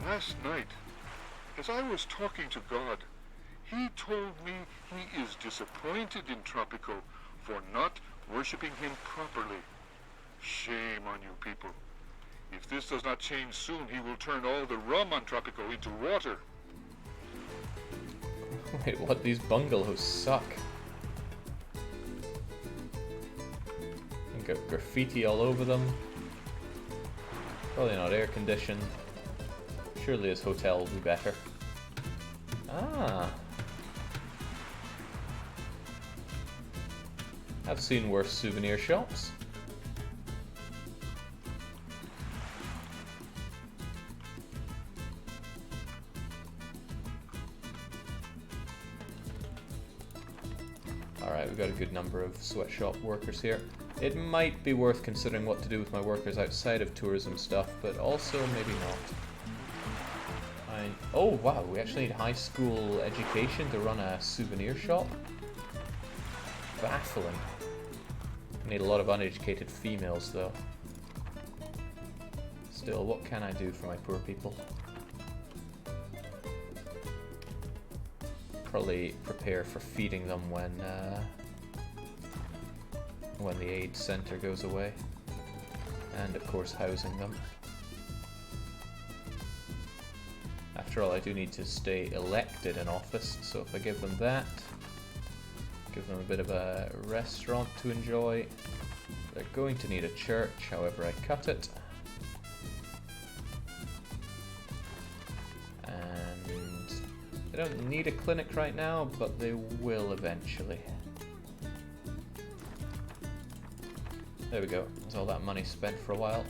Last night, as I was talking to God, he told me he is disappointed in Tropico for not worshipping him properly. Shame on you people. If this does not change soon, he will turn all the rum on Tropico into water. Wait, what? These bungalows suck. You've got graffiti all over them. Probably not air conditioned. Surely this hotel will be better. Ah. I've seen worse souvenir shops. Alright, we've got a good number of sweatshop workers here. It might be worth considering what to do with my workers outside of tourism stuff, but also maybe not. Oh wow, we actually need high school education to run a souvenir shop? Baffling. We need a lot of uneducated females though. Still, what can I do for my poor people? Probably prepare for feeding them when the aid center goes away. And of course housing them. After all, I do need to stay elected in office, so if I give them that, Give them a bit of a restaurant to enjoy. They're going to need a church, however I cut it. And they don't need a clinic right now, but they will eventually. There we go. There's all that money spent for a while.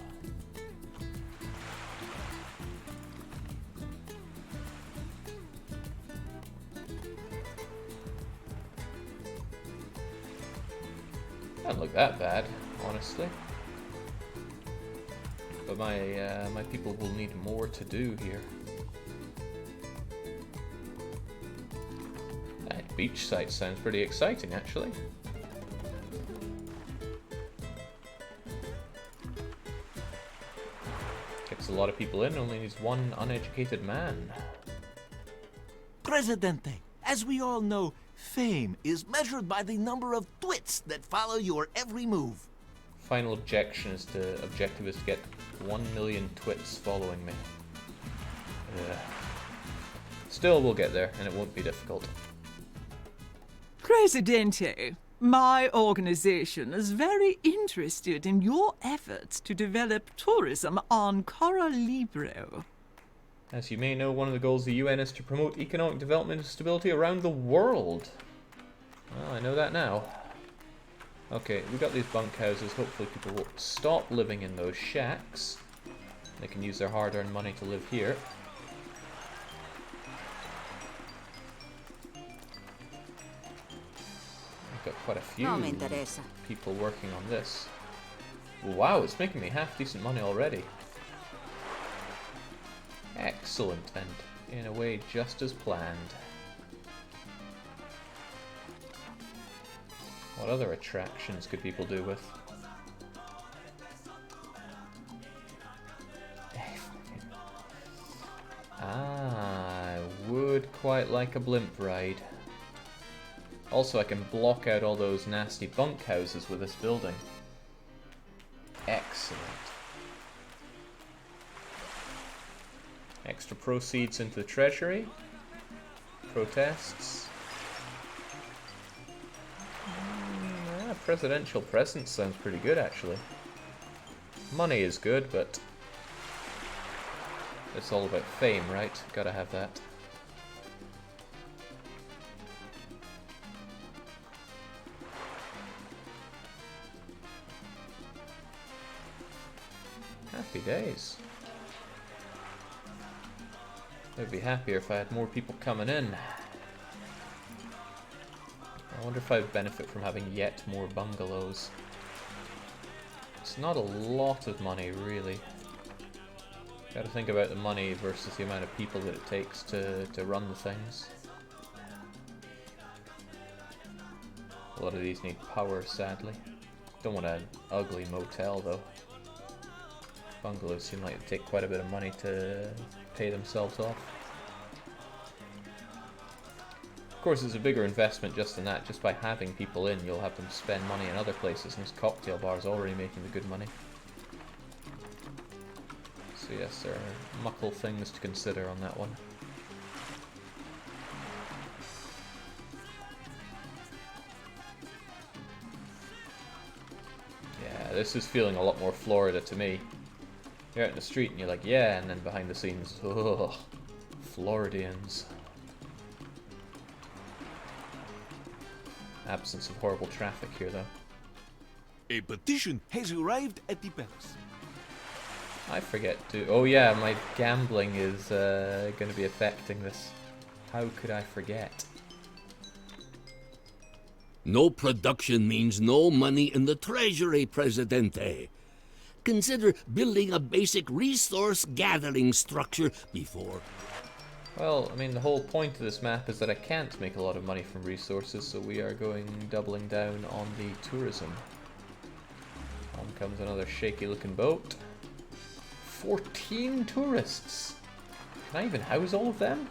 Doesn't look that bad, honestly. But my people will need more to do here. That beach site sounds pretty exciting, actually. Gets a lot of people in, only needs one uneducated man. Presidente, as we all know, fame is measured by the number of twits that follow your every move. Final objective is to get 1 million twits following me. Still, we'll get there, and it won't be difficult. Presidente, my organization is very interested in your efforts to develop tourism on Coral Libro. As you may know, one of the goals of the UN is to promote economic development and stability around the world. Well, I know that now. Okay, we got these bunkhouses. Hopefully people will stop living in those shacks. They can use their hard-earned money to live here. We've got quite a few people working on this. Wow, it's making me half decent money already. Excellent, and in a way just as planned. What other attractions could people do with? I would quite like a blimp ride. Also, I can block out all those nasty bunkhouses with this building. Excellent. Extra proceeds into the treasury. Protests. Presidential presence sounds pretty good, actually. Money is good, but it's all about fame, right? Gotta have that. Happy days. I'd be happier if I had more people coming in. I wonder if I'd benefit from having yet more bungalows. It's not a lot of money, really. Gotta think about the money versus the amount of people that it takes to run the things. A lot of these need power, sadly. Don't want an ugly motel, though. Bungalows seem like they take quite a bit of money to pay themselves off. Of course, it's a bigger investment just in that. Just by having people in, you'll have them spend money in other places, and this cocktail bar is already making the good money. So yes, there are muckle things to consider on that one. Yeah, this is feeling a lot more Florida to me. You're out in the street and you're like, yeah, and then behind the scenes, ugh, Floridians. Absence of horrible traffic here, though. A petition has arrived at the palace. I forget to... Oh yeah, my gambling is going to be affecting this. How could I forget? No production means no money in the treasury, Presidente. Consider building a basic resource gathering structure before... Well, I mean, the whole point of this map is that I can't make a lot of money from resources, so we are doubling down on the tourism. On comes another shaky-looking boat. 14 tourists! Can I even house all of them?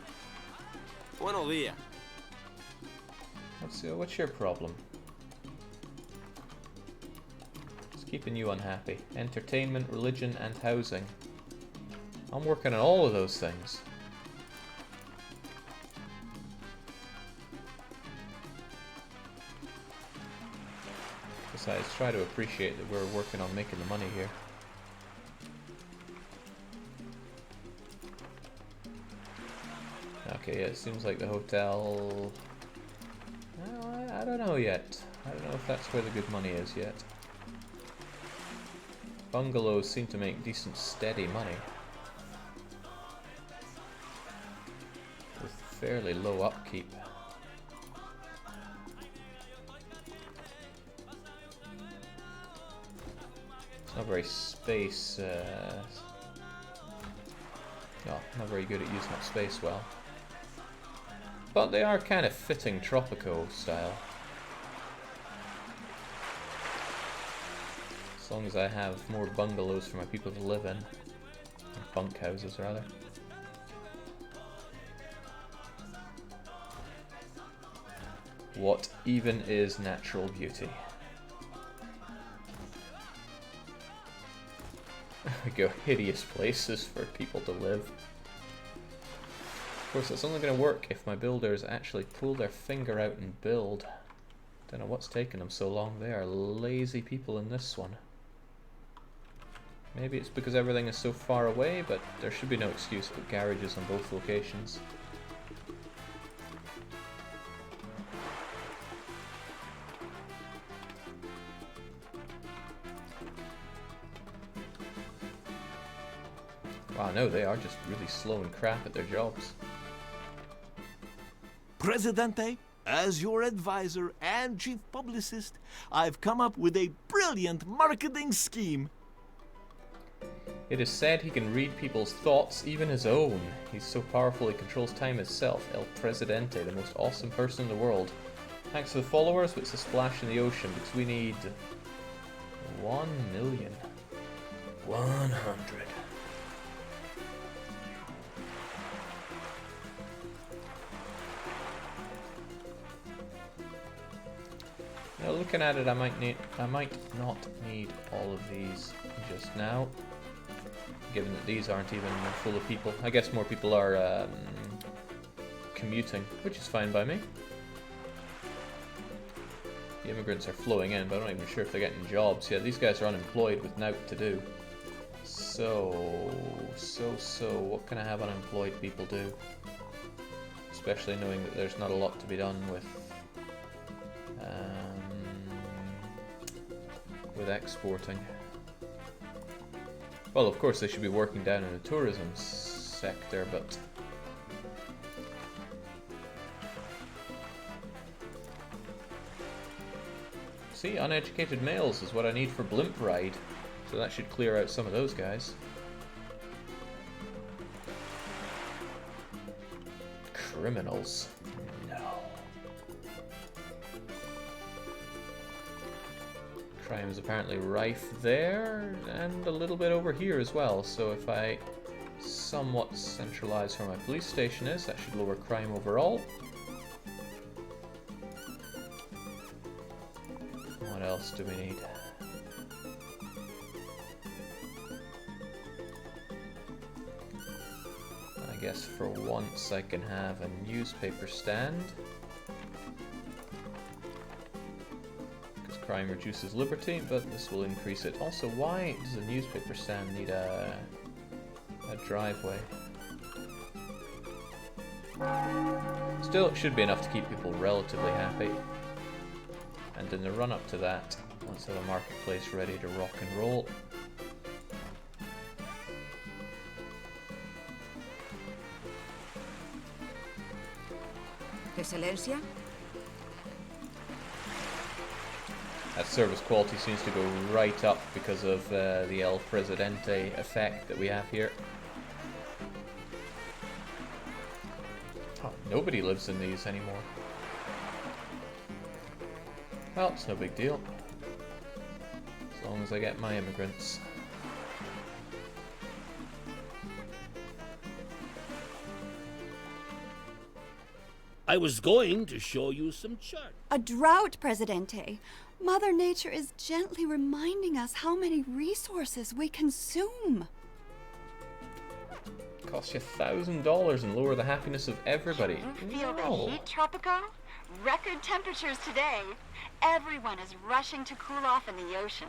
Buenos días. What's your problem? It's keeping you unhappy. Entertainment, religion, and housing. I'm working on all of those things. Besides, try to appreciate that we're working on making the money here. Okay, yeah, it seems like the hotel... Well, I don't know yet. I don't know if that's where the good money is yet. Bungalows seem to make decent, steady money. With fairly low upkeep. It's not very space... no, not very good at using up space well. But they are kind of fitting Tropico style. As long as I have more bungalows for my people to live in. Or bunkhouses, rather. What even is natural beauty? We go hideous places for people to live. Of course, it's only going to work if my builders actually pull their finger out and build. Don't know what's taking them so long. They are lazy people in this one. Maybe it's because everything is so far away, but there should be no excuse for garages on both locations. Wow, no, they are just really slow and crap at their jobs. Presidente, as your advisor and chief publicist, I've come up with a brilliant marketing scheme. It is said he can read people's thoughts, even his own. He's so powerful he controls time itself. El Presidente, the most awesome person in the world. Thanks to the followers, but it's a splash in the ocean because we need 1 million. 100. Now looking at it, I might not need all of these just now, given that these aren't even full of people. I guess more people are commuting, which is fine by me. The immigrants are flowing in, but I'm not even sure if they're getting jobs. Yeah, these guys are unemployed with naught to do. So, what can I have unemployed people do? Especially knowing that there's not a lot to be done with exporting. Well, of course they should be working down in the tourism sector, but see, uneducated males is what I need for Blimp Ride, so that should clear out some of those guys. Criminals. No. Crime is apparently rife there, and a little bit over here as well, so if I somewhat centralize where my police station is, that should lower crime overall. What else do we need? I guess for once I can have a newspaper stand. Crime reduces liberty, but this will increase it. Also, why does a newspaper stand need a driveway? Still, it should be enough to keep people relatively happy. And in the run-up to that, let's have a marketplace ready to rock and roll. Excelencia? That service quality seems to go right up because of the El Presidente effect that we have here. Oh, nobody lives in these anymore. Well, it's no big deal. As long as I get my immigrants. I was going to show you some charts. A drought, Presidente. Mother Nature is gently reminding us how many resources we consume. Cost you $1,000 and lower the happiness of everybody. You feel the No. heat, Tropico? Record temperatures today. Everyone is rushing to cool off in the ocean.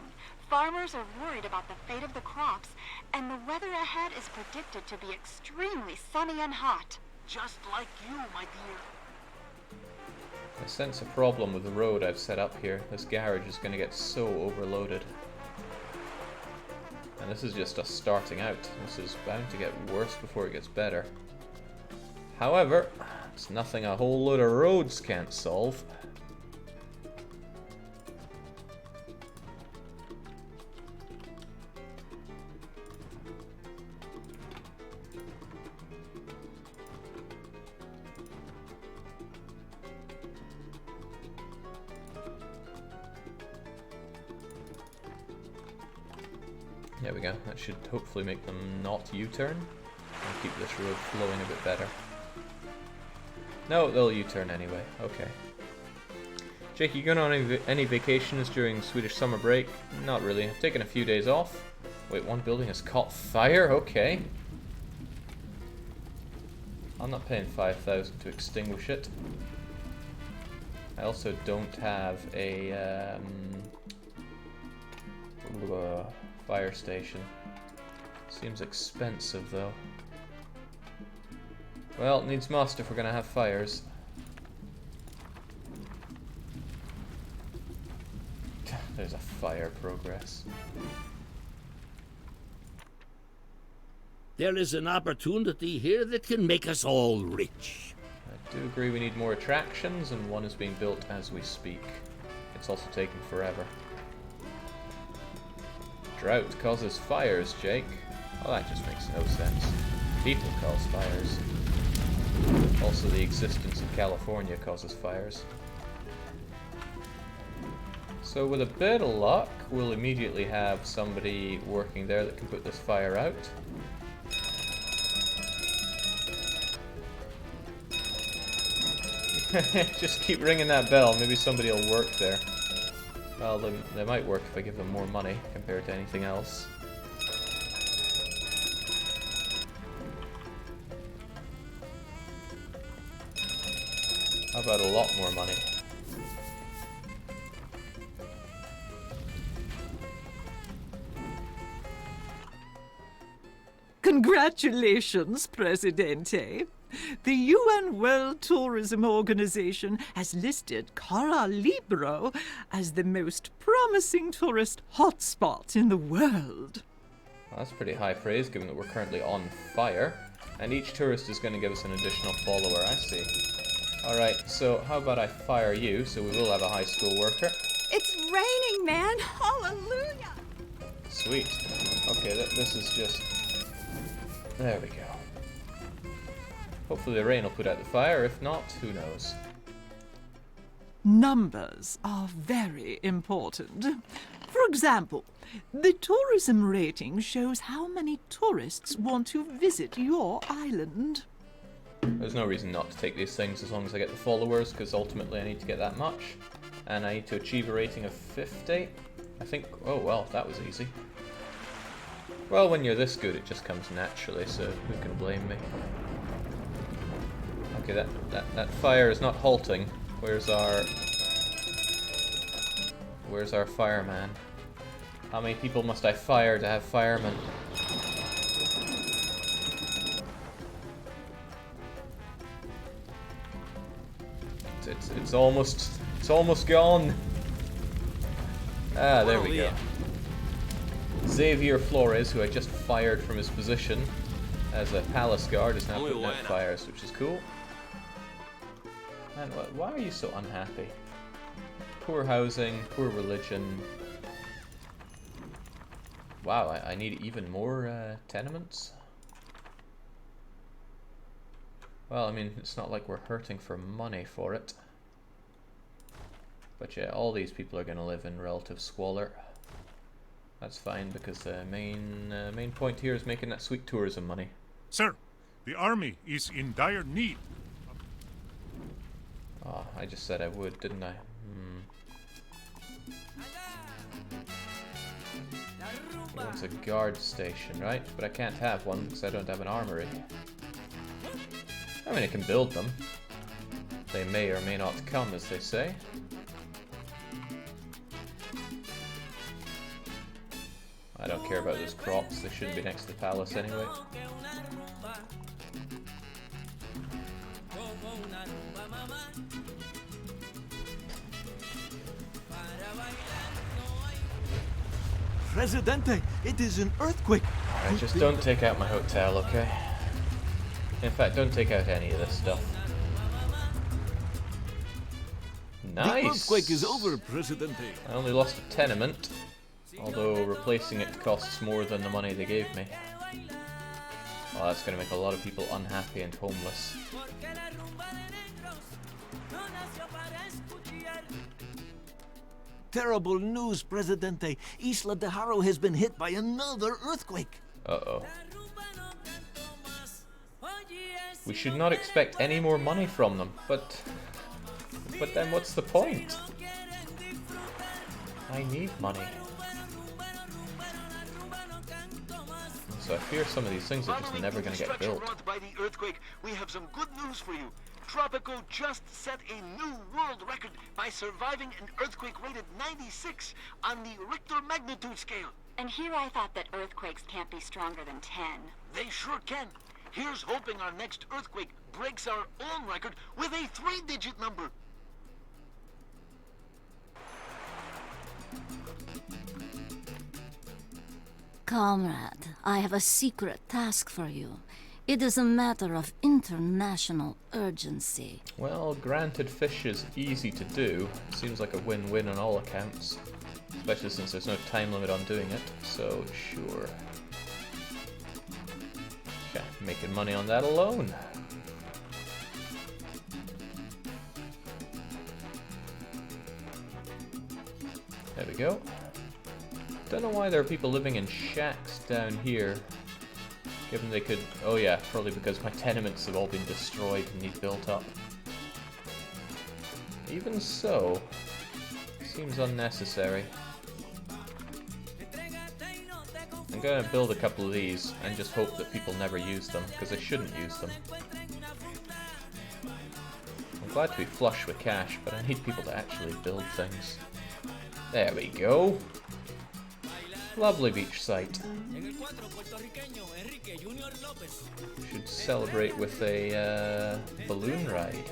Farmers are worried about the fate of the crops, and the weather ahead is predicted to be extremely sunny and hot. Just like you, my dear. I sense a problem with the road I've set up here. This garage is going to get so overloaded. And this is just us starting out. This is bound to get worse before it gets better. However, it's nothing a whole load of roads can't solve. There we go. That should hopefully make them not U-turn and keep this road flowing a bit better. No, they'll U-turn anyway. Okay. Jake, you going on any vacations during Swedish summer break? Not really. I've taken a few days off. Wait, one building has caught fire? Okay. I'm not paying 5,000 to extinguish it. I also don't have a fire station. Seems expensive though. Well, it needs must if we're gonna have fires. There's a fire progress. There is an opportunity here that can make us all rich. I do agree we need more attractions, and one is being built as we speak. It's also taking forever. Drought causes fires, Jake. Well, that just makes no sense. People cause fires. Also, the existence of California causes fires. So with a bit of luck, we'll immediately have somebody working there that can put this fire out. Just keep ringing that bell, maybe somebody will work there. Well, they might work if I give them more money compared to anything else. How about a lot more money? Congratulations, Presidente. The UN World Tourism Organization has listed Cara Libro as the most promising tourist hotspot in the world. Well, that's pretty high praise given that we're currently on fire. And each tourist is going to give us an additional follower, I see. Alright, so how about I fire you, so we will have a high school worker. It's raining, man! Hallelujah! Sweet. Okay, this is just... There we go. Hopefully the rain will put out the fire, if not, who knows. Numbers are very important. For example, the tourism rating shows how many tourists want to visit your island. There's no reason not to take these things as long as I get the followers, because ultimately I need to get that much. And I need to achieve a rating of 50. I think... Oh, well, that was easy. Well, when you're this good, it just comes naturally, so who can blame me? Okay, that fire is not halting. Where's our fireman? How many people must I fire to have firemen? It's almost gone. Ah, there we go. Xavier Flores, who I just fired from his position as a palace guard, is now putting out fires, which is cool. Man, why are you so unhappy? Poor housing, poor religion. Wow, I need even more tenements? Well, I mean, it's not like we're hurting for money for it. But yeah, all these people are going to live in relative squalor. That's fine, because the main point here is making that sweet tourism money. Sir, the army is in dire need. Oh, I just said I would, didn't I? He wants a guard station, right? But I can't have one because I don't have an armory. I mean, I can build them. They may or may not come, as they say. I don't care about those crops, they shouldn't be next to the palace anyway. Presidente, it is an earthquake. Alright, just don't take out my hotel, okay? In fact, don't take out any of this stuff. Nice! The earthquake is over, Presidente. I only lost a tenement, although replacing it costs more than the money they gave me. Well, that's going to make a lot of people unhappy and homeless. Terrible news, Presidente. Isla de Haro has been hit by another earthquake. Uh-oh. We should not expect any more money from them, but then what's the point? I need money. So I fear some of these things are just never going to get built. By the earthquake, we have some good news for you. Tropico just set a new world record by surviving an earthquake rated 96 on the Richter magnitude scale. And here I thought that earthquakes can't be stronger than 10. They sure can. Here's hoping our next earthquake breaks our own record with a 3-digit number. Comrade, I have a secret task for you. It is a matter of international urgency. Well, granted, fish is easy to do. Seems like a win-win on all accounts. Especially since there's no time limit on doing it, so sure. Yeah, making money on that alone. There we go. Don't know why there are people living in shacks down here. Given they could... Oh yeah, probably because my tenements have all been destroyed and need built up. Even so, seems unnecessary. I'm gonna build a couple of these and just hope that people never use them, because they shouldn't use them. I'm glad to be flush with cash, but I need people to actually build things. There we go. Lovely beach site. Should celebrate with a balloon ride.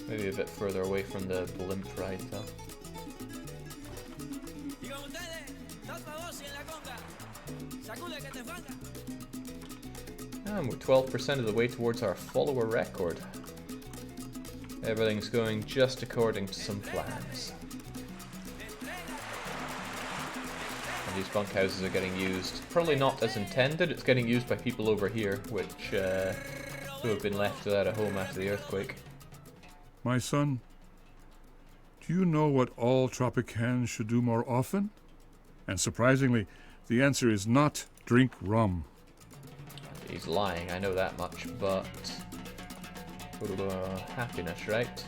Maybe a bit further away from the blimp ride though. And we're 12% of the way towards our follower record. Everything's going just according to some plans. And these bunkhouses are getting used, probably not as intended. It's getting used by people over here, which who have been left without a home after the earthquake. My son, do you know what all Tropicans should do more often? And surprisingly, the answer is not drink rum. He's lying, I know that much, but... happiness, right?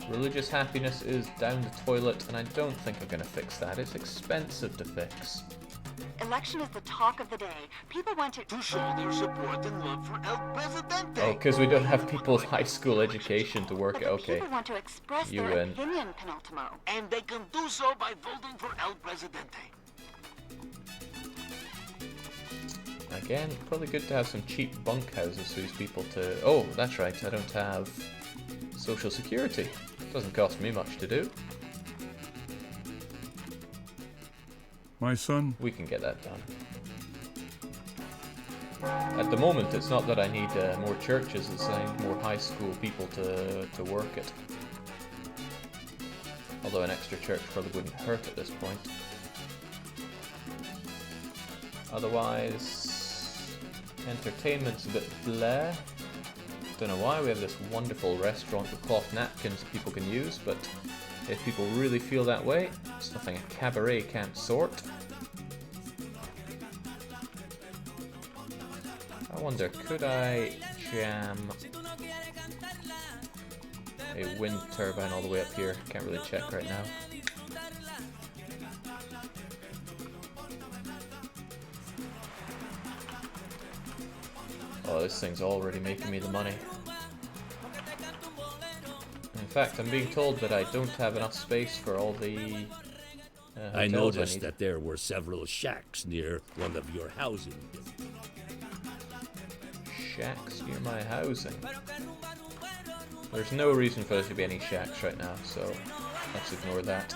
Religious happiness is down the toilet, and I don't think I'm gonna fix that. It's expensive to fix. Election is the talk of the day. People want to show their support and love for El Presidente. Oh, because we don't have people's high school education to work it. Okay. People want to express You their win. opinion, Penultimo. And they can do so by voting for El Presidente. Again, probably good to have some cheap bunkhouses for these people to... Oh, that's right, I don't have Social Security. Doesn't cost me much to do. My son... We can get that done. At the moment, it's not that I need more churches, it's I need more high school people to work it. Although an extra church probably wouldn't hurt at this point. Otherwise... Entertainment's a bit bleh. Don't know why, we have this wonderful restaurant with cloth napkins people can use, but if people really feel that way, it's nothing a cabaret can't sort. I wonder, could I jam a wind turbine all the way up here? Can't really check right now. Oh, this thing's already making me the money. In fact, I'm being told that I don't have enough space for all the I noticed that there were several shacks near one of your housing. Shacks near my housing? There's no reason for there to be any shacks right now, so let's ignore that.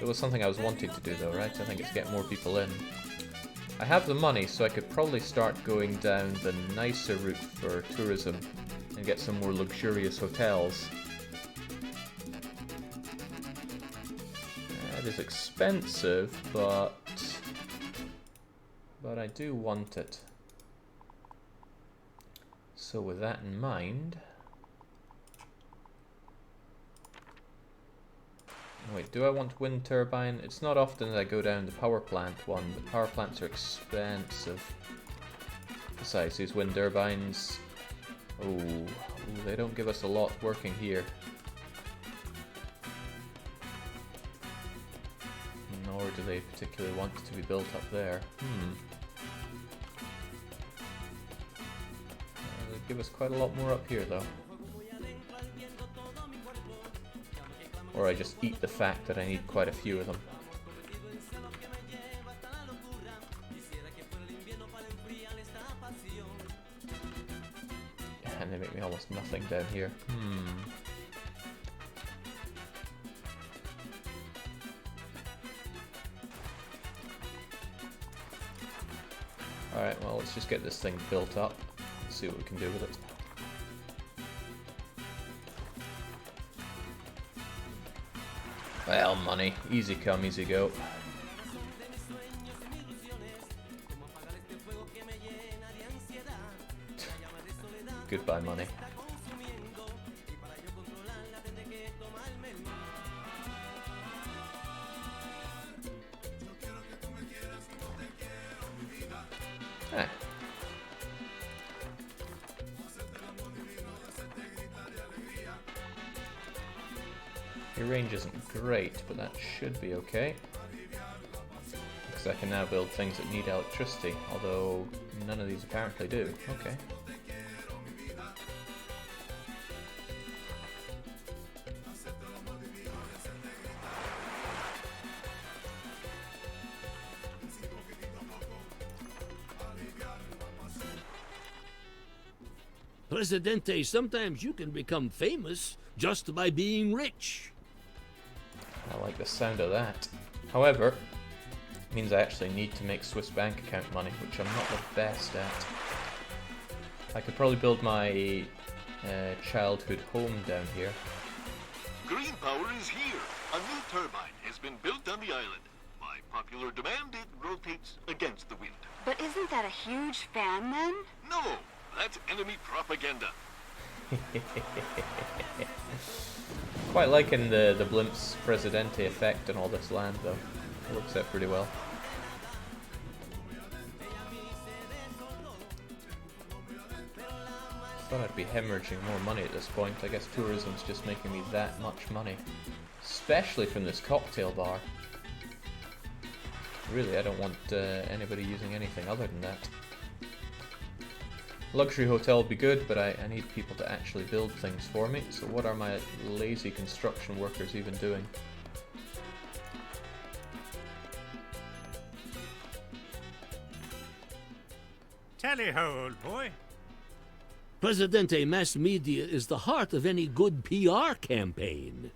It was something I was wanting to do though, right? I think it's get more people in. I have the money, so I could probably start going down the nicer route for tourism and get some more luxurious hotels. It is expensive, but I do want it. So with that in mind... Wait, do I want wind turbine? It's not often that I go down the power plant one, but power plants are expensive. Besides, these wind turbines... Oh, they don't give us a lot working here. Nor do they particularly want to be built up there. They give us quite a lot more up here though. Or I just eat the fact that I need quite a few of them. And they make me almost nothing down here. Alright, well, let's just get this thing built up and see what we can do with it. Well, money. Easy come, easy go. Goodbye, money. Your range isn't great, but that should be okay. Because I can now build things that need electricity, although none of these apparently do. Okay. Presidente, sometimes you can become famous just by being rich. I like the sound of that. However, it means I actually need to make Swiss bank account money, which I'm not the best at. I could probably build my childhood home down here. Green power is here. A new turbine has been built on the island. By popular demand, it rotates against the wind. But isn't that a huge fan then? No, that's enemy propaganda. Quite liking the blimp's Presidente effect on all this land though. It works out pretty well. Thought I'd be hemorrhaging more money at this point. I guess tourism's just making me that much money. Especially from this cocktail bar. Really, I don't want anybody using anything other than that. Luxury hotel would be good, but I need people to actually build things for me. So what are my lazy construction workers even doing? Tally-ho, old boy. Presidente, mass media is the heart of any good PR campaign.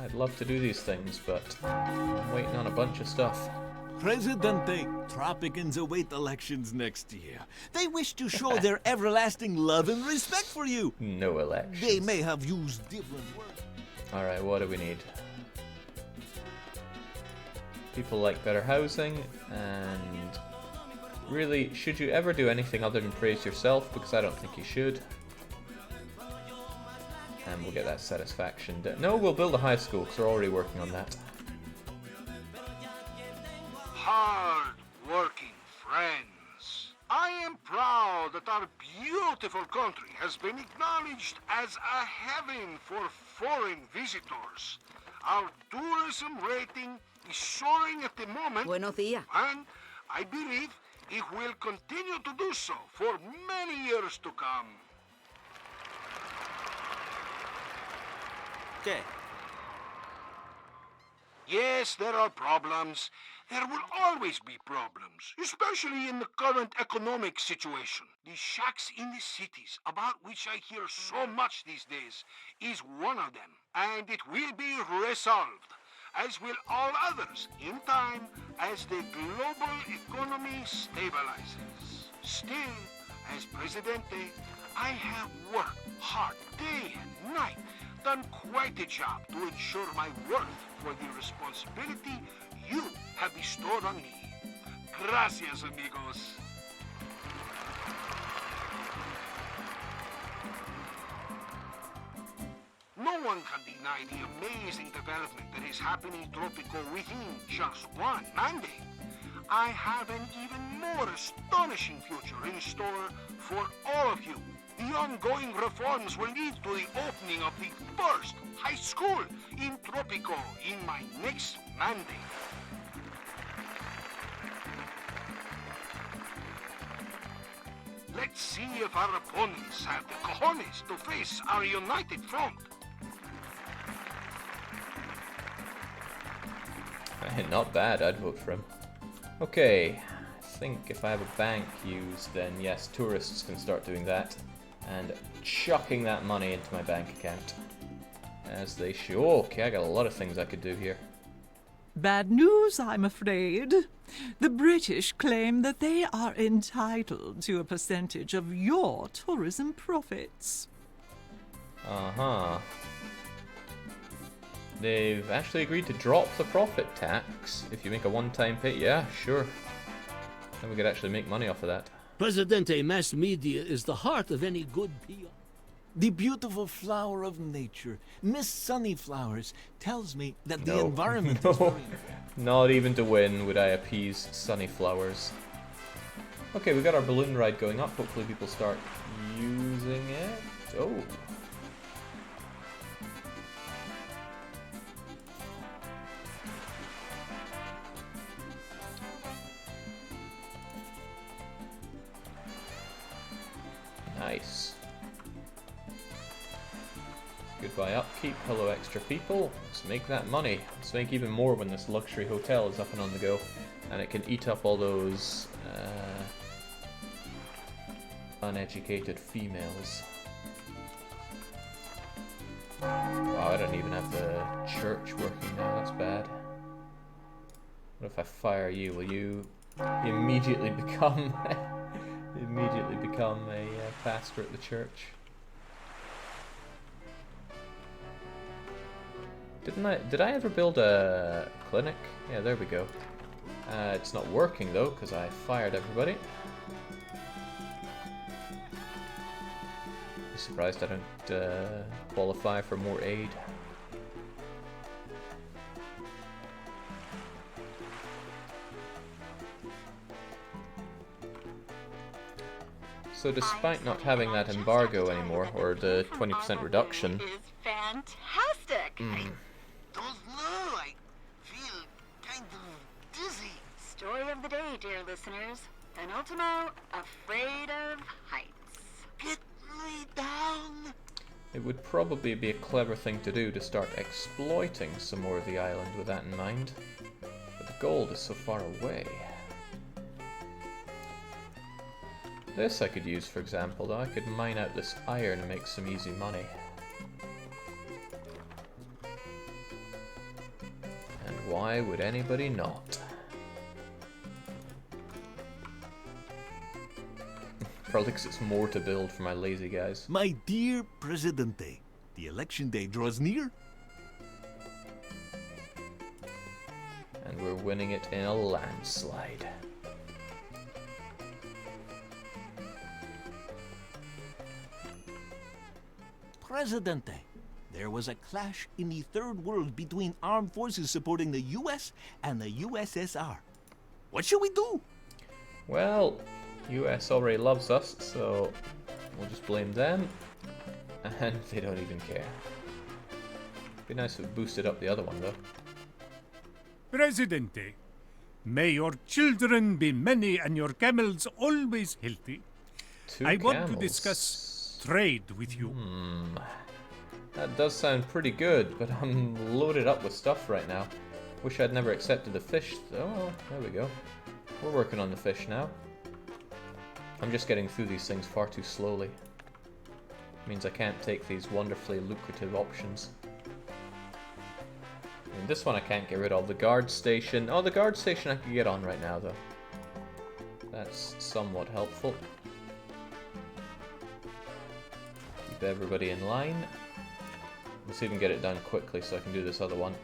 I'd love to do these things, but I'm waiting on a bunch of stuff. Presidente, Tropicans await elections next year. They wish to show their everlasting love and respect for you. No elections. They may have used different words. Alright, what do we need? People like better housing, and really, should you ever do anything other than praise yourself? Because I don't think you should. And we'll get that satisfaction. No, we'll build a high school, because we're already working on that. Hard-working friends. I am proud that our beautiful country has been acknowledged as a heaven for foreign visitors. Our tourism rating is soaring at the moment. Buenos días. And I believe It will continue to do so for many years to come. ¿Qué? Yes, there are problems. There will always be problems, especially in the current economic situation. The shacks in the cities, about which I hear so much these days, is one of them, and it will be resolved, as will all others, in time, as the global economy stabilizes. Still, as Presidente, I have worked hard day and night, done quite a job to ensure my worth for the responsibility you have bestowed on me. Gracias, amigos. No one can deny the amazing development that is happening in Tropico within just one mandate. I have an even more astonishing future in store for all of you. The ongoing reforms will lead to the opening of the first high school in Tropico in my next mandate. Let's see if our opponents have the cojones to face our united front. Not bad, I'd vote for him. Okay, I think if I have a bank used, then yes, tourists can start doing that. And chucking that money into my bank account. As they should. Oh, okay, I got a lot of things I could do here. Bad news, I'm afraid. The British claim that they are entitled to a percentage of your tourism profits. Uh-huh. They've actually agreed to drop the profit tax if you make a one-time pay. Yeah, sure. Then we could actually make money off of that. Presidente, mass media is the heart of any good PR. The beautiful flower of nature, Miss Sunnyflowers, tells me that the No. environment No. is very... Not even to win would I appease Sunnyflowers. Okay, we got our balloon ride going up. Hopefully people start using it. Oh. Nice. Goodbye upkeep, hello extra people. Let's make that money. Let's make even more when this luxury hotel is up and on the go. And it can eat up all those uneducated females. Wow, I don't even have the church working now, that's bad. What if I fire you? Will you immediately become a pastor at the church? Did I ever build a clinic? Yeah, there we go. It's not working though, because I fired everybody. I'm surprised I don't qualify for more aid. So despite not having that embargo anymore, or the 20% reduction... Is fantastic! Don't know, I feel kind of dizzy. Story of the day, dear listeners. Penultimo, afraid of heights. Get me down. It would probably be a clever thing to do to start exploiting some more of the island with that in mind. But the gold is so far away. This I could use, for example, though. I could mine out this iron and make some easy money. And why would anybody not? Probably because it's more to build for my lazy guys. My dear Presidente, the election day draws near. And we're winning it in a landslide. Presidente, there was a clash in the Third World between armed forces supporting the US and the USSR. What should we do? Well, US already loves us, so we'll just blame them. And they don't even care. Be nice if it boosted up the other one, though. Presidente, May your children be many and your camels always healthy. I want to discuss trade with you. That does sound pretty good, but I'm loaded up with stuff right now. Wish I'd never accepted the fish. Oh, there we go. We're working on the fish now. I'm just getting through these things far too slowly. Means I can't take these wonderfully lucrative options. And this one I can't get rid of. The guard station. Oh, the guard station I can get on right now, though. That's somewhat helpful. Keep everybody in line. Let's see if we can get it done quickly so I can do this other one.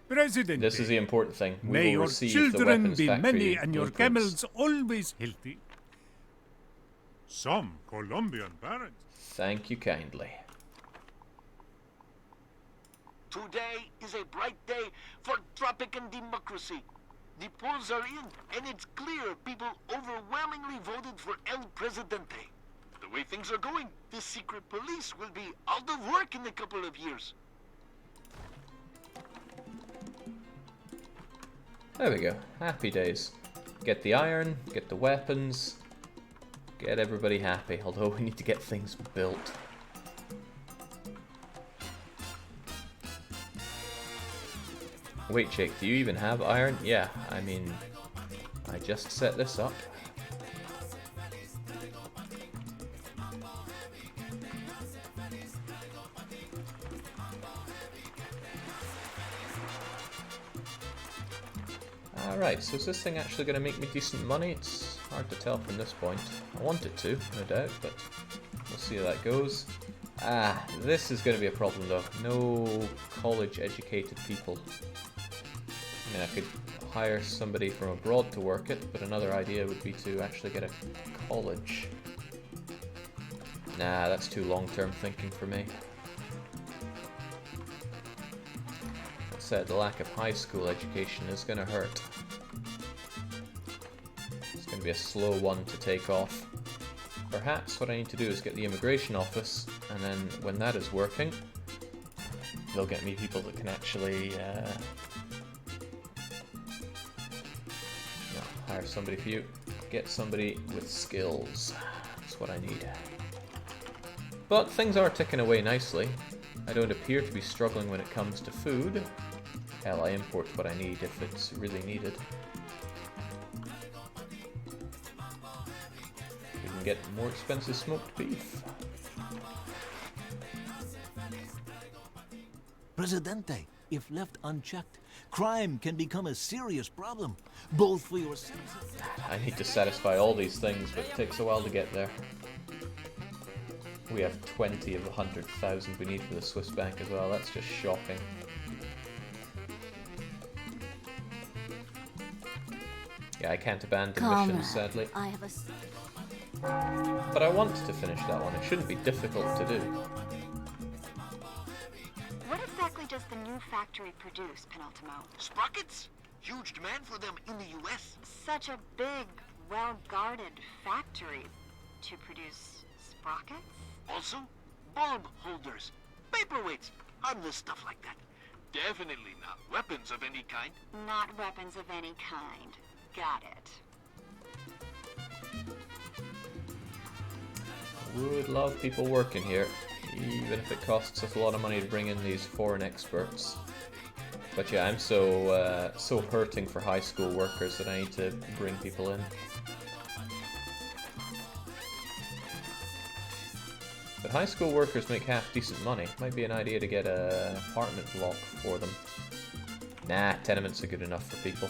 President, this is the important thing. We may will your receive children the weapons be factory many and your blueprints. camels always healthy. Some Colombian parents. Thank you kindly. Today is a bright day for Tropican democracy. The polls are in, and it's clear people overwhelmingly voted for El Presidente. The way things are going, the secret police will be out of work in a couple of years. There we go. Happy days. Get the iron, get the weapons, get everybody happy, although we need to get things built. Wait, Jake, do you even have iron? Yeah, I mean, I just set this up. Alright, so is this thing actually going to make me decent money? It's hard to tell from this point. I want it to, no doubt, but we'll see how that goes. Ah, this is going to be a problem though. No college-educated people. I mean, I could hire somebody from abroad to work it, but another idea would be to actually get a college. Nah, that's too long-term thinking for me. That said, the lack of high school education is going to hurt. It's going to be a slow one to take off. Perhaps what I need to do is get the immigration office, and then when that is working, they'll get me people that can actually hire somebody for you. Get somebody with skills. That's what I need. But things are ticking away nicely. I don't appear to be struggling when it comes to food. Hell, I import what I need if it's really needed. We can get more expensive smoked beef. Presidente, if left unchecked, crime can become a serious problem, both for your citizens. I need to satisfy all these things, but it takes a while to get there. We have 20 of the 100,000 we need for the Swiss bank as well. That's just shocking. Yeah, I can't abandon missions, sadly. I have But I want to finish that one. It shouldn't be difficult to do. What exactly does the new factory produce, Penultimo? Sprockets? Huge demand for them in the U.S. Such a big, well-guarded factory to produce sprockets? Also, bulb holders, paperweights, harmless stuff like that. Definitely not weapons of any kind. Not weapons of any kind. Got it. Would love people working here, even if it costs us a lot of money to bring in these foreign experts. But yeah, I'm so hurting for high school workers that I need to bring people in. But high school workers make half decent money. Might be an idea to get an apartment block for them. Nah, tenements are good enough for people.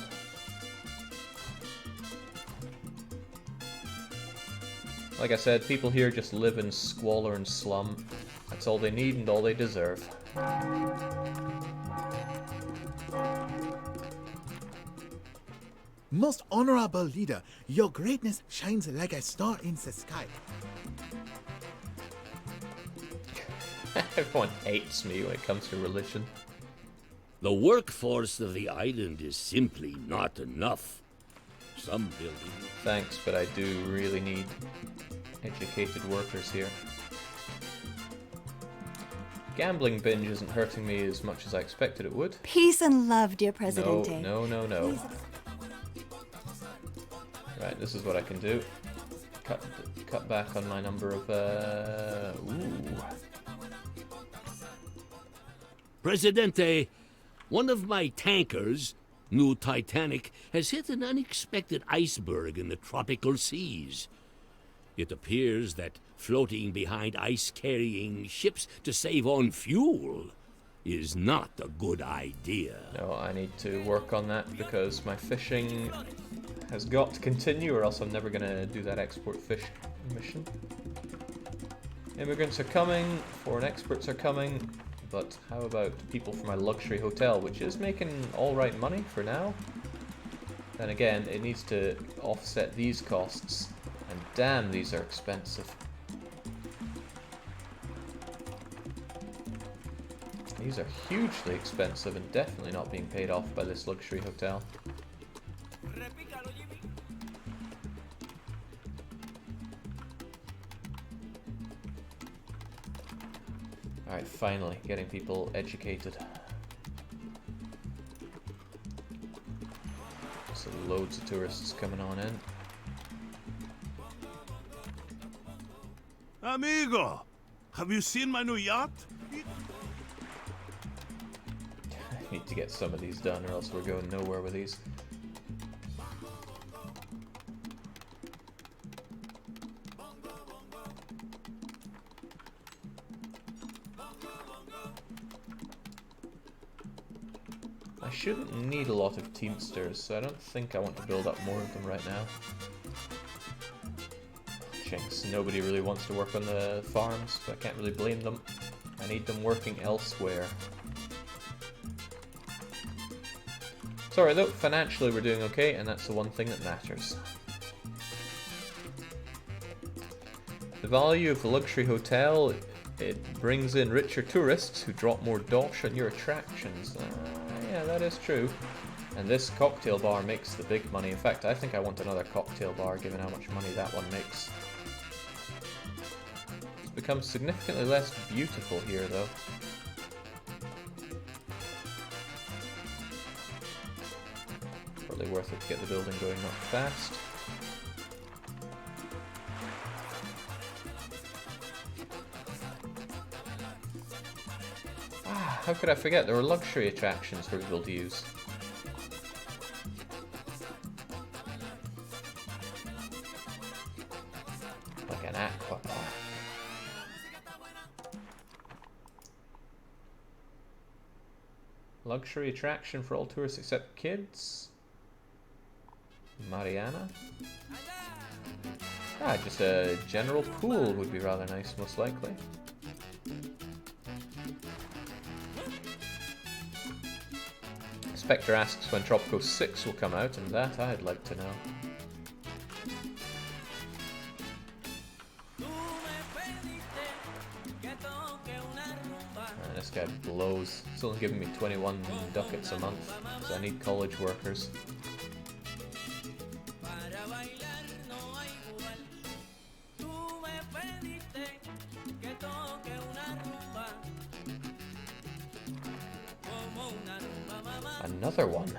Like I said, people here just live in squalor and slum. That's all they need and all they deserve. Most honorable leader, your greatness shines like a star in the sky. Everyone hates me when it comes to religion. The workforce of the island is simply not enough. Some buildings... Thanks, but I do really need educated workers here. gambling binge isn't hurting me as much as I expected it would. Peace and love, dear Presidente. No. Right, this is what I can do. Cut back on my number of, ooh. Presidente, one of my tankers, New Titanic, has hit an unexpected iceberg in the tropical seas. It appears that floating behind ice-carrying ships to save on fuel is not a good idea. No, I need to work on that because my fishing has got to continue or else I'm never going to do that export fish mission. Immigrants are coming, foreign experts are coming, but how about people from my luxury hotel, which is making alright money for now? Then again, it needs to offset these costs, and damn, these are expensive. These are hugely expensive and definitely not being paid off by this luxury hotel. Alright, finally, getting people educated. So loads of tourists coming on in. Amigo, have you seen my new yacht? I need to get some of these done or else we're going nowhere with these. I shouldn't need a lot of teamsters, so I don't think I want to build up more of them right now. Jinx, nobody really wants to work on the farms, but I can't really blame them. I need them working elsewhere. Sorry though, financially we're doing okay, and that's the one thing that matters. The value of the luxury hotel, it brings in richer tourists who drop more dosh on your attractions. Yeah, that is true. And this cocktail bar makes the big money. In fact, I think I want another cocktail bar given how much money that one makes. It's become significantly less beautiful here though. Probably worth it to get the building going not fast. How could I forget? There were luxury attractions for people to use. Like an aqua bar. Luxury attraction for all tourists except kids? Mariana? Ah, just a general pool would be rather nice, most likely. Spectre asks when Tropico 6 will come out, and that I'd like to know. This guy blows. He's only giving me 21 ducats a month, because I need college workers. Another one.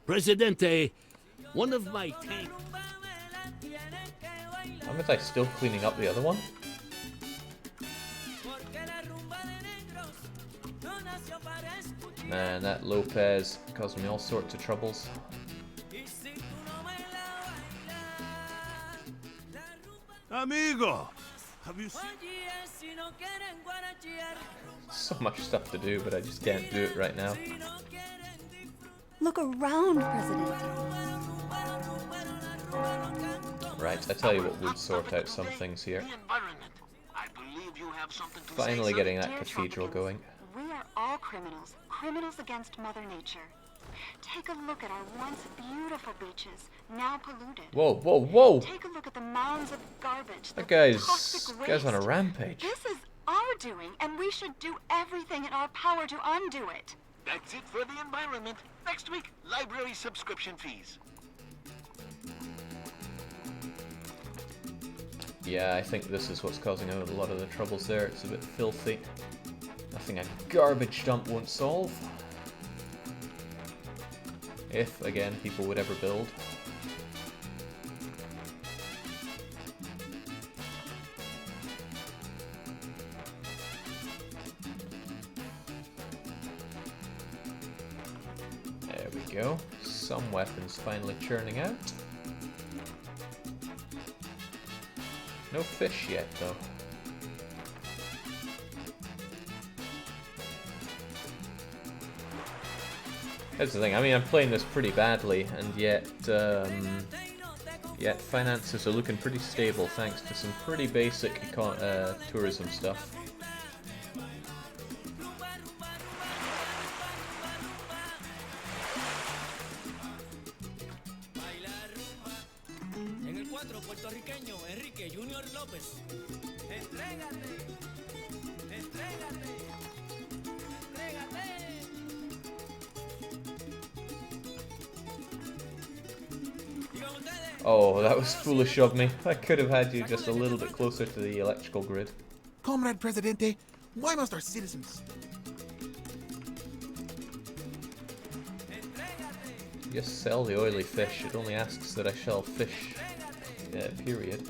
Presidente, one of my tanks. Am I still cleaning up the other one? Man, that Lopez caused me all sorts of troubles. Amigo, have you seen... So much stuff to do, but I just can't do it right now. Look around, Presidente. Right, I tell you what would sort out some things here. Finally getting that cathedral going. We are all criminals. Criminals against Mother Nature. Take a look at our once beautiful beaches, now polluted. Whoa, whoa, whoa! Take a look at the mounds of garbage. That guy's on a rampage. This is our doing, and we should do everything in our power to undo it. That's it for the environment. Next week, library subscription fees. Yeah, I think this is what's causing a lot of the troubles there. It's a bit filthy. Nothing a garbage dump won't solve. If, again, people would ever build. There we go. Some weapons finally churning out. No fish yet, though. That's the thing, I mean, I'm playing this pretty badly, and yet finances are looking pretty stable thanks to some pretty basic tourism stuff. Oh, that was foolish of me. I could have had you just a little bit closer to the electrical grid. Comrade Presidente, why must our citizens... Just sell the oily fish. It only asks that I shall fish, period.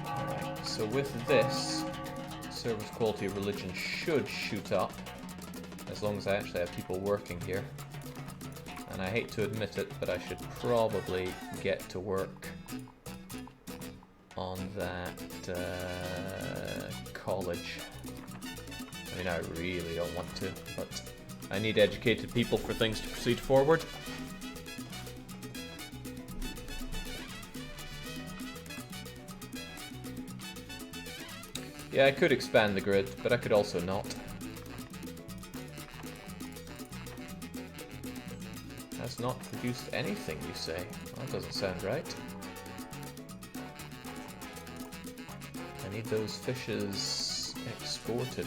Alright, so with this, service quality of religion should shoot up, as long as I actually have people working here. And I hate to admit it, but I should probably get to work on that college. I mean, I really don't want to, but I need educated people for things to proceed forward. Yeah, I could expand the grid, but I could also not. Has not produced anything, you say? That doesn't sound right. I need those fishes exported.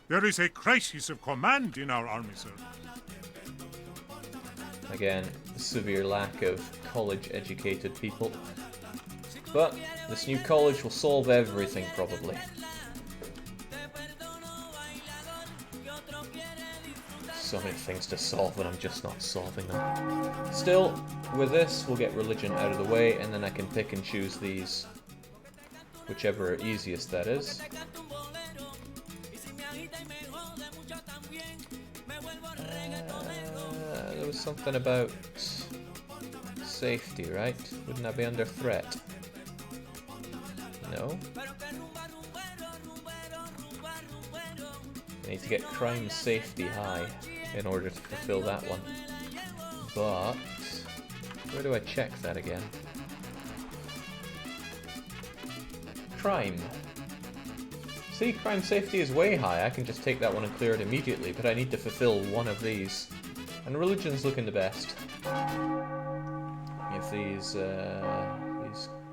There is a crisis of command in our army, sir. Again, a severe lack of college-educated people. But this new college will solve everything, probably. So many things to solve, and I'm just not solving them. Still, with this, we'll get religion out of the way, and then I can pick and choose these. Whichever easiest that is. There was something about safety, right? Wouldn't that be under threat? No? I need to get crime safety high in order to fulfill that one. But where do I check that again? Crime. See, crime safety is way high. I can just take that one and clear it immediately, but I need to fulfill one of these. And religion's looking the best. If these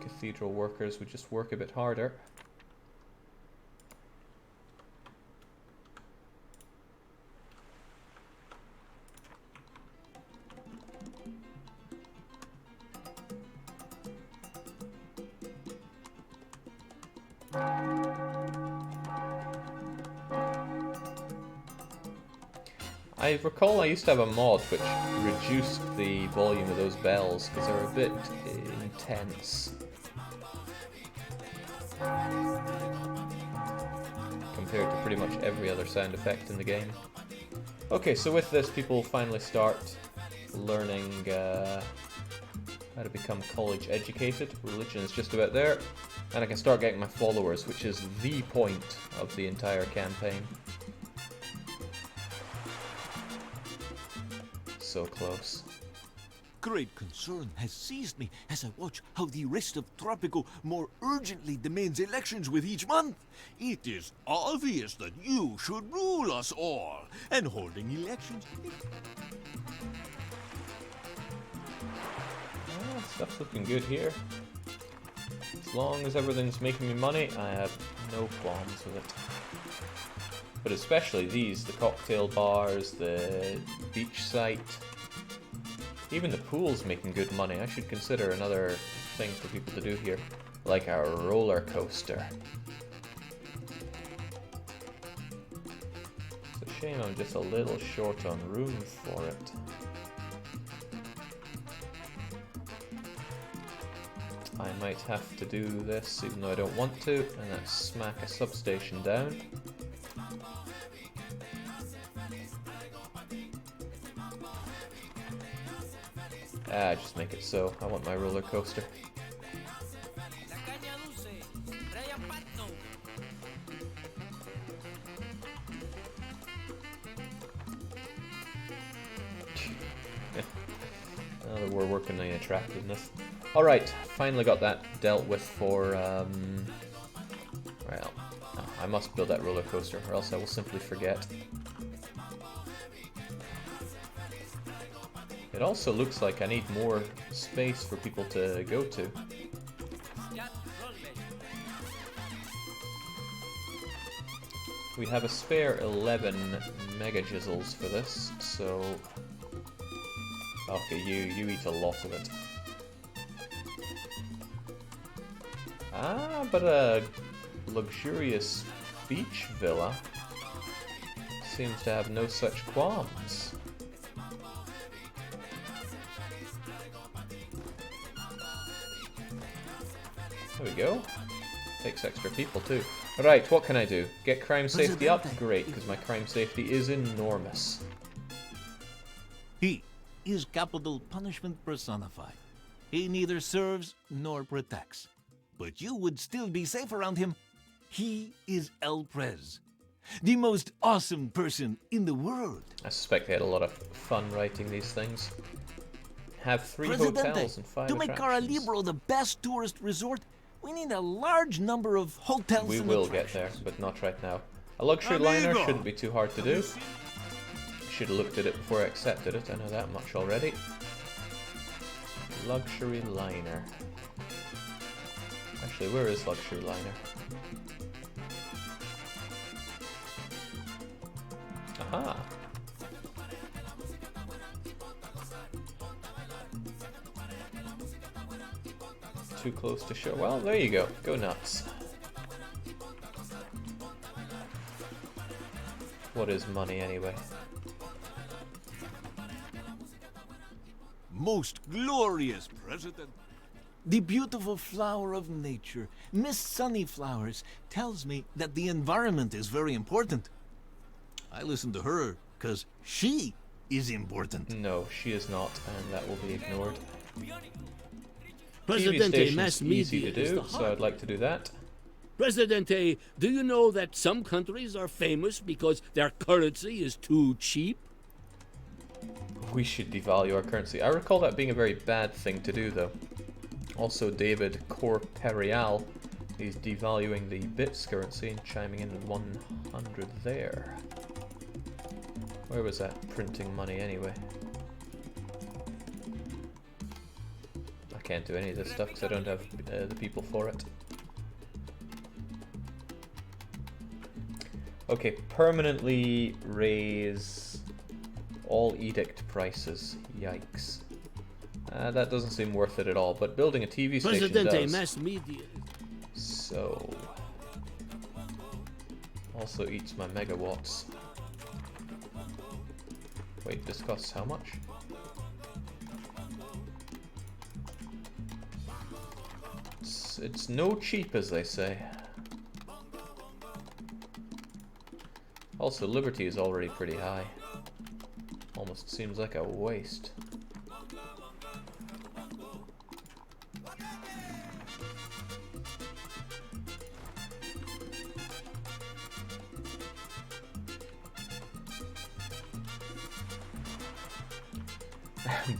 cathedral workers would just work a bit harder. I recall I used to have a mod which reduced the volume of those bells because they're a bit intense. Compared to pretty much every other sound effect in the game. Okay, so with this people finally start learning how to become college educated. Religion is just about there. And I can start getting my followers, which is the point of the entire campaign. So close. Great concern has seized me as I watch how the rest of Tropico more urgently demands elections with each month. It is obvious that you should rule us all, and holding elections... Stuff's looking good here. As long as everything's making me money, I have no qualms with it. But especially these, the cocktail bars, the beach site, even the pool's making good money. I should consider another thing for people to do here, like a roller coaster. It's a shame I'm just a little short on room for it. I might have to do this even though I don't want to, and that's smack a substation down. Just make it so. I want my roller coaster. We're working on the attractiveness. Alright, finally got that dealt with for, well, I must build that roller coaster or else I will simply forget. It also looks like I need more space for people to go to. We have a spare 11 megajizzles for this, so... Okay, you eat a lot of it. Ah, but a luxurious beach villa seems to have no such qualms. There we go. Takes extra people too. Right, what can I do? Get crime safety up? Great, because my crime safety is enormous. He is capital punishment personified. He neither serves nor protects. But you would still be safe around him. He is El Prez, the most awesome person in the world. I suspect they had a lot of fun writing these things. Have 3 Presidente, hotels and 5 to make Caralibro the best tourist resort, we need a large number of hotels We and will attractions. get there, but not right now. A luxury liner shouldn't be too hard to do. Should have looked at it before I accepted it, I know that much already. Luxury liner. Actually, where is luxury liner? Aha! Too close to show. Well, there you go. Go nuts. What is money anyway? Most glorious President. The beautiful flower of nature, Miss Sunnyflowers, tells me that the environment is very important. I listen to her because she is important. No, she is not, and that will be ignored. Presidente, mass easy media to is do, the so heart. I'd like to do that. Presidente, do you know that some countries are famous because their currency is too cheap? We should devalue our currency. I recall that being a very bad thing to do, though. Also, David Corperial is devaluing the bits currency and chiming in at 100 there. Where was that printing money anyway? I can't do any of this stuff because I don't have the people for it. Okay, permanently raise all edict prices. Yikes. That doesn't seem worth it at all, but building a TV station Presidente, does. mass media. So... Also eats my megawatts. Wait, this costs how much? It's no cheap, as they say. Also, Liberty is already pretty high. Almost seems like a waste.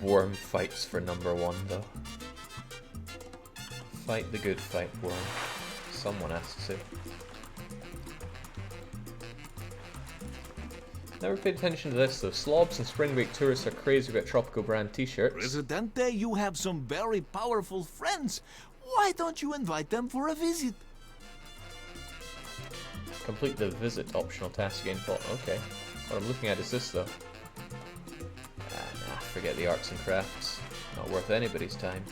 Worm fights for #1 though. Fight the good fight, Worm. Someone has to. Never paid attention to this though. Slobs and spring break tourists are crazy about Tropico brand t-shirts. Presidente, you have some very powerful friends. Why don't you invite them for a visit? Complete the visit optional task again, Paul. Okay. What I'm looking at is this though. Nah, forget the arts and crafts. Not worth anybody's time.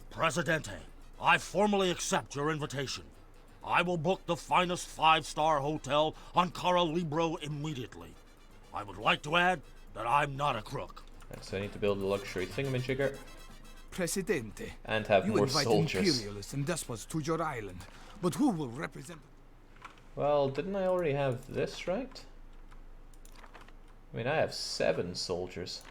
Presidente, I formally accept your invitation. I will book the finest 5-star hotel on Cara Libro immediately. I would like to add that I'm not a crook. Right, so I need to build a luxury thingamajigger. Presidente, and have more invite soldiers. imperialists and despots to your island, but who will represent? Well, didn't I already have this right? I mean, I have 7 soldiers.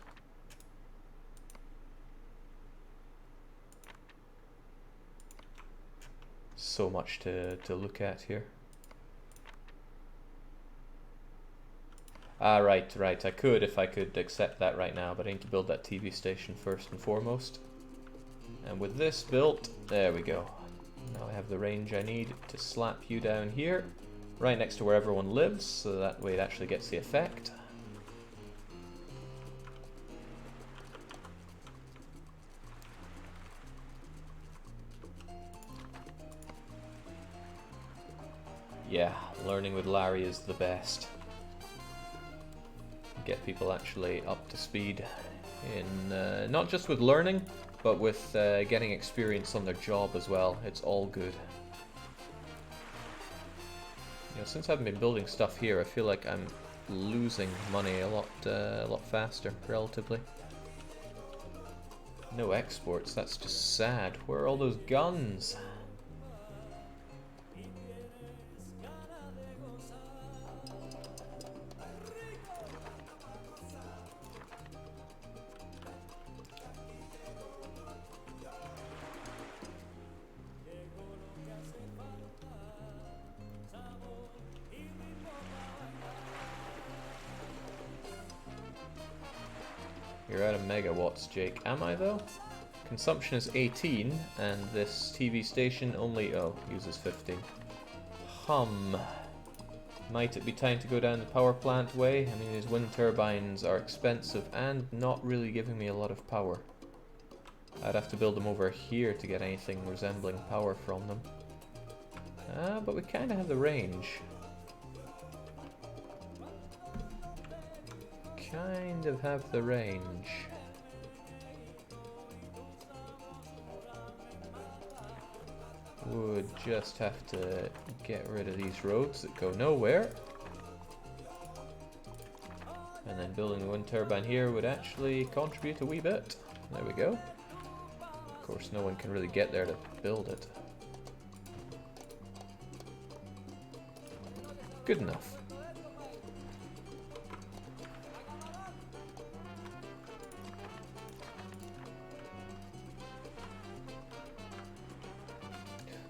So much to look at here. Ah, right. I could if I could accept that right now, but I need to build that TV station first and foremost. And with this built, there we go. Now I have the range I need to slap you down here, right next to where everyone lives, so that way it actually gets the effect. Yeah, learning with Larry is the best. Get people actually up to speed in not just with learning, but with getting experience on their job as well. It's all good. You know, since I've been building stuff here, I feel like I'm losing money a lot faster, relatively. No exports, that's just sad. Where are all those guns? You're out of megawatts, Jake. Am I, though? Consumption is 18, and this TV station only, uses 15. Might it be time to go down the power plant way? I mean, these wind turbines are expensive and not really giving me a lot of power. I'd have to build them over here to get anything resembling power from them. But we kind of have the range. Kind of have the range. Would just have to get rid of these roads that go nowhere. And then building the wind turbine here would actually contribute a wee bit. There we go. Of course, no one can really get there to build it. Good enough.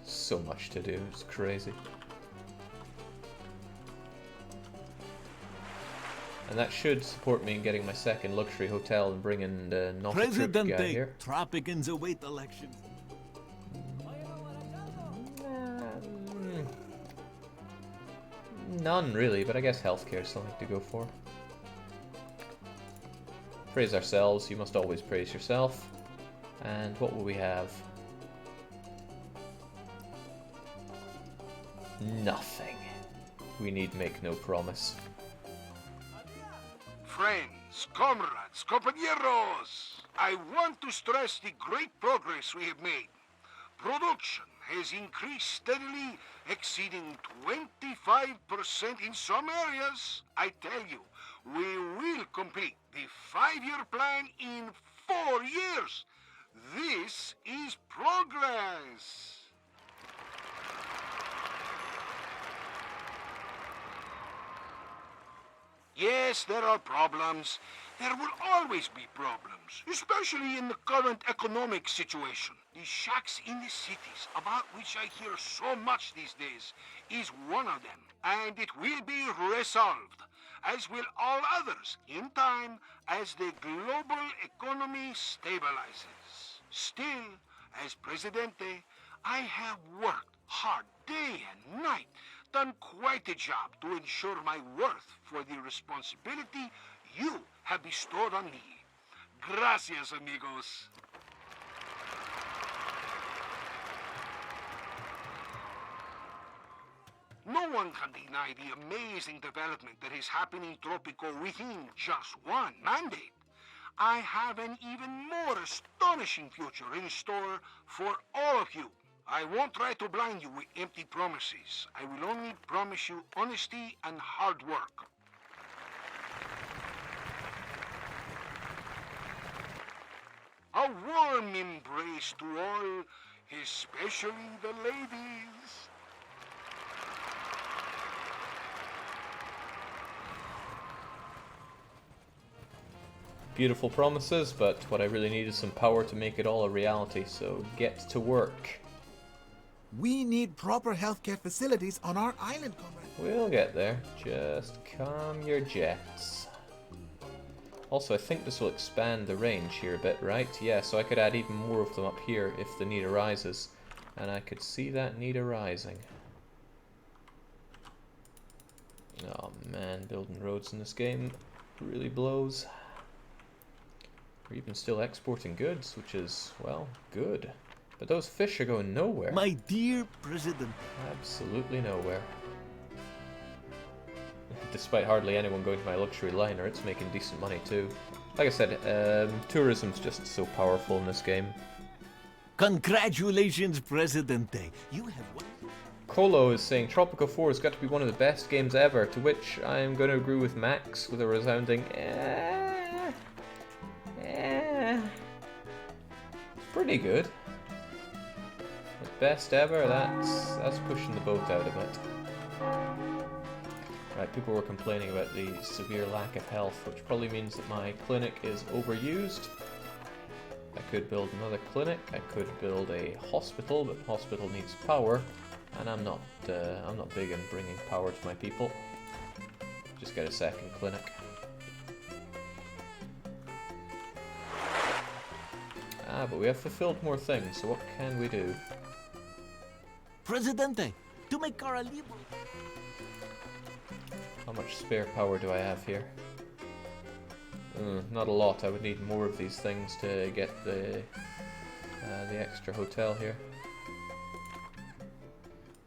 So much to do, it's crazy. And that should support me in getting my second luxury hotel and bringing the not a crook guy here. Tropicans await elections. None really, but I guess healthcare is something to go for. Praise ourselves, you must always praise yourself. And what will we have? Nothing. We need make no promise. Friends, comrades, compañeros, I want to stress the great progress we have made. Production has increased steadily, exceeding 25% in some areas. I tell you, we will complete the 5-year plan in 4 years. This is progress. Yes, there are problems. There will always be problems, especially in the current economic situation. The shacks in the cities, about which I hear so much these days, is one of them, and it will be resolved. as will all others in time as the global economy stabilizes. Still, as Presidente, I have worked hard day and night, done quite a job to ensure my worth for the responsibility you have bestowed on me. Gracias, amigos. No one can deny the amazing development that is happening in Tropico within just one mandate. I have an even more astonishing future in store for all of you. I won't try to blind you with empty promises. I will only promise you honesty and hard work. A warm embrace to all, especially the ladies. Beautiful promises, but what I really need is some power to make it all a reality, so get to work. We need proper healthcare facilities on our island, comrade. We'll get there. Just calm your jets. Also, I think this will expand the range here a bit, right? Yeah, so I could add even more of them up here if the need arises. And I could see that need arising. Oh man, building roads in this game really blows. We're even still exporting goods, which is, well, good. But those fish are going nowhere. My dear President. Absolutely nowhere. Despite hardly anyone going to my luxury liner, it's making decent money too. Like I said, tourism's just so powerful in this game. Congratulations, Presidente. You have won. Colo is saying Tropico 4 has got to be one of the best games ever, to which I am going to agree with Max with a resounding It's pretty good. But best ever, that's pushing the boat out a bit. Right, people were complaining about the severe lack of health, which probably means that my clinic is overused. I could build another clinic, I could build a hospital, but hospital needs power, and I'm not big on bringing power to my people. Just get a second clinic. Ah, but we have fulfilled more things, so what can we do? Presidente, to make Cara Libre. How much spare power do I have here? Not a lot. I would need more of these things to get the extra hotel here.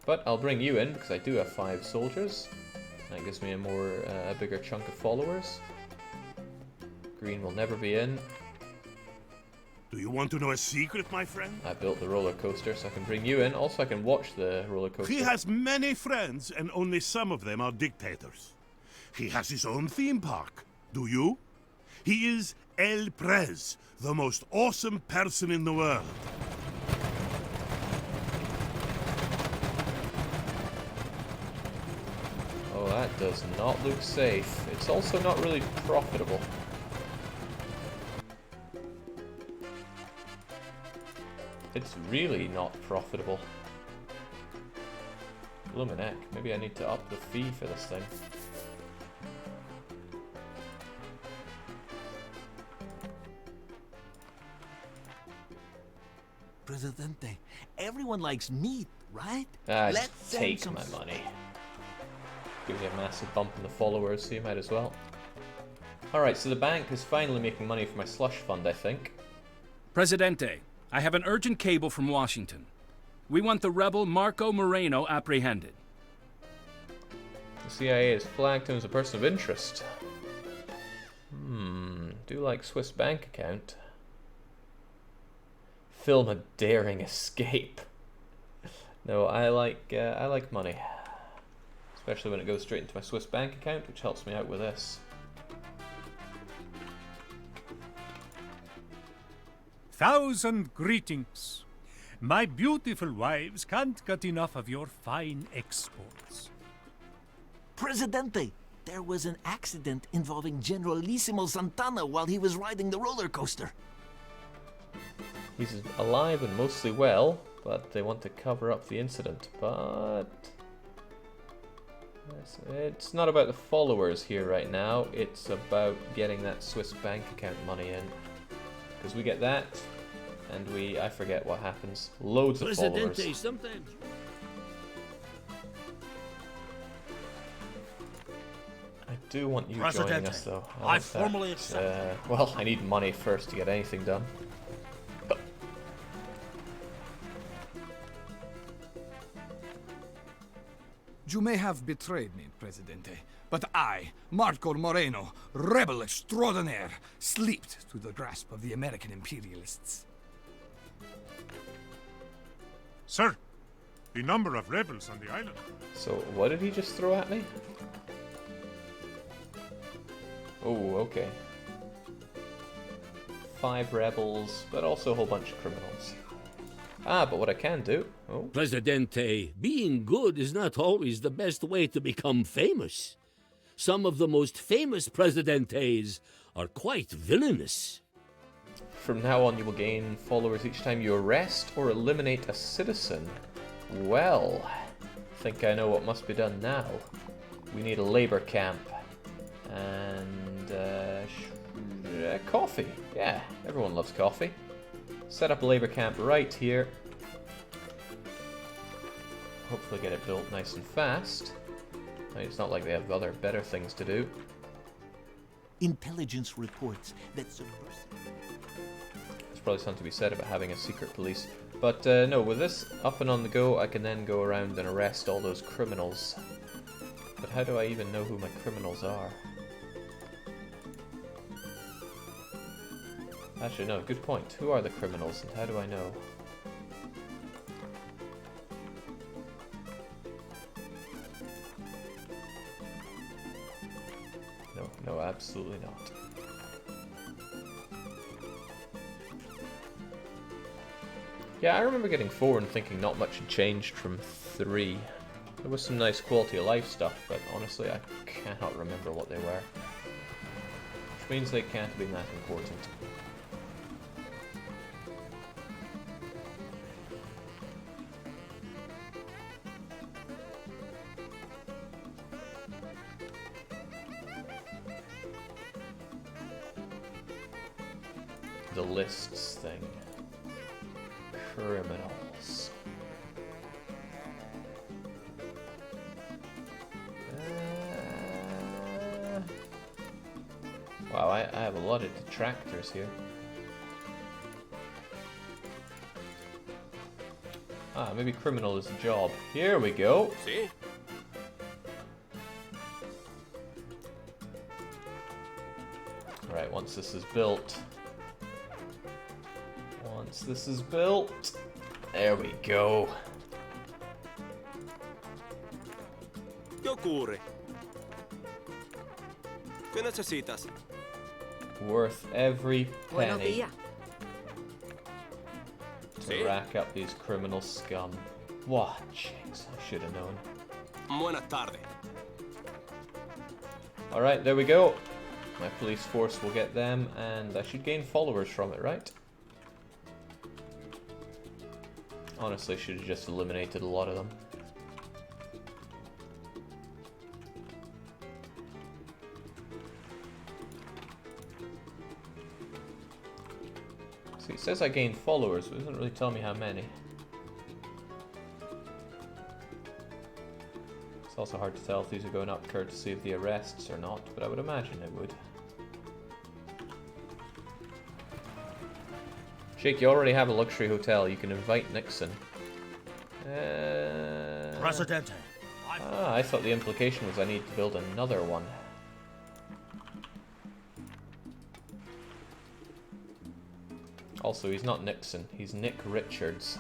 But I'll bring you in because I do have 5 soldiers. That gives me a bigger chunk of followers. Green will never be in. Do you want to know a secret, my friend? I built the roller coaster, so I can bring you in. Also, I can watch the roller coaster. He has many friends, and only some of them are dictators. He has his own theme park. Do you? He is El Prez, the most awesome person in the world. Oh, that does not look safe. It's also not really profitable. It's really not profitable. Bloomin' heck, maybe I need to up the fee for this thing. Presidente, everyone likes meat, right? Let's take my money. Gives you a massive bump in the followers, so you might as well. Alright, so the bank is finally making money for my slush fund, I think. Presidente, I have an urgent cable from Washington. We want the rebel Marco Moreno apprehended. The CIA has flagged him as a person of interest. Do like Swiss bank account. Film a daring escape. No, I like money. Especially when it goes straight into my Swiss bank account, which helps me out with this. Thousand greetings. My beautiful wives can't get enough of your fine exports. Presidente, there was an accident involving Generalissimo Santana while he was riding the roller coaster. He's alive and mostly well, but they want to cover up the incident. But It's not about the followers here right now. It's about getting that Swiss bank account money in. Because we get that, and I forget what happens. Loads of followers. Presidente, sometimes. I do want you Presidente, joining us, though. I formally accept. Well, I need money first to get anything done. You may have betrayed me, Presidente, but I, Marco Moreno, rebel extraordinaire, slipped to the grasp of the American imperialists. Sir, the number of rebels on the island. So, what did he just throw at me? Oh, okay. 5 rebels, but also a whole bunch of criminals. Ah, but what I can do... Oh. Presidente, being good is not always the best way to become famous. Some of the most famous Presidentes are quite villainous. From now on, you will gain followers each time you arrest or eliminate a citizen. Well, I think I know what must be done now. We need a labor camp. And... coffee. Yeah, everyone loves coffee. Set up a labor camp right here. Hopefully get it built nice and fast. I mean, it's not like they have better things to do. Intelligence reports that There's probably something to be said about having a secret police. But no, with this up and on the go, I can then go around and arrest all those criminals. But how do I even know who my criminals are? Actually, no, good point. Who are the criminals and how do I know? No, absolutely not. Yeah, I remember getting 4 and thinking not much had changed from 3. There was some nice quality of life stuff, but honestly I cannot remember what they were. Which means they can't be that important. The lists thing. Criminals. Wow, I have a lot of detractors here. Ah, maybe criminal is a job. Here we go. See? Right, once this is built. Once this is built. There we go. ¿Qué ocurre? ¿Qué necesitas? Worth every Buenos penny días. to rack up these criminal scum. What? Jinx, I should have known. Buenas tardes. Alright, there we go. My police force will get them, and I should gain followers from it, right? Honestly, should have just eliminated a lot of them. See, it says I gained followers, but it doesn't really tell me how many. It's also hard to tell if these are going up courtesy of the arrests or not, but I would imagine it would. Jake, you already have a luxury hotel. You can invite Nixon. Presidente. I thought the implication was I need to build another one. Also, he's not Nixon. He's Nick Richards.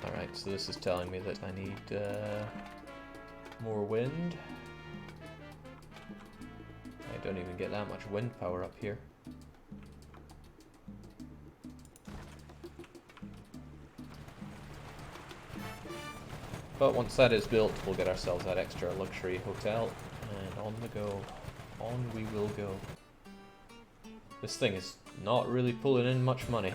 Alright, so this is telling me that I need more wind. I don't even get that much wind power up here. But once that is built, we'll get ourselves that extra luxury hotel, and on the go. On we will go. This thing is not really pulling in much money.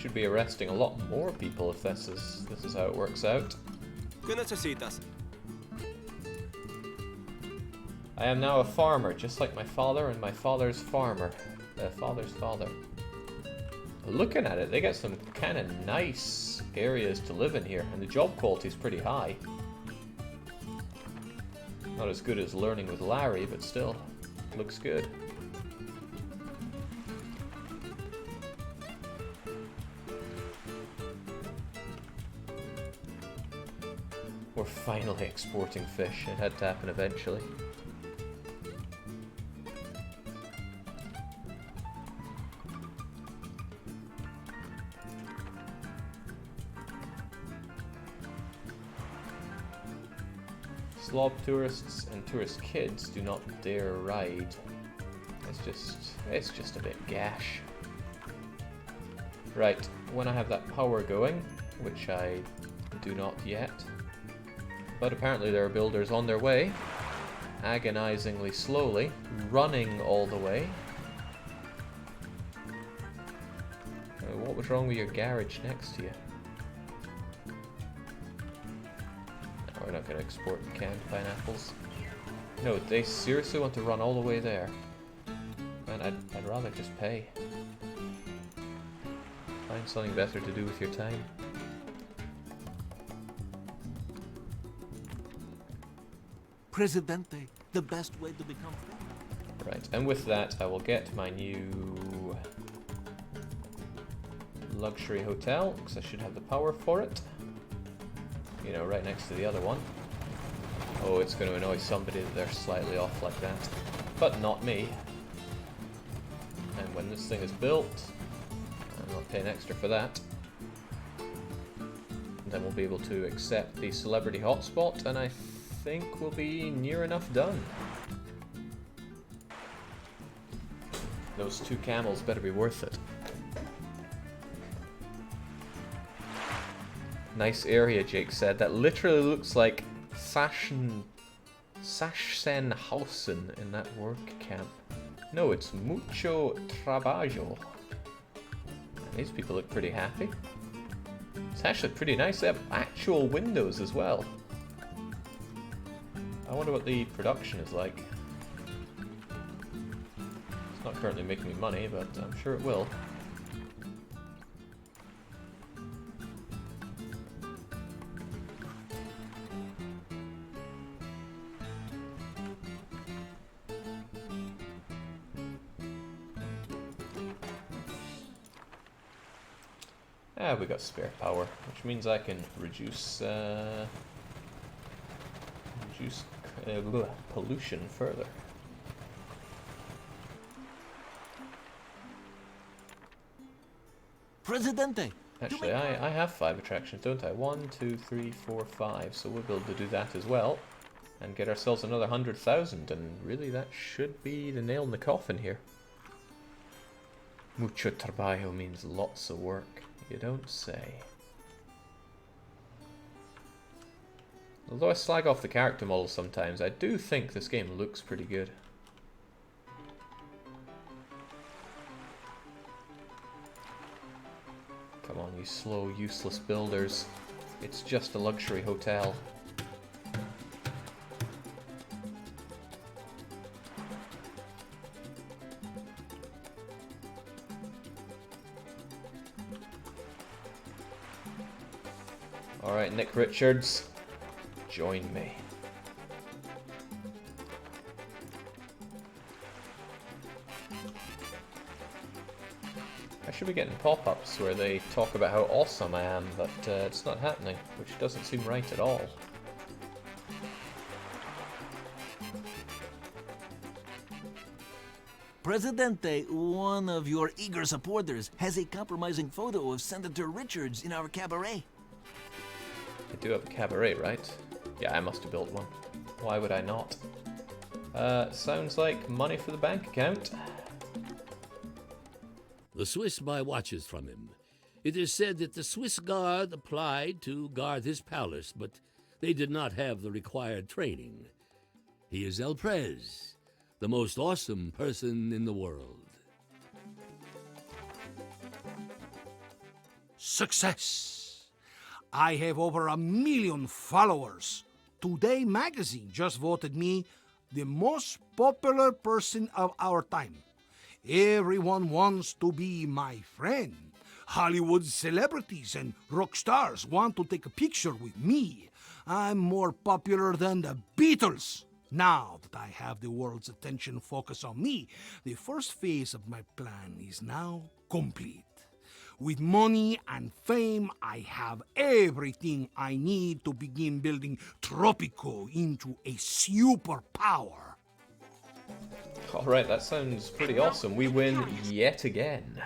should be arresting a lot more people if this is how it works out. ¿Qué necesitas? I am now a farmer, just like my father and my father's farmer. Father's father. Looking at it, they got some kind of nice areas to live in here, and the job quality is pretty high. Not as good as learning with Larry, but still, looks good. We're finally exporting fish. It had to happen eventually. Slob tourists and tourist kids do not dare ride. It's just a bit gash. Right, when I have that power going, which I do not yet, but apparently there are builders on their way, agonizingly slowly, running all the way. What was wrong with your garage next to you? We're not going to export canned pineapples. No, they seriously want to run all the way there. Man, I'd rather just pay. Find something better to do with your time. Presidente, the best way to become free. Right, and with that I will get my new luxury hotel, because I should have the power for it. You know, right next to the other one. Oh, it's going to annoy somebody that they're slightly off like that. But not me. And when this thing is built, I'm not paying extra for that. And then we'll be able to accept the celebrity hotspot, and I think we'll be near enough done. Those 2 camels better be worth it. Nice area, Jake said. That literally looks like Sachsenhausen in that work camp. No, it's mucho trabajo. These people look pretty happy. It's actually pretty nice. They have actual windows as well. I wonder what the production is like. It's not currently making me money, but I'm sure it will. We got spare power, which means I can reduce pollution further. Presidente! Actually, I have 5 attractions, don't I? 1, 2, 3, 4, 5. So we'll be able to do that as well. And get ourselves another 100,000. And really, that should be the nail in the coffin here. Mucho trabajo means lots of work. You don't say. Although I slag off the character models sometimes, I do think this game looks pretty good. Come on, you slow, useless builders. It's just a luxury hotel. Alright, Nick Richards, join me. I should be getting pop-ups where they talk about how awesome I am, but it's not happening, which doesn't seem right at all. Presidente, one of your eager supporters has a compromising photo of Senator Richards in our cabaret. I do have a cabaret, right? Yeah, I must have built one. Why would I not? Sounds like money for the bank account. The Swiss buy watches from him. It is said that the Swiss Guard applied to guard his palace, but they did not have the required training. He is El Prez, the most awesome person in the world. success. I have over 1 million followers. Today magazine just voted me the most popular person of our time. Everyone wants to be my friend. Hollywood celebrities and rock stars want to take a picture with me. I'm more popular than the Beatles. Now that I have the world's attention focused on me, the first phase of my plan is now complete. With money and fame, I have everything I need to begin building Tropico into a superpower. Alright, that sounds pretty awesome. We win yet again.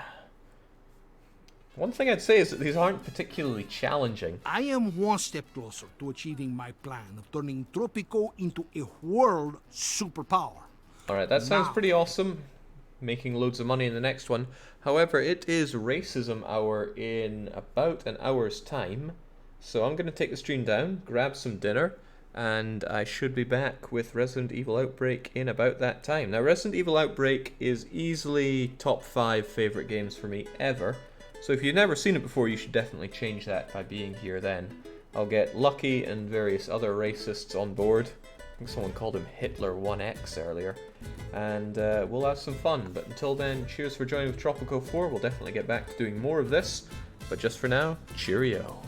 One thing I'd say is that these aren't particularly challenging. I am one step closer to achieving my plan of turning Tropico into a world superpower. Alright, that sounds pretty awesome. Making loads of money in the next one. However, it is racism hour in about an hour's time. So I'm going to take the stream down, grab some dinner, and I should be back with Resident Evil Outbreak in about that time. Now, Resident Evil Outbreak is easily top 5 favourite games for me ever. So if you've never seen it before, you should definitely change that by being here then. I'll get Lucky and various other racists on board. I think someone called him Hitler 1X earlier. And we'll have some fun. But until then, cheers for joining with Tropico 4. We'll definitely get back to doing more of this. But just for now, cheerio.